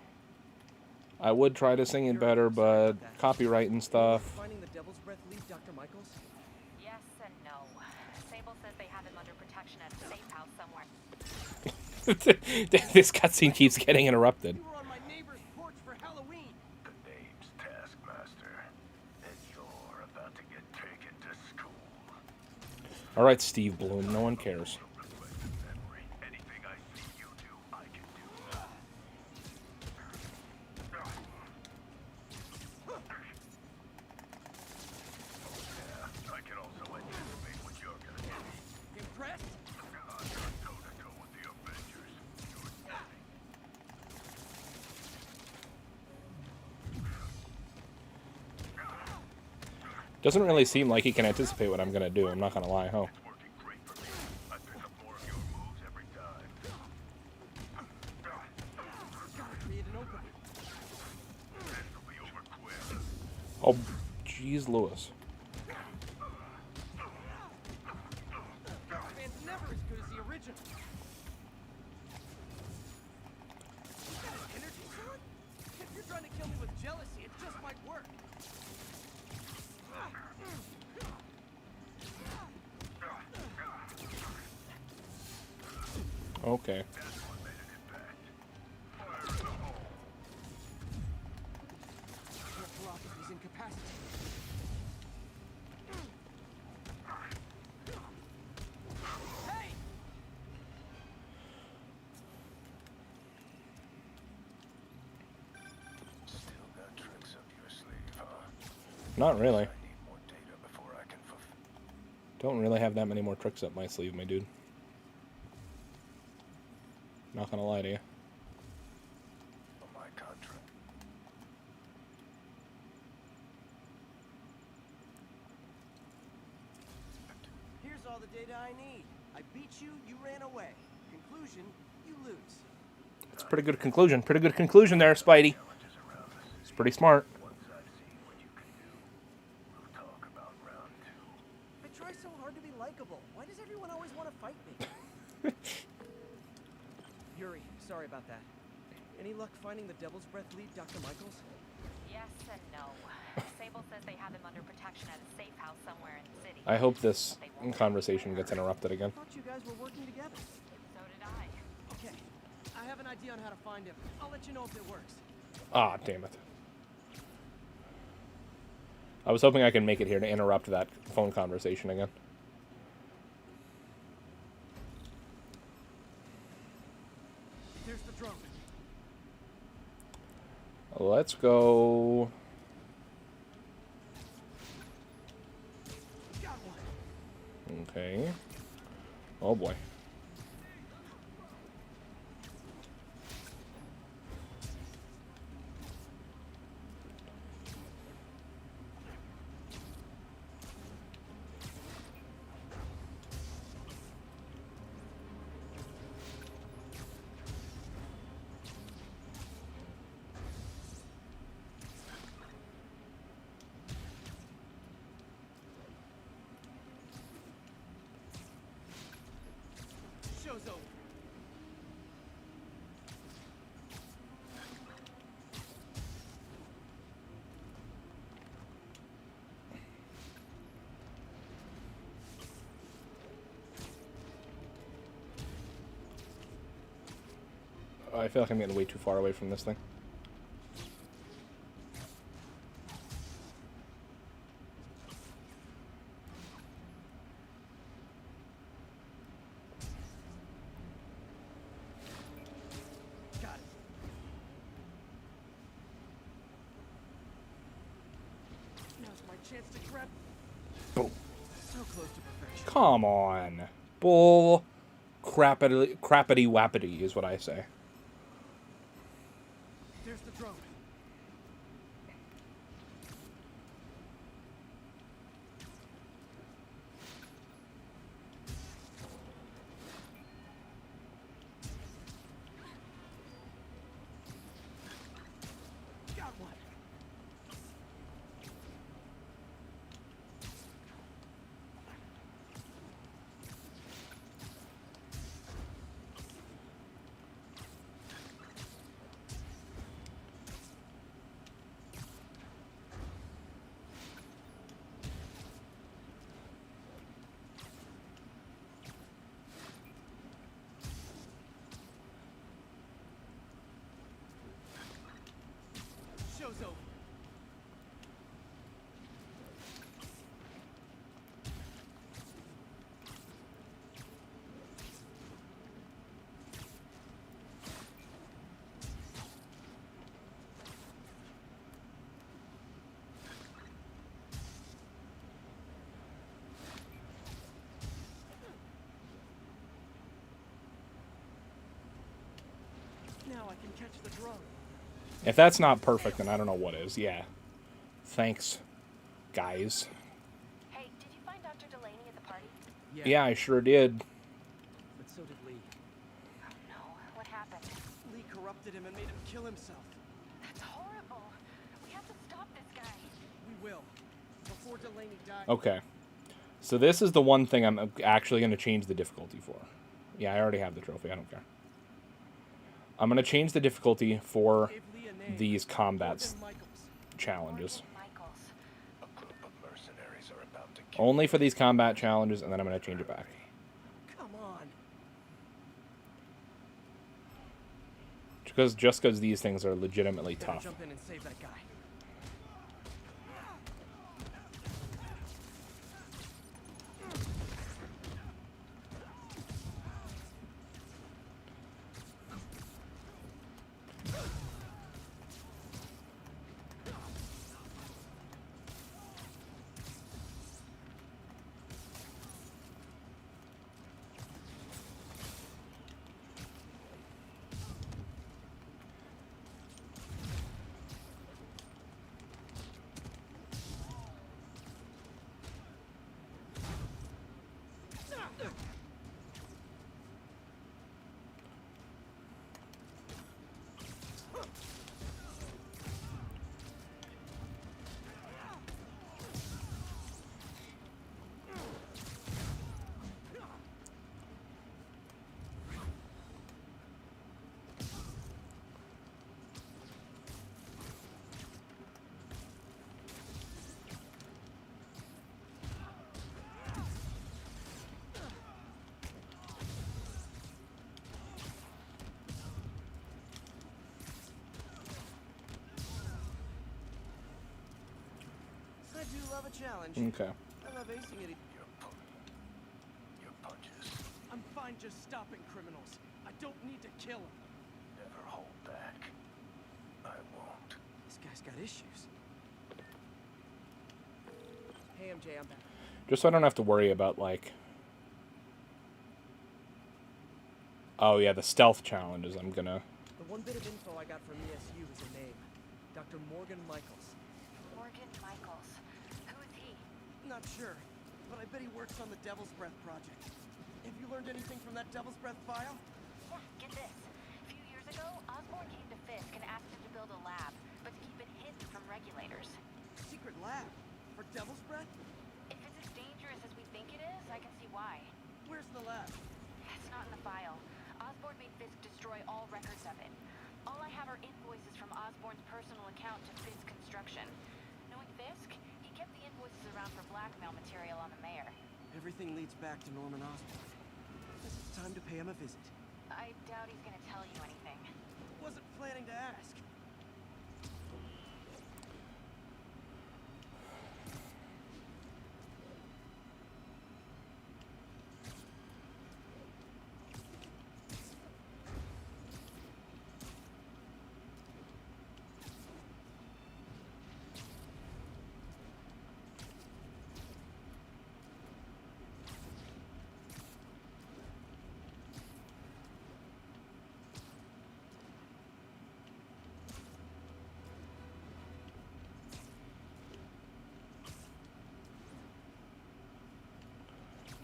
I would try to sing it better, but copyright and stuff. Finding the Devil's Breath lead, Dr. Michaels? Yes and no. Sable says they have him under protection at a safe house somewhere. This cutscene keeps getting interrupted. You were on my neighbor's porch for Halloween. The name's Taskmaster, and you're about to get taken to school. All right, Steve Bloom. No one cares. Anything I see you do, I can do. Yeah, I can also anticipate what you're gonna do. Impressed? You're toe-to-toe with the Avengers. You're nothing. Doesn't really seem like he can anticipate what I'm gonna do. I'm not gonna lie, huh? Working great for me. I pick up more of your moves every time. Gotta create an opening. This'll be over quick. Oh, jeez, Lewis. Batman's never as good as the original. Is that an energy sword? If you're trying to kill me with jealousy, it just might work. Okay. Telepathy's incapacitated. Hey! Still got tricks up your sleeve, huh? Not really. I need more data before I can fulfill. Don't really have that many more tricks up my sleeve, my dude. Not gonna lie to you. My contract. Here's all the data I need. I beat you, you ran away. Conclusion, you lose. It's a pretty good conclusion. Pretty good conclusion there, Spidey. It's pretty smart. Once I've seen what you can do, we'll talk about round two. I try so hard to be likable. Why does everyone always want to fight me? Yuri, sorry about that. Any luck finding the Devil's Breath lead, Dr. Michaels? Yes and no. Sable says they have him under protection at a safe house somewhere in the city. I hope this conversation gets interrupted again. I thought you guys were working together. So did I. Okay, I have an idea on how to find him. I'll let you know if it works. Ah, damn it. I was hoping I could make it here to interrupt that phone conversation again. There's the drone. Let's go. Got one. Okay. Oh boy. Show's over. I feel like I'm getting way too far away from this thing. Got it. Now's my chance to grab. Boom. So close to perfection. Come on. Bull crappity wappity is what I say. There's the drone. Got one. Show's over. Now I can catch the drone. If that's not perfect, then I don't know what is. Yeah. Thanks, guys. Hey, did you find Dr. Delaney at the party? Yeah, I sure did. But so did Lee. Oh no, what happened? Lee corrupted him and made him kill himself. That's horrible. We have to stop this guy. We will. Before Delaney died. Okay. So this is the one thing I'm actually going to change the difficulty for. Yeah, I already have the trophy. I don't care. I'm going to change the difficulty for these combat challenges. Only for these combat challenges, and then I'm going to change it back. Come on. Just because these things are legitimately tough. Jump in and save that guy. do love a challenge. Okay. I love acing it. Your punches I'm fine just stopping criminals. I don't need to kill them. never hold back. I won't. This guy's got issues. Hey, MJ, I'm back. Just so I don't have to worry about, like... Oh, yeah, the stealth challenges I'm gonna... The one bit of info I got from ESU is a name. Dr. Morgan Michaels. Morgan Michaels. Who is he? Not sure, but I bet he works on the Devil's Breath project. Have you learned anything from that Devil's Breath file? Yeah, get this. A few years ago, Osborn came to Fisk and asked him to build a lab, but to keep it hidden from regulators. Secret lab? For Devil's Breath? If it's as dangerous as we think it is, I can see why. Where's the lab? It's not in the file. Osborn made Fisk destroy all records of it. All I have are invoices from Osborn's personal account to Fisk Construction. Knowing Fisk, he kept the invoices around for blackmail material on the mayor. Everything leads back to Norman Osborn. Guess it's time to pay him a visit. I doubt he's gonna tell you anything. Wasn't planning to ask.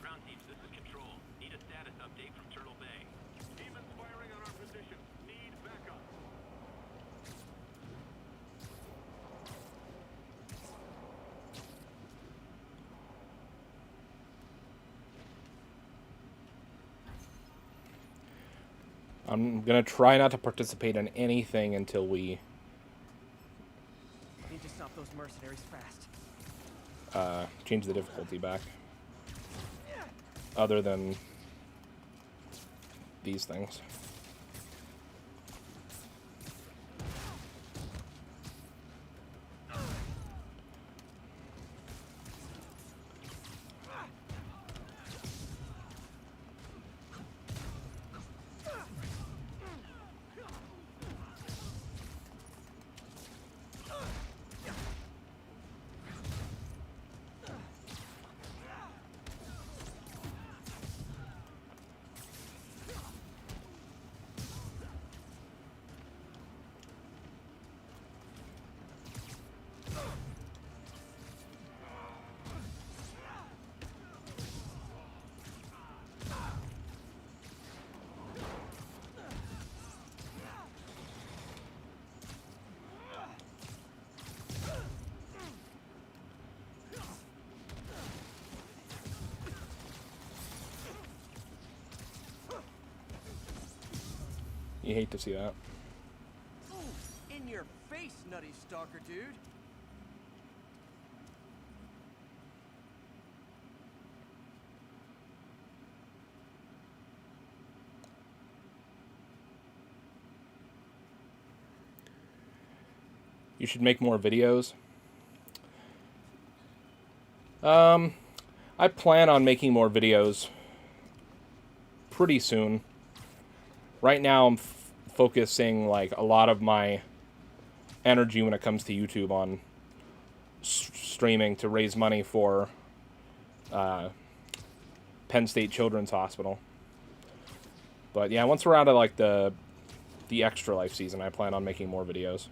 Ground teams, this is Control. Need a status update from Turtle Bay. Demons firing on our position. Need backup. I'm gonna try not to participate in anything until we Need to stop those mercenaries fast. change the difficulty back. Other than these things. You hate to see that. Ooh, in your face, nutty stalker dude. You should make more videos. I plan on making more videos pretty soon. Right now, I'm focusing like a lot of my energy when it comes to YouTube on streaming to raise money for Penn State Children's Hospital. But yeah, once we're out of like the Extra Life season, I plan on making more videos.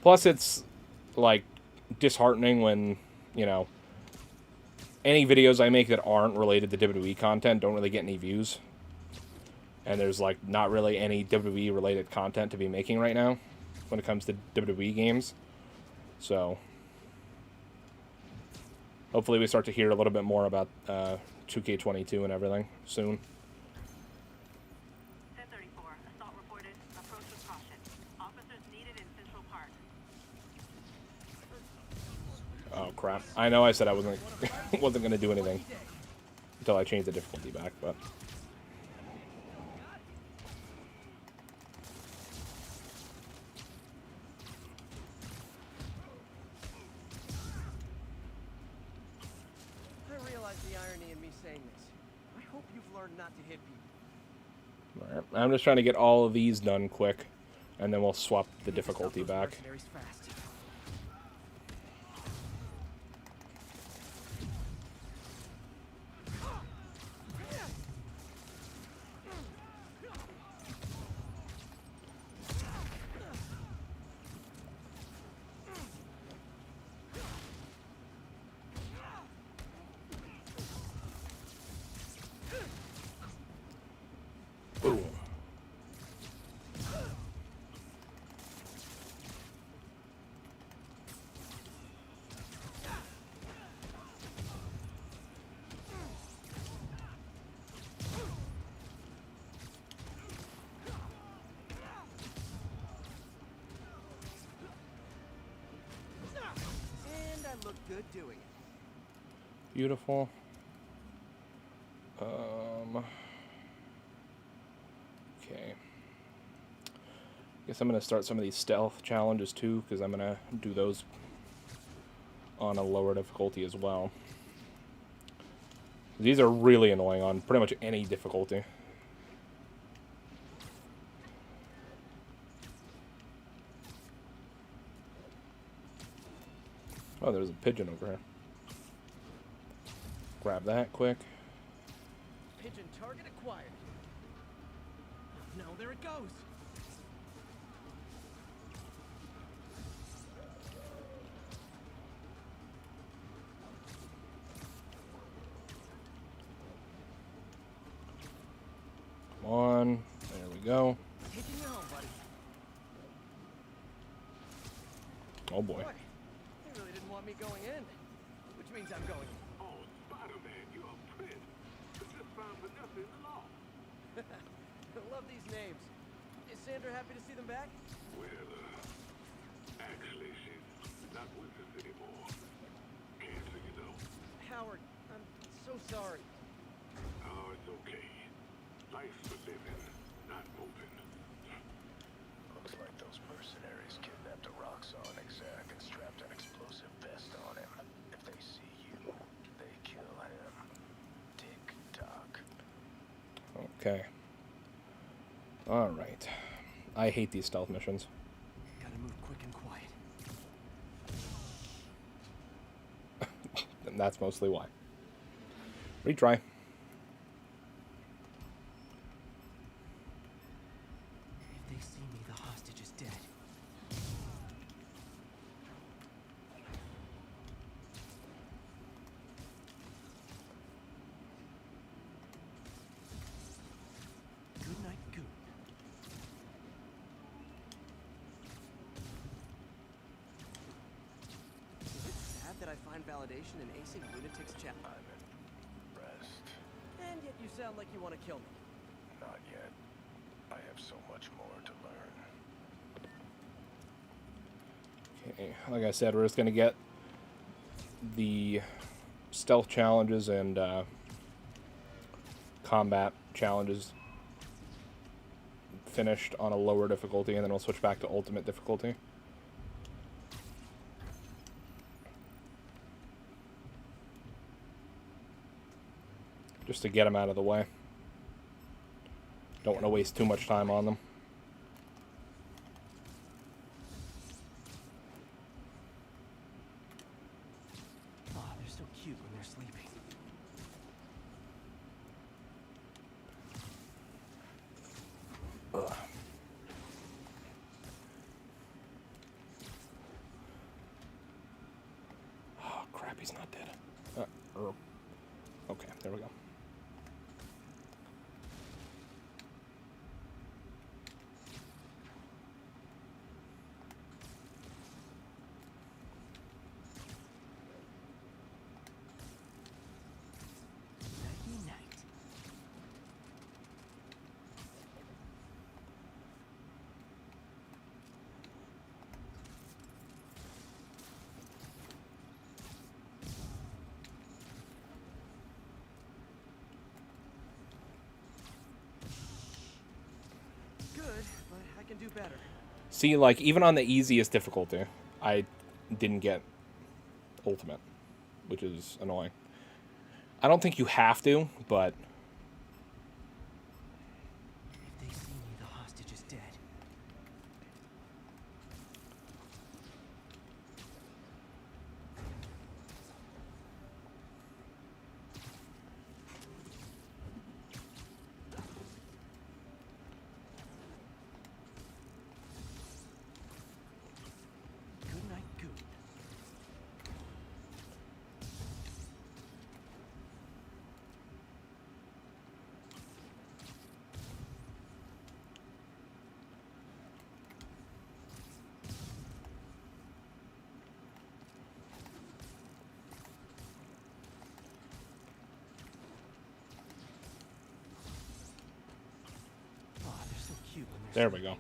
Plus, it's like disheartening when, you know, any videos I make that aren't related to WWE content don't really get any views. And there's like not really any WWE related content to be making right now when it comes to WWE games. So hopefully we start to hear a little bit more about 2K22 and everything soon. 1034, assault reported. Approach with caution. Officers needed in Central Park. Oh crap! I know I said I wasn't gonna do anything until I changed the difficulty back, but realize the irony in me saying this. I hope you've learned not to hit people. Alright, I'm just trying to get all of these done quick, and then we'll swap the difficulty back. Mercenaries fast. Boom. And I look good doing it. Beautiful. Okay. Guess I'm gonna start some of these stealth challenges too, because I'm gonna do those on a lower difficulty as well. These are really annoying on pretty much any difficulty. Oh, there's a pigeon over here. Grab that quick. Pigeon target acquired. No, there it goes. Come on. There we go. Taking you home, buddy. Oh boy. They really didn't want me going in. Which means I'm going in. Oh, Spider-Man, you're a prince. I just found Vanessa in the law. I love these names. Is Sandra happy to see them back? Well, actually, she's not with us anymore. Cancer, you know. Howard, I'm so sorry. Oh, it's okay. Life's for living, not moving. Looks like those mercenaries kidnapped a rock-solid exec and strapped an explosive vest on him. If they see you, they kill him. Tick-tock. Okay. Alright. I hate these stealth missions. Gotta move quick and quiet. And that's mostly why. Retry. If they see me, the hostage is dead. Good night, Goon. Is it sad that I find validation in acing Lunatic's chapter? I'm impressed. And yet you sound like you want to kill me. Not yet. I have so much more to learn. Okay, like I said, we're just gonna get the stealth challenges and combat challenges finished on a lower difficulty, and then we'll switch back to ultimate difficulty. Just to get them out of the way. Don't want to waste too much time on them. Oh, they're so cute when they're sleeping. Ugh. Oh, crap, he's not dead. Okay, there we go. Nighty night. Good, but I can do better. See, like, even on the easiest difficulty, I didn't get ultimate, which is annoying. I don't think you have to, but If they see me, the hostage is dead. Good night, Goon. Oh, they're so cute when they're there we go.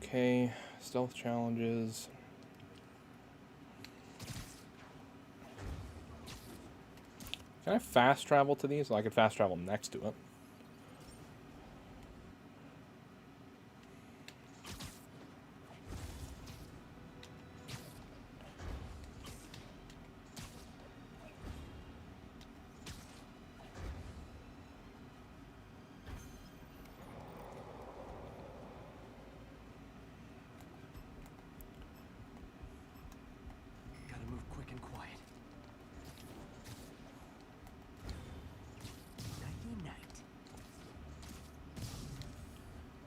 Okay, stealth challenges. Can I fast travel to these? Well, I could fast travel next to it. Gotta move quick and quiet. Nighty night.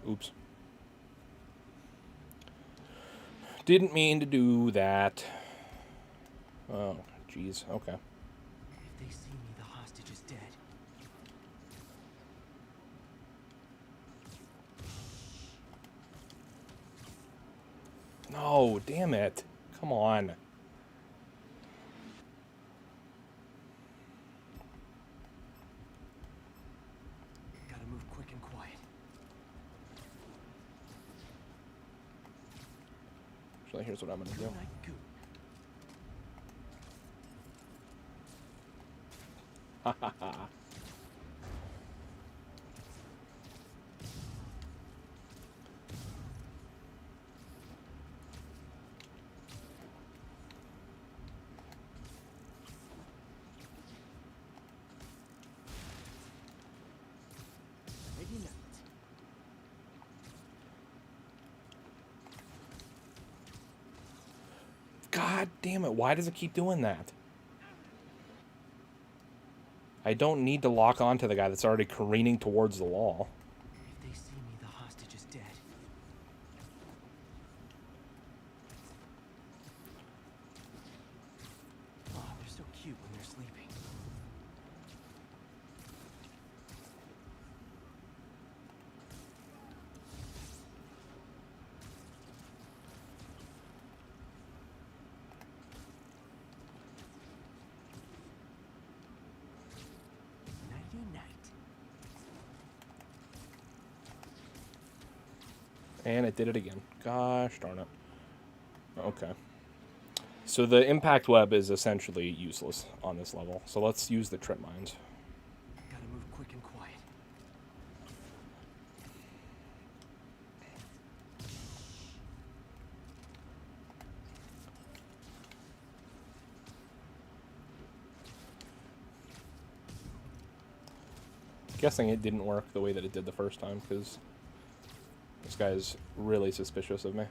Oops. Didn't mean to do that. Oh, jeez. Okay. If they see me, the hostage is dead. No, damn it. Come on. Gotta move quick and quiet. Actually, here's what I'm gonna do. Good night, Goon. Ha ha ha. Nighty night. God damn it. Why does it keep doing that? I don't need to lock onto the guy that's already careening towards the wall. If they see me, the hostage is dead. Oh, they're so cute when they're sleeping. Nighty night. And it did it again. Gosh darn it. Okay. So the impact web is essentially useless on this level. So let's use the trip mines. Gotta move quick and quiet. Guessing it didn't work the way that it did the first time because this guy's really suspicious of me.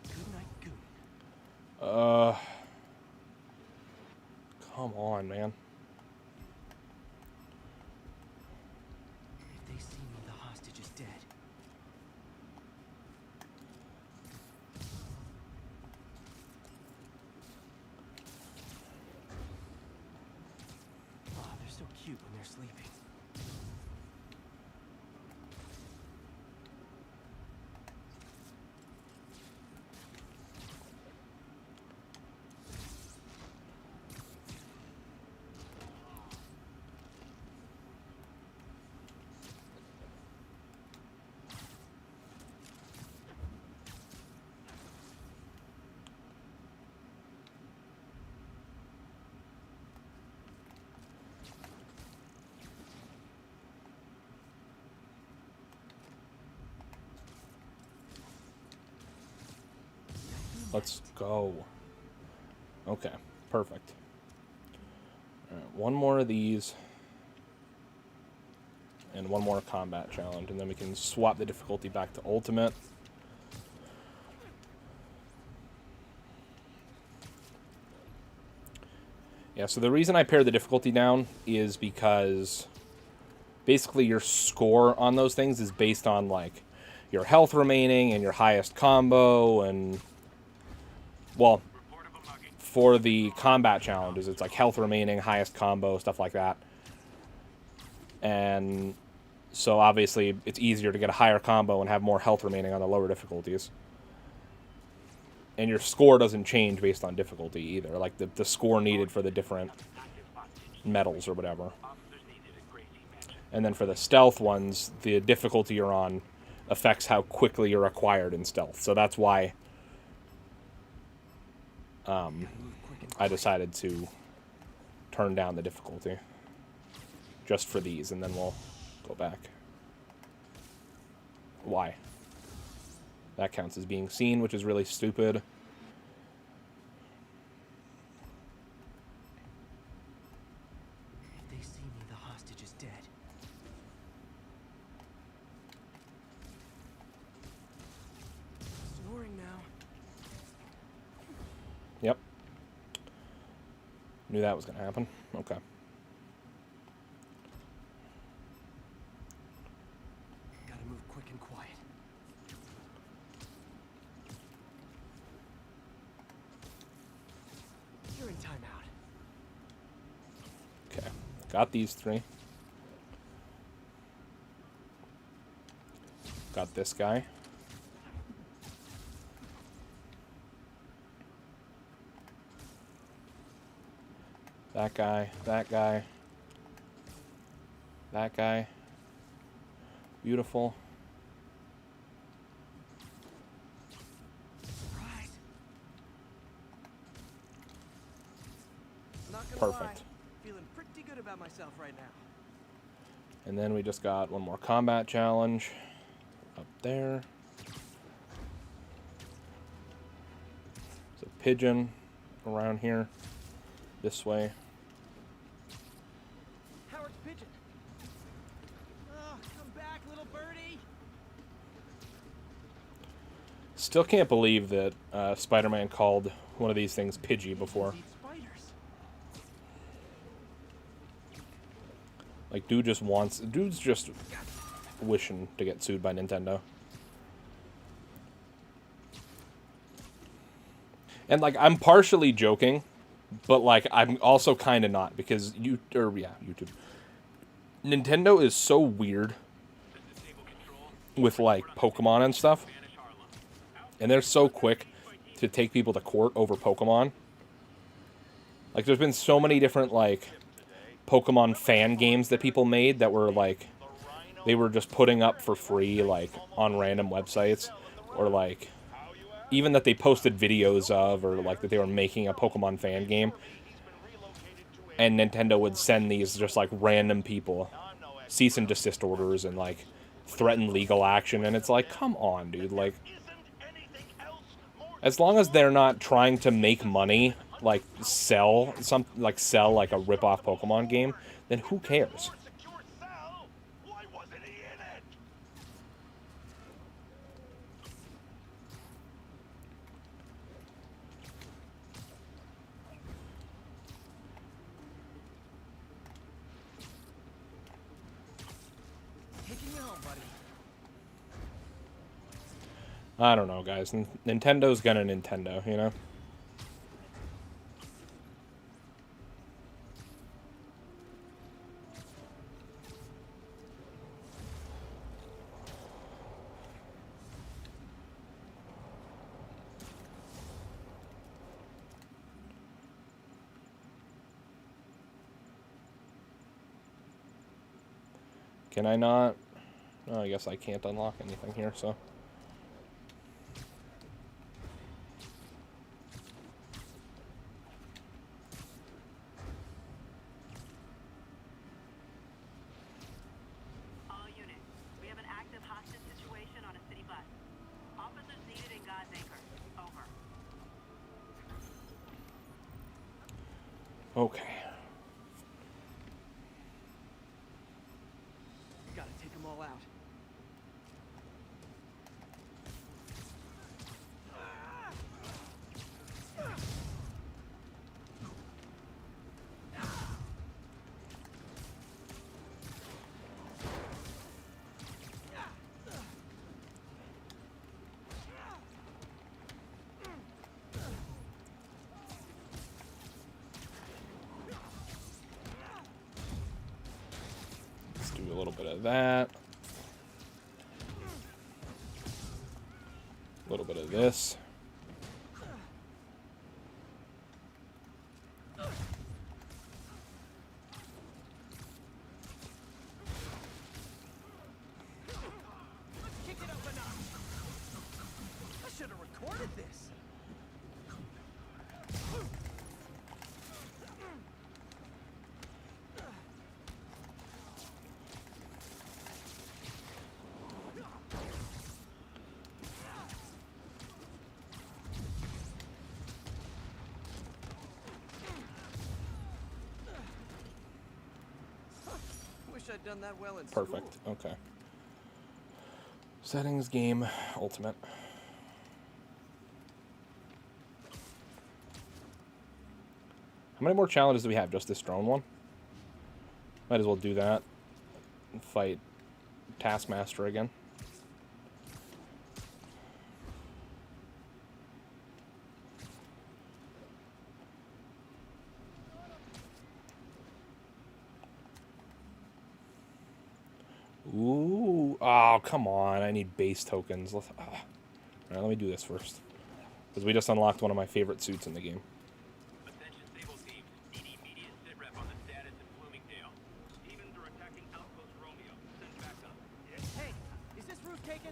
Good night, Goon. Come on, man. If they see me, the hostage is dead. Oh, they're so cute when they're sleeping. Let's go. Okay, perfect. Alright, one more of these. And one more combat challenge, and then we can swap the difficulty back to ultimate. Yeah, so the reason I pare the difficulty down is because basically your score on those things is based on, like, your health remaining and your highest combo, and, well, for the combat challenges, it's like health remaining, highest combo, stuff like that. And so obviously it's easier to get a higher combo and have more health remaining on the lower difficulties. And your score doesn't change based on difficulty either. Like the score needed for the different medals or whatever. And then for the stealth ones, the difficulty you're on affects how quickly you're acquired in stealth. So that's why I decided to turn down the difficulty just for these, and then we'll go back. Why? That counts as being seen, which is really stupid. If they see me, the hostage is dead. Snoring now. Yep. Knew that was going to happen. Okay. Gotta move quick and quiet. You're in timeout. Okay. Got these three. Got this guy. That guy, that guy, that guy. Beautiful. Surprise. Not gonna Perfect. lie, feeling pretty good about myself right now. And then we just got one more combat challenge up there. It's a pigeon around here, this way. Howard's pigeon. Oh, come back, little birdie. Still can't believe that Spider-Man called one of these things Pidgey before. Eat spiders. Like, dude's just wishing to get sued by Nintendo. And, like, I'm partially joking, but, like, I'm also kind of not, because YouTube. Nintendo is so weird with, like, Pokemon and stuff. And they're so quick to take people to court over Pokemon. Like, there's been so many different, like, Pokemon fan games that people made that were, like, they were just putting up for free, like, on random websites. Or, like, even that they posted videos of, or, like, that they were making a Pokemon fan game. And Nintendo would send these just, like, random people cease and desist orders and, like, threaten legal action. And it's like, come on, dude. Like, as long as they're not trying to make money, like, sell like a rip-off Pokemon game, then who cares? Taking you home, buddy. I don't know, guys. Nintendo's gonna Nintendo, you know? Can I not? Oh, I guess I can't unlock anything here, so. All units, we have an active hostage situation on a city bus. Officers needed in God's Acre. Over. Okay. You gotta take them all out. Let's do a little bit of that. A little bit of this. Let's kick it up a notch. I should have recorded this. Wish I'd done that well in Perfect. school. Okay. Settings, game, ultimate. How many more challenges do we have? Just this drone one? Might as well do that. And fight Taskmaster again. Ooh. Oh, come on. I need base tokens. All right, let me do this first. Because we just unlocked one of my favorite suits in the game. Attention Sable team. Need immediate sitrep on the status in Bloomingdale. Demons are attacking Outpost Romeo. Send backup. Hey, is this roof taken?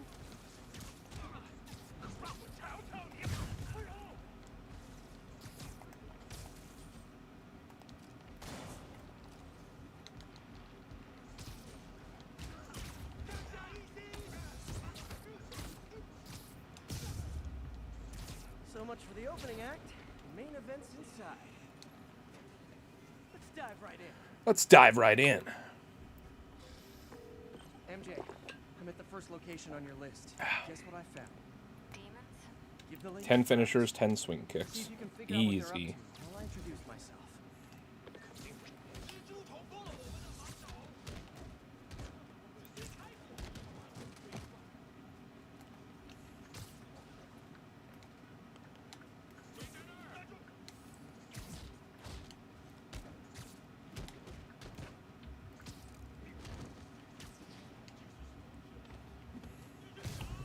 So much for the opening act. The main event's inside. Let's dive right in. Let's dive right in. MJ, I'm at the first location on your list. Guess what I found? Demons? Give the link 10 a try. finishers, 10 swing See kicks. if you can figure out what they're up Easy. to while I introduce myself.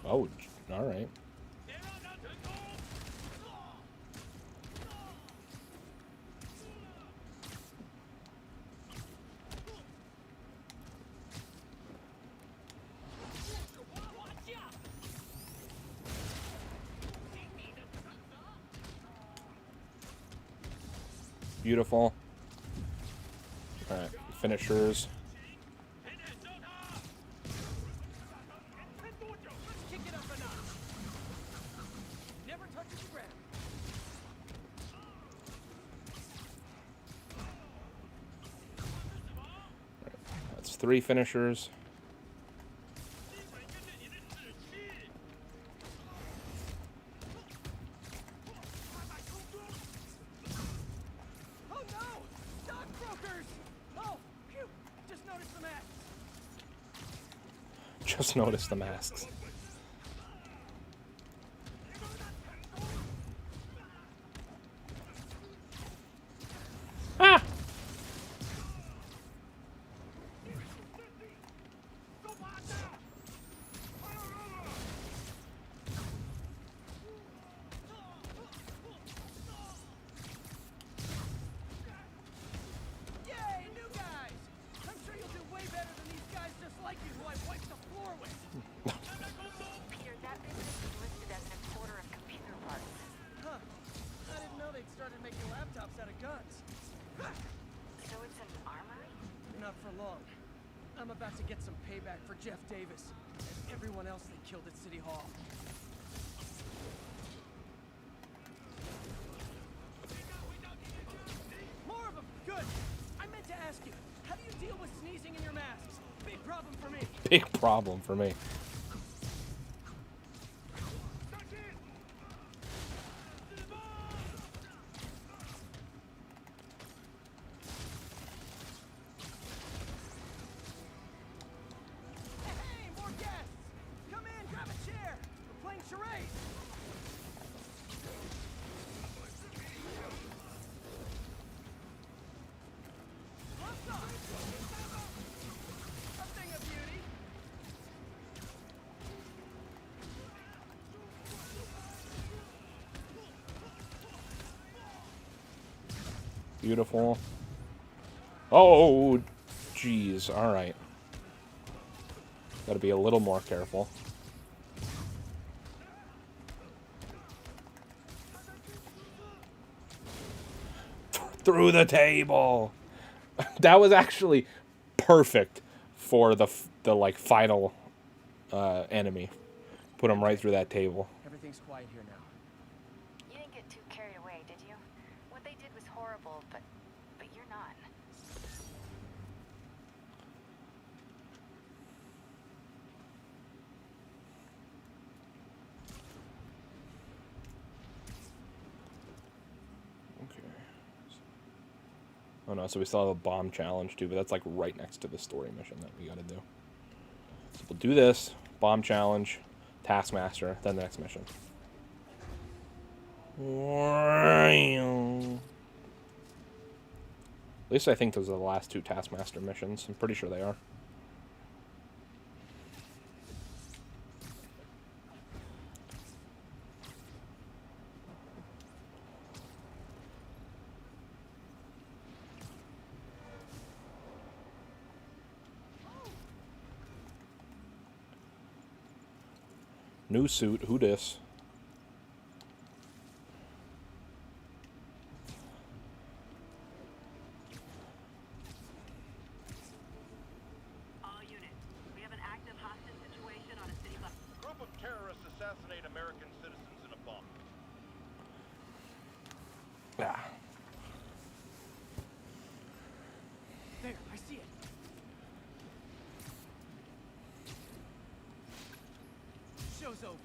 Oh, all right. Beautiful. All right, finishers. Let's kick it up a notch. Never touches the ground. That's 3 finishers. Oh no! Stockbrokers! Oh, phew! Just noticed the masks. Just noticed the masks. Ah! Yay, new guys! I'm sure you'll do way better than these guys just like you who I wiped the floor with. Peter, that business is listed as an importer of computer parts. Huh. I didn't know they'd started making laptops out of guns. So it's an armory? Not for long. I'm about to get some payback for Jeff Davis and everyone else they killed at City Hall. More of them! big problem for me. Hey, more guests! Come in, grab a chair. We're playing charades. A thing of beauty. Beautiful. Oh, jeez. All right. Got to be a little more careful. Through the table. That was actually perfect for the like final enemy. Put him right through that table. Everything's quiet here now. You didn't get too carried away, did you? What they did was horrible, but you're not. Okay. Oh no, so we still have a bomb challenge too, but that's like right next to the story mission that we gotta do. So we'll do this, bomb challenge, Taskmaster, then the next mission. At least I think those are the last two Taskmaster missions. I'm pretty sure they are. New suit, who dis? All units, we have an active hostage situation on a city bus. Group of terrorists assassinate American citizens in a bomb. Yeah. There, I see it. Show's over.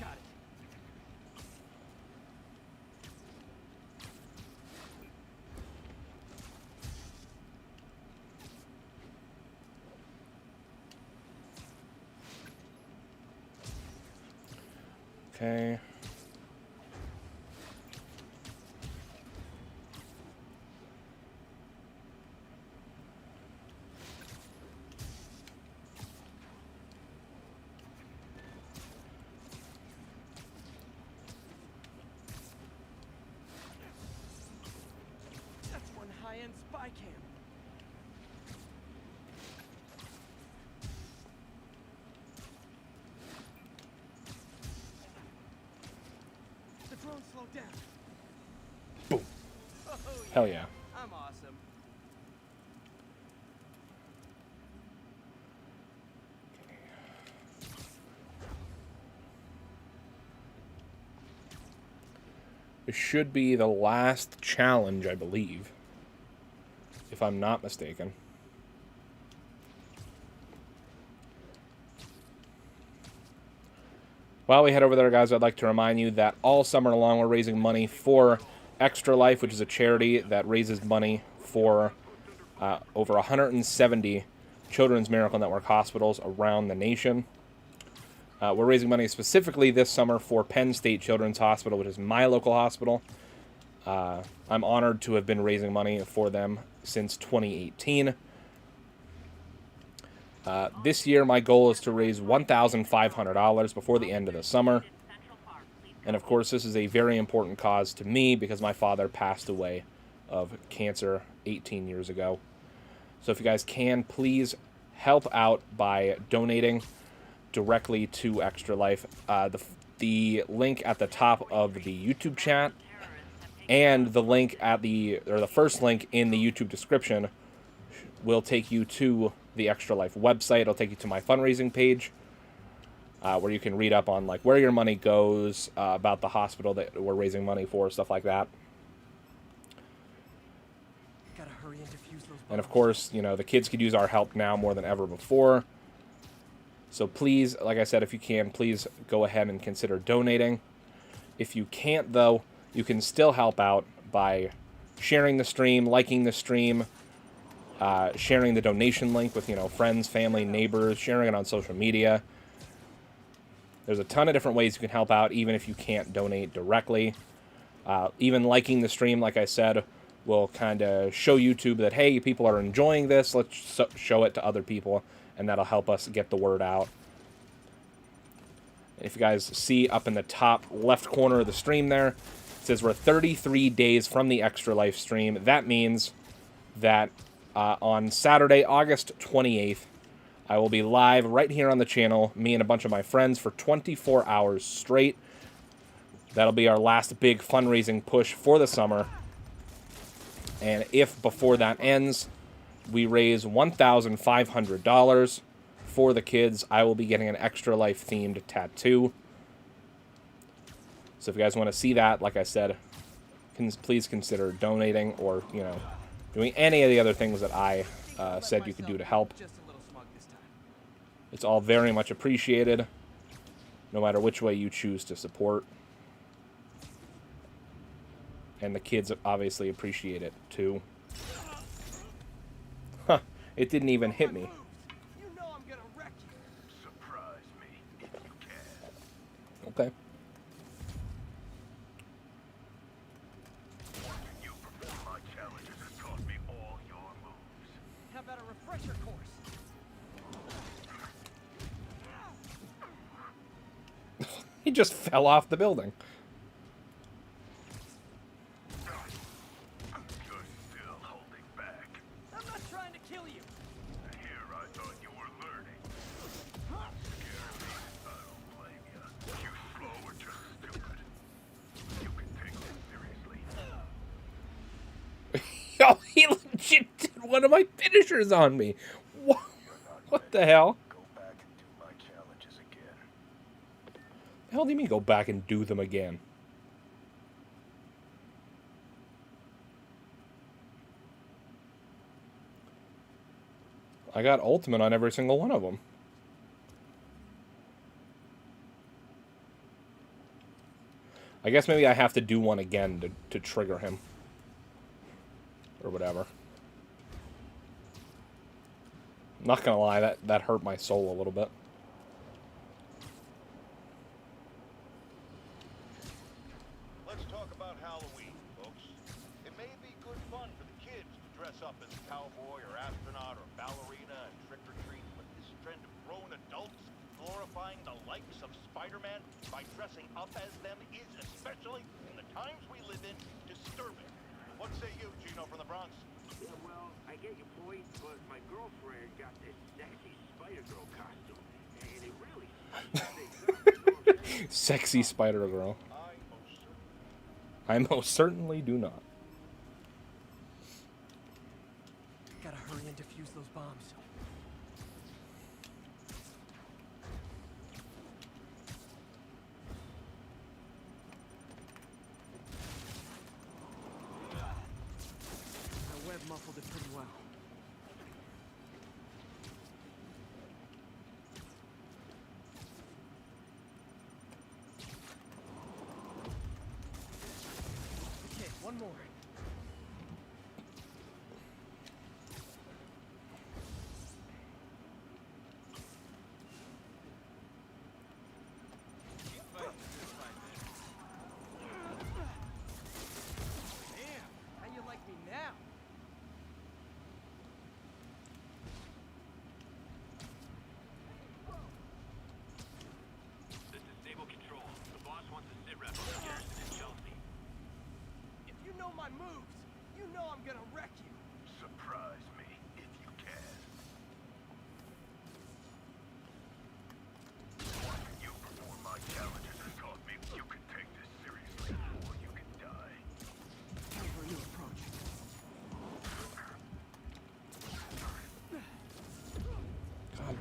Got it. Okay. That's one high-end spy cam. The drone slowed down. Boom. Oh, Hell yeah. I'm awesome. It should be the last challenge, I believe. If I'm not mistaken. While we head over there, guys, I'd like to remind you that all summer long we're raising money for Extra Life, which is a charity that raises money for over 170 Children's Miracle Network hospitals around the nation. We're raising money specifically this summer for Penn State Children's Hospital, which is my local hospital. I'm honored to have been raising money for them since 2018. This year, my goal is to raise $1,500 before the end of the summer. And of course, this is a very important cause to me because my father passed away of cancer 18 years ago. So if you guys can, please help out by donating directly to Extra Life. The link at the top of the YouTube chat and the link at the first link in the YouTube description will take you to the Extra Life website. It'll take you to my fundraising page, where you can read up on like where your money goes, about the hospital that we're raising money for, stuff like that. Gotta hurry and defuse those And of course, you know, the kids could use our help now more than ever before. So please, like I said, if you can, please go ahead and consider donating. If you can't, though, you can still help out by sharing the stream, liking the stream, sharing the donation link with, you know, friends, family, neighbors, sharing it on social media. There's a ton of different ways you can help out, even if you can't donate directly. Even liking the stream, like I said, will kind of show YouTube that, hey, people are enjoying this. Let's show it to other people, and that'll help us get the word out. If you guys see up in the top left corner of the stream there, it says we're 33 days from the Extra Life stream. That means that on Saturday, August 28th, I will be live right here on the channel, me and a bunch of my friends, for 24 hours straight. That'll be our last big fundraising push for the summer. And if before that ends, we raise $1,500 for the kids, I will be getting an Extra Life themed tattoo. So if you guys want to see that, like I said, please consider donating or, you know, doing any of the other things that I said you could do to help. It's all very much appreciated, no matter which way you choose to support. And the kids obviously appreciate it, too. Huh, it didn't even hit me. Okay. How about a refresher course? He just fell off the building. I'm not trying to kill you. Here I thought you were learning. Scared me. I don't blame you. You slow or just stupid. You can take this seriously. Yo, he legit did one of my finishers on me. What the hell? Go back and do my challenges again. The hell do you mean go back and do them again? I got ultimate on every single one of them. I guess maybe I have to do one again to trigger him. Or whatever. I'm not gonna lie, that hurt my soul a little bit. Let's talk about Halloween, folks. It may be good fun for the kids to dress up as a cowboy or astronaut or ballerina and trick-or-treat, but this trend of grown adults glorifying the likes of Spider-Man by dressing up as them is, especially in the times we live in, disturbing. What say you, Gino from the Bronx? Yeah, well, I get your point, but my girlfriend got this sexy Spider-Girl costume, and it really Sexy Spider-Girl. I most certainly do not. Gotta hurry and defuse those bombs. My web muffled it pretty well. Okay, one more.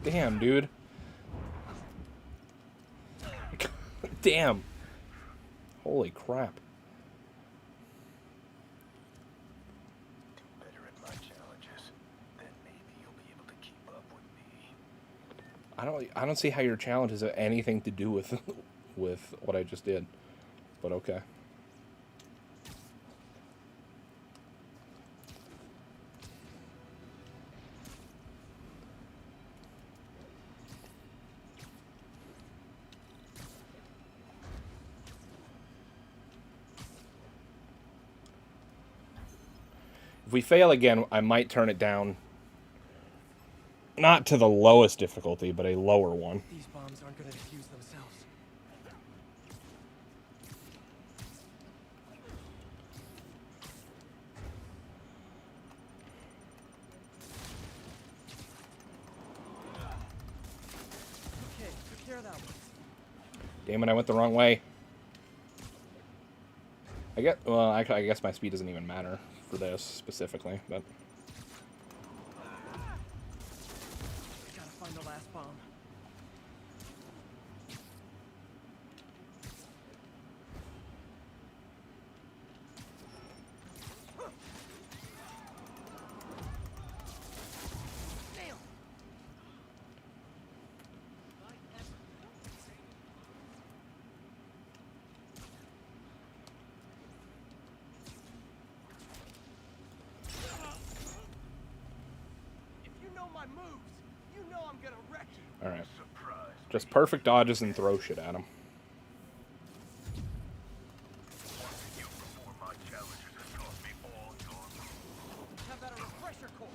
Damn, dude. Damn. Holy crap. Better at my challenges, then maybe you'll be able to keep up with me. I don't see how your challenges have anything to do with with what I just did. But okay. If we fail again, I might turn it down. Not to the lowest difficulty, but a lower one. These bombs aren't gonna defuse themselves. Okay, took care of that one. Damn it, I went the wrong way. Well, I guess my speed doesn't even matter for this specifically, but... Gotta find the last bomb. Damn. If you know my moves, you know I'm gonna wreck you. Alright. Just perfect dodges and throw shit at him. How about a refresher course?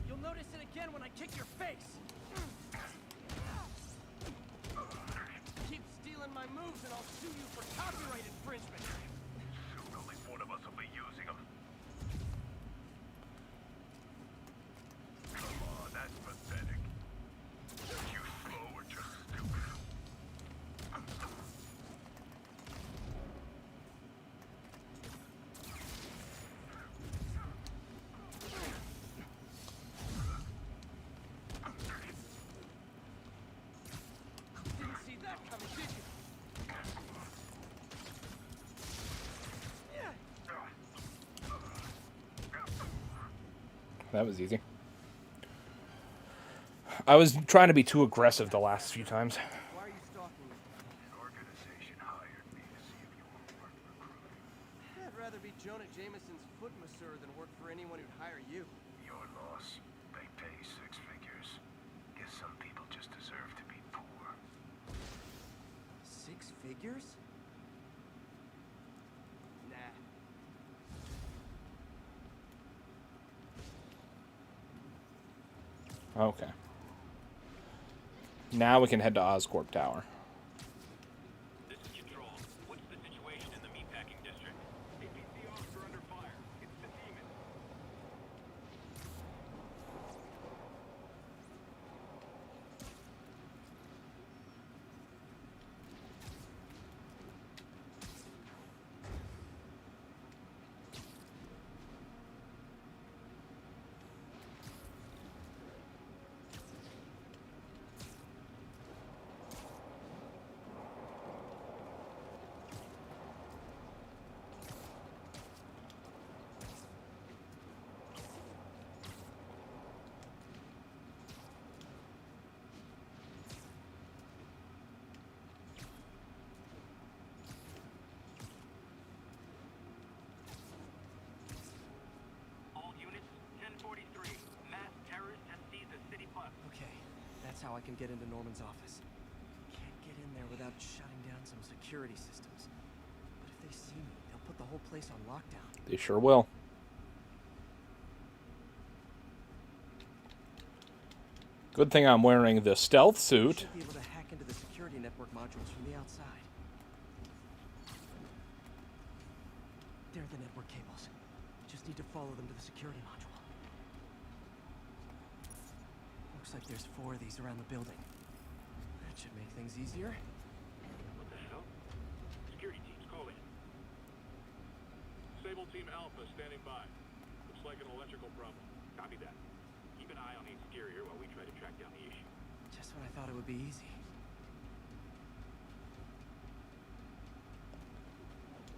You'll notice it again when I kick your face. Keep stealing my moves and I'll sue you for copyright infringement. Soon only one of us will be using them. Come on, that's pathetic. You slow or just stupid. Didn't see that coming, did you? That was easy. I was trying to be too aggressive the last few times. Why are you stalking me? An organization hired me to see if you were worth recruiting. I'd rather be Jonah Jameson's foot masseur than work for anyone who'd hire you. Your loss. They pay 6 figures. Guess some people just deserve to be poor. 6 figures? Nah. Okay. Now we can head to Oscorp Tower. This is Control. What's the situation in the meatpacking district? APC officer under fire. It's the demon. All units, 1043. Mass terrorist has seized the city bus. Okay, that's how I can get into Norman's office. Can't get in there without shutting down some security systems. But if they see me, they'll put the whole place on lockdown. They sure will. Good thing I'm wearing the stealth suit. Should be able to hack into the security network modules from the outside. There are the network cables. Just need to follow them to the security module. Looks like there's 4 of these around the building. That should make things easier. What the hell? Security teams, call in. Sable Team Alpha standing by. Looks like an electrical problem. Copy that. Keep an eye on the exterior while we try to track down the issue. Just when I thought it would be easy.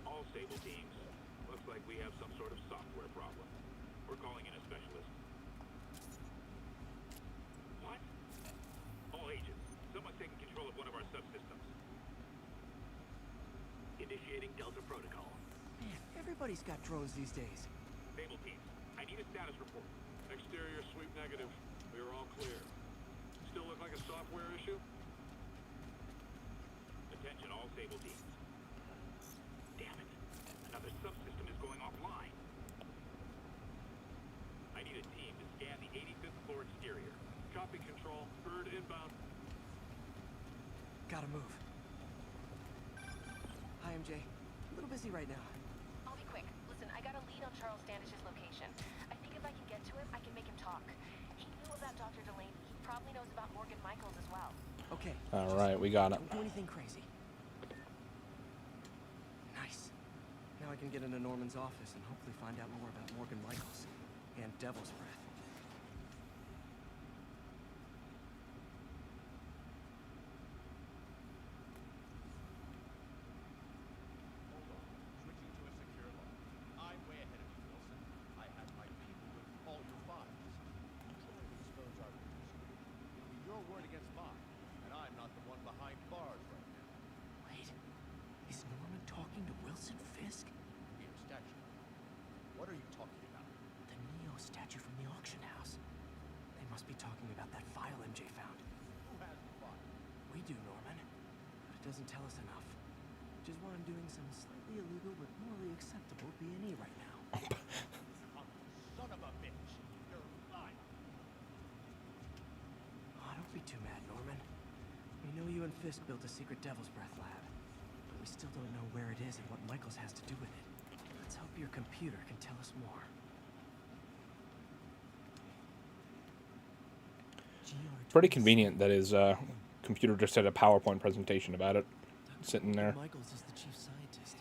All Sable teams. Looks like we have some sort of software problem. We're calling in a specialist. What? All agents. Someone's taking control of one of our subsystems. Initiating Delta Protocol. Man, everybody's got drones these days. Sable teams. I need a status report. Exterior sweep negative. We are all clear. Still look like a software issue? Attention all Sable teams. Damn it. Another subsystem is going offline. I need a team to scan the 85th floor exterior. Copy control. Bird inbound. Gotta move. Hi, MJ. A little busy right now. I'll be quick. Listen, I got a lead on Charles Standish's location. I think if I can get to him, I can make him talk. He knew about Dr. Delaney. He probably knows about Morgan Michaels as well. Okay. All right, we got it. Don't do anything crazy. Nice. Now I can get into Norman's office and hopefully find out more about Morgan Michaels and Devil's Breath. Hold on. Switching to a secure line. I'm way ahead of you, Wilson. I had my people with all your files. I'm trying to expose our producer. It'll be your word against mine, and I'm not the one behind bars right now. Wait. Is Norman talking to Wilson Fisk? Your statue. What are you talking about? The Neo statue from the auction house. They must be talking about that file MJ found. Who has the file? We do, Norman. But it doesn't tell us enough. Which is why I'm doing some slightly illegal but morally acceptable B&E right now. Son of a bitch. You're lying. Oh, don't be too mad, Norman. We know you and Fisk built a secret Devil's Breath lab. But we still don't know where it is and what Michaels has to do with it. Let's hope your computer can tell us more. Pretty convenient that his computer just had a PowerPoint presentation about it, sitting there. Michaels is the chief scientist,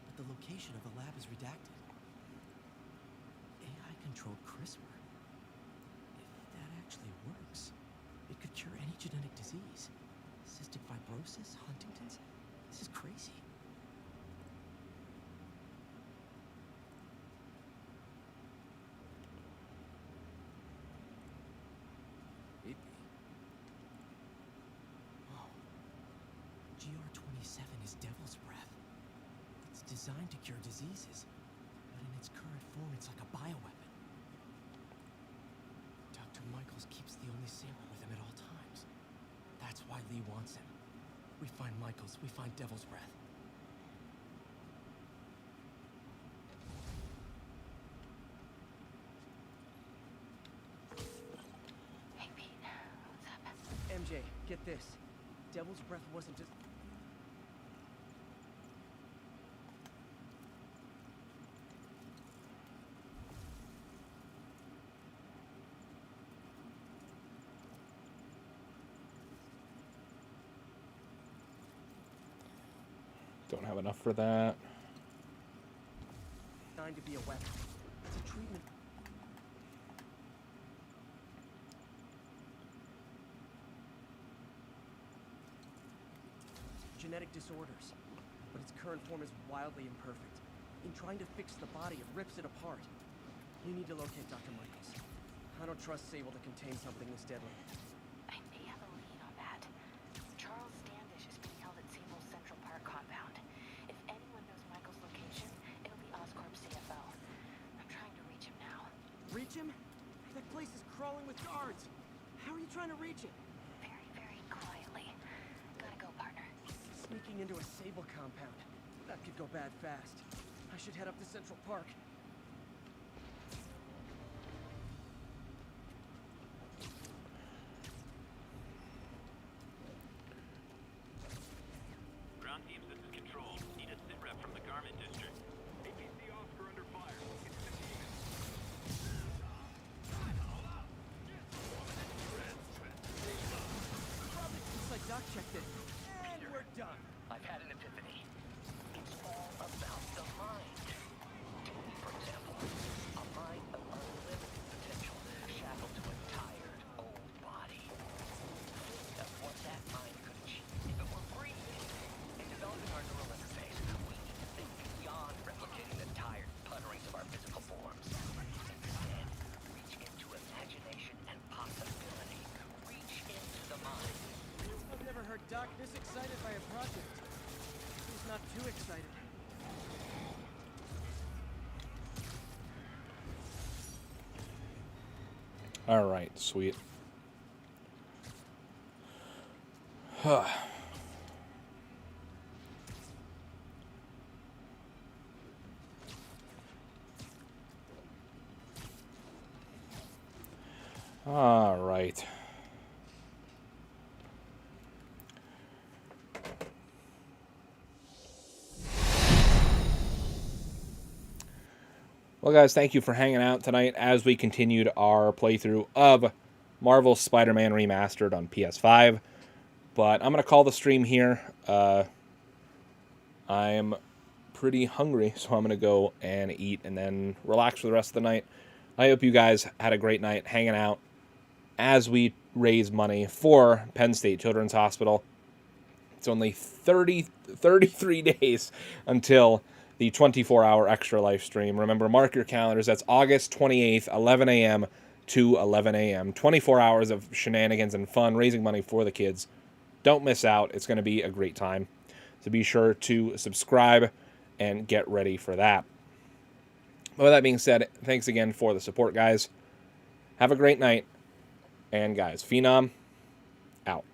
but the location of the lab is redacted. AI-controlled CRISPR. If that actually works, it could cure any genetic disease. Cystic fibrosis, Huntington's. This is crazy. GR27 is Devil's Breath. It's designed to cure diseases, but in its current form, it's like a bioweapon. Dr. Michaels keeps the only sample with him at all times. That's why Lee wants him. We find Michaels, we find Devil's Breath. Hey, Pete. What's up? MJ, get this. Devil's Breath wasn't just... Don't have enough for that. designed to be a weapon. It's a treatment. Genetic disorders, but its current form is wildly imperfect. In trying to fix the body, it rips it apart. You need to locate Dr. Michaels. I don't trust Sable to contain something this deadly. I may have a lead on that. Charles Standish is being held at Sable's Central Park compound. If anyone knows Michael's location, it'll be Oscorp's CFO. I'm trying to reach him now. Reach him? That place is crawling with guards. How are you trying to reach him? Very, very quietly. Gotta go, partner. Sneaking into a Sable compound. That could go bad fast. I should head up to Central Park. Doc checked it. And we're done. I've had an epiphany. It's all about the mind. Take me, for example. A mind of unlimited potential, shackled to a tired, old body. Think of what that mind could achieve if it were free. In developing our neural interface, we need to think beyond replicating the tired putterings of our physical forms. Instead, reach into imagination and possibility. Reach into the mind. I've never heard Doc this excited by a project. He's not too excited. All right, sweet. All right. Well, guys, thank you for hanging out tonight as we continued our playthrough of Marvel's Spider-Man Remastered on PS5. But I'm going to call the stream here. I'm pretty hungry, so I'm going to go and eat and then relax for the rest of the night. I hope you guys had a great night hanging out as we raise money for Penn State Children's Hospital. It's only 33 days until the 24-hour extra live stream. Remember, mark your calendars. That's August 28th, 11 a.m. to 11 a.m. 24 hours of shenanigans and fun, raising money for the kids. Don't miss out. It's going to be a great time. So be sure to subscribe and get ready for that. But with that being said, thanks again for the support, guys. Have a great night. And guys, Phenom out.